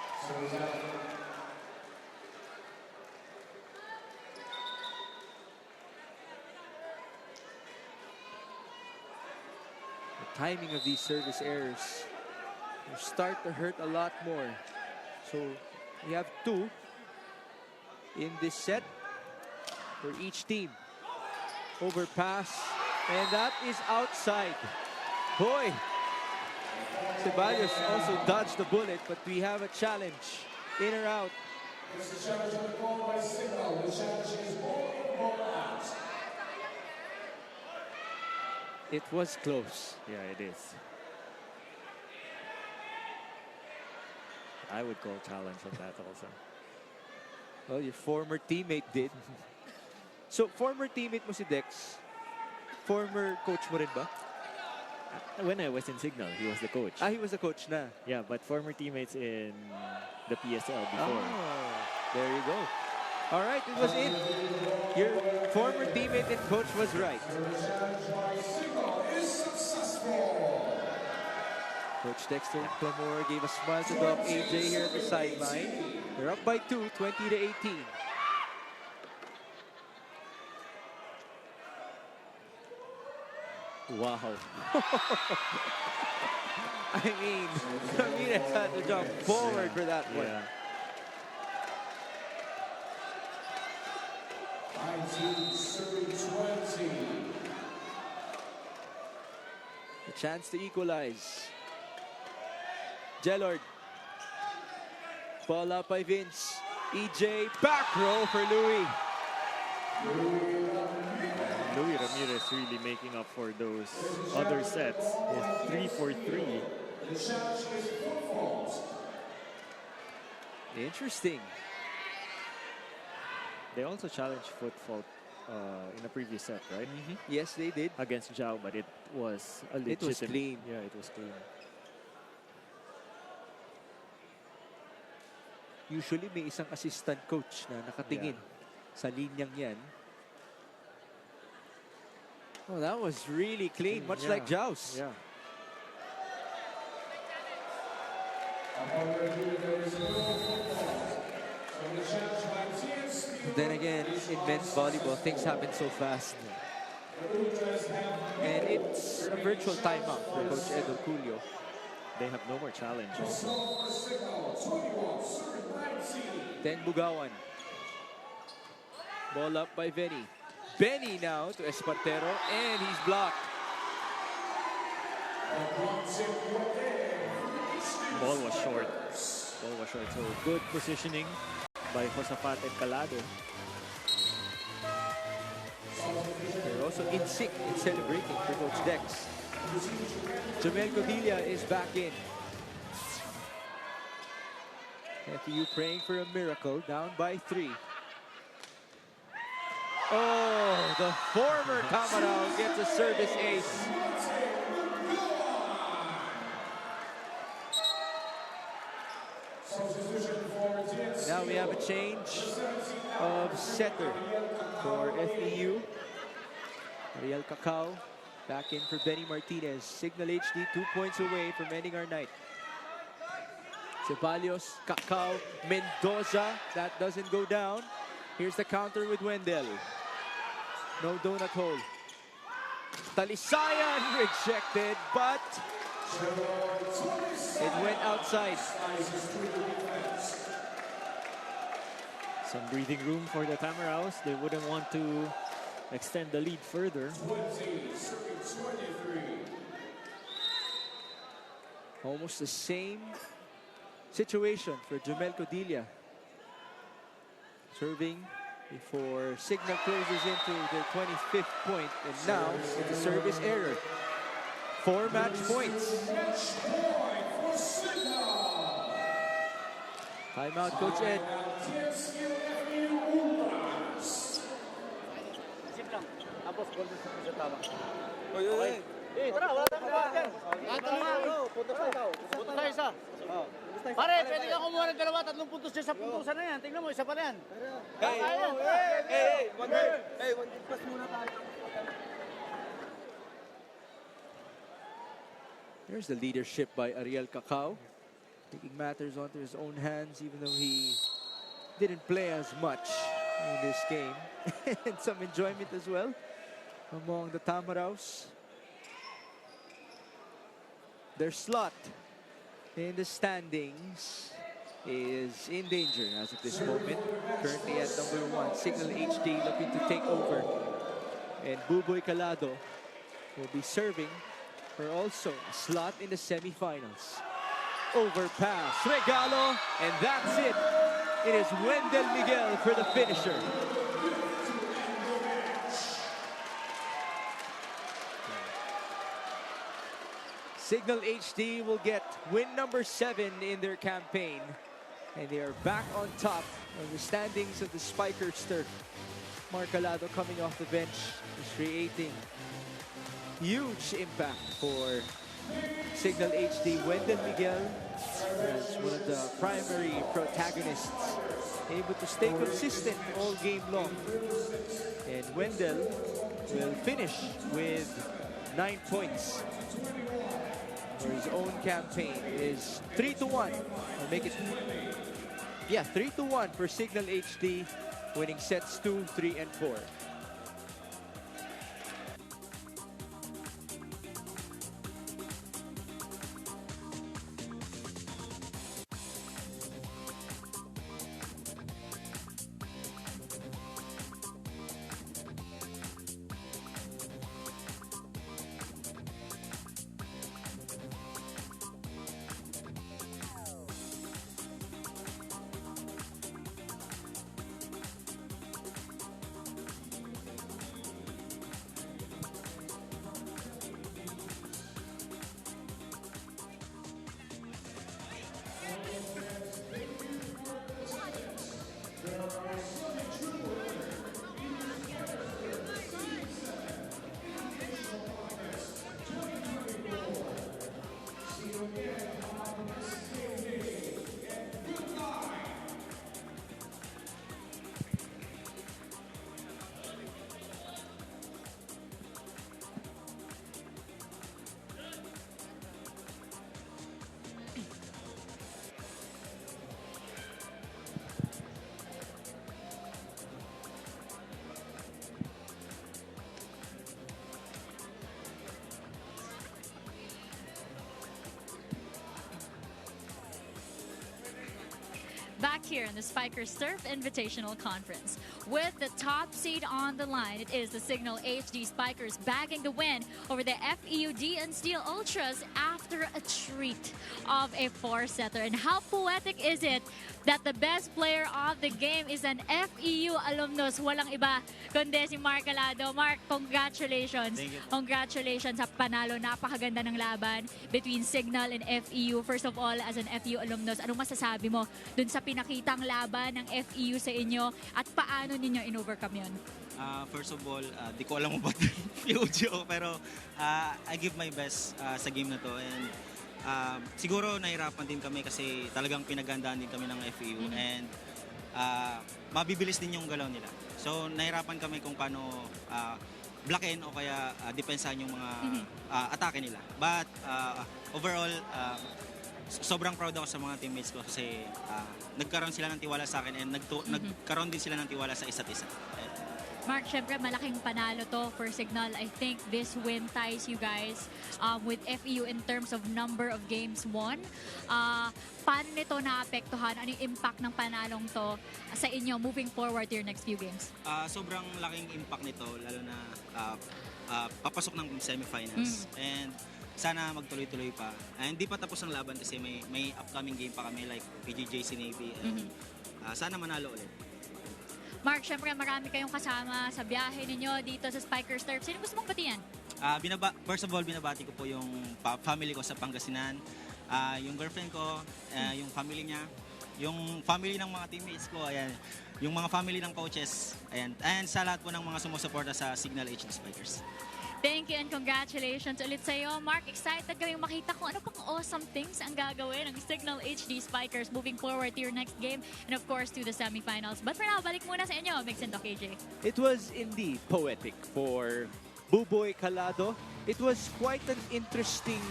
The timing of these service errors will start to hurt a lot more. So we have 2 in this set for each team. Overpass, and that is outside. Boy, Ceballos also dodged the bullet, but we have a challenge. In or out? This is challenge on the call by Signal. The challenge is ball in, ball out. It was close. Yeah, it is. I would call challenge on that also. Well, your former teammate did. So, former teammate mo si Dex, former coach mo rin ba? When I was in Signal, he was the coach. Ah, he was the coach na. Yeah, but former teammates in the PSL before. Oh, there you go. All right, it was in. Your former teammate and coach was right. Signal is successful. Coach Dexter Clamore gave a smile to Doc AJ here at the sideline. They're up by 2, 20 to 18. Wow. I mean, Ramirez had to jump forward for that one. Yeah. 19-20. A chance to equalize. Jellord. Ball up by Vince. EJ, back row for Louis. Louis Ramirez really making up for those other sets. He's 3 for 3. The challenge is football. Interesting. They also challenged foot fault in a previous set, right? Yes, they did. Against Zhao, but it was a legitimate. It was clean. Yeah, it was clean. Usually may isang assistant coach na nakatingin sa linyang yan. Oh, that was really clean, much like Zhao's. Yeah. But then again, in men's volleyball, things happen so fast. And it's a virtual timeout for Coach Edor Julio. They have no more challenges. Then Bugawan. Ball up by Benny. Benny now to Espartero, and he's blocked. Ball was short. Ball was short. So good positioning by Josafat and Calado. They're also in sync in celebrating for Coach Dex. Jamel Codilla is back in. FEU praying for a miracle, down by 3. Oh, the former Camarao gets a service ace. Now we have a change of setter for FEU. Ariel Cacao back in for Benny Martinez. Signal HD 2 points away from ending our night. Ceballos, Cacao, Mendoza. That doesn't go down. Here's the counter with Wendell. No donut hole. Talisayan rejected, but it went outside. Some breathing room for the Tamaraos. They wouldn't want to extend the lead further. Almost the same situation for Jomel Codilla. Serving before Signal closes into their 25th point, and now it's a service error. 4 match points. Timeout, Coach Ed. Isip lang. Tapos, golden sa tama. Okay. Tara, wala tayong kailangan dyan. Puntos tayo. Puntos tayo isa. Pare, pwede ka kumuha ng 2-3 puntos dyan sa puntusan na yan. Tingnan mo, isa pa na yan. Hey, one pass muna tayo. There's the leadership by Ariel Cacao, taking matters onto his own hands, even though he didn't play as much in this game. And some enjoyment as well among the Tamaraws. Their slot in the standings is in danger as of this moment. Currently at number 1, Signal HD looking to take over. And Buboy Calado will be serving for also a slot in the semifinals. Overpass, Regalo, and that's it. It is Wendell Miguel for the finisher. Signal HD will get win number 7 in their campaign, and they are back on top of the standings of the Spikers turf. Mark Calado coming off the bench is creating huge impact for Signal HD. Wendell Miguel as one of the primary protagonists, able to stay consistent all game long. And Wendell will finish with 9 points for his own campaign. It is 3-1. I'll make it, 3-1 for Signal HD, winning sets 2, 3, and 4. Back here in the Spikers Turf Invitational Conference. With the top seed on the line, it is the Signal HD Spikers bagging the win over the FEUD and Steel Ultras after a treat of a 4-setter. And how poetic is it that the best player of the game is an FEU alumnus? Walang iba kundi si Mark Calado. Mark, congratulations. Congratulations sa panalo. Napakaganda ng laban between Signal and FEU. First of all, as an FEU alumnus, anong masasabi mo dun sa pinakitang laban ng FEU sa inyo at paano ninyo in-overcome yun? First of all, di ko alam about FEU, pero I give my best sa game na to. And siguro nahirapan din kami kasi talagang pinagandaan din kami ng FEU. And mabibilis din yung galaw nila. So nahirapan kami kung paano blockin o kaya depensahan yung mga atake nila. But overall, sobrang proud ako sa mga teammates ko kasi nagkaroon sila ng tiwala sa akin and nagkaroon din sila ng tiwala sa isa't isa. Mark, syempre malaking panalo to for Signal. I think this win ties you guys with FEU in terms of number of games won. Paano nito naapektuhan? Ano yung impact ng panalong to sa inyo moving forward to your next few games? Sobrang laking impact nito, lalo na papasok ng semifinals. And sana magtuloy-tuloy pa. Hindi pa tapos ang laban kasi may upcoming game pa kami like PGJC Navy. And, sana manalo ulit. Mark, syempre marami kayong kasama sa biyahe ninyo dito sa Spikers Turf. Sino gusto mong batiyan? First of all, binabati ko po yung family ko sa Pangasinan, yung girlfriend ko, yung family niya, yung family ng mga teammates ko, ayan, yung mga family ng coaches, ayan, and sa lahat po ng mga sumusuporta sa Signal HD Spikers. Thank you and congratulations ulit sa iyo. Mark, excited kaming makita kung ano pang awesome things ang gagawin ng Signal HD Spikers moving forward to your next game and of course to the semifinals. But for now, balik muna sa inyo, Mix and Doc AJ. It was indeed poetic for Buboy Calado. It was quite an interesting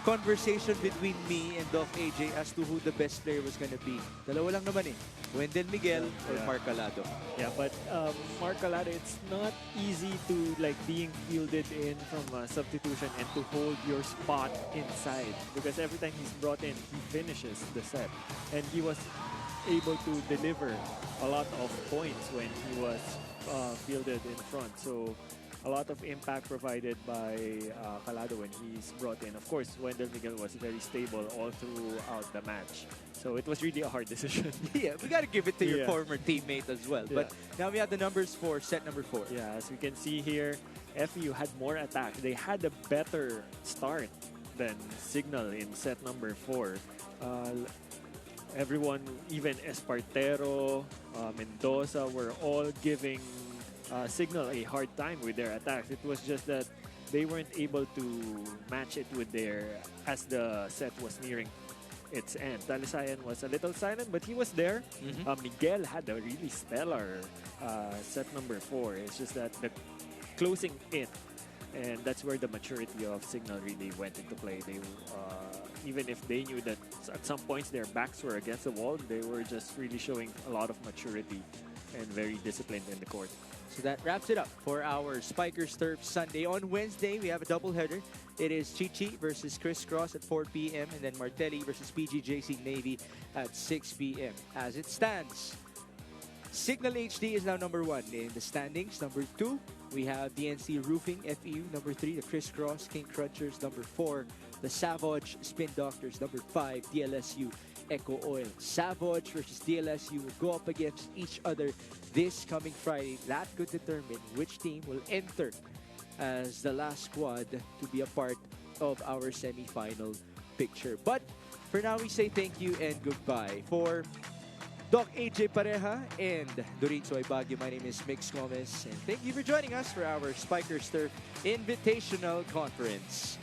conversation between me and Doc AJ as to who the best player was gonna be. Dalawa lang naman eh. Wendell Miguel or Mark Calado. Yeah, but Mark Calado, it's not easy to like being fielded in from a substitution and to hold your spot inside because every time he's brought in, he finishes the set. And he was able to deliver a lot of points when he was fielded in front. So a lot of impact provided by Calado when he's brought in. Of course, Wendell Miguel was very stable all throughout the match. So it was really a hard decision. Yeah, we got to give it to your former teammate as well. But now we have the numbers for set number 4. Yeah, as we can see here, FEU had more attack. They had a better start than Signal in set number 4. Everyone, even Espartero, Mendoza, were all giving Signal a hard time with their attacks. It was just that they weren't able to match it with their as the set was nearing its end. Talisayan was a little silent, but he was there. Miguel had a really stellar set number 4. It's just that the closing in, and that's where the maturity of Signal really went into play. They even if they knew that at some points their backs were against the wall, they were just really showing a lot of maturity and very disciplined in the court. So that wraps it up for our Spikers Turf Sunday. On Wednesday, we have a doubleheader. It is Chichi versus Criss Cross at 4 p.m. and then Martelli versus PGJC Navy at 6 p.m. As it stands, Signal HD is now number 1 in the standings. Number 2, we have DNC Roofing, FEU. Number 3, the Criss Cross King Crunchers. Number 4, the Savage Spin Doctors. Number 5, DLSU Echo Oil. Savage versus DLSU will go up against each other this coming Friday. That could determine which team will enter as the last squad to be a part of our semi-final picture. But for now, we say thank you and goodbye. For Doc AJ Pareja and Doreen Soy Baguio, my name is Mix Gomez, and thank you for joining us for our Spikers Turf Invitational Conference.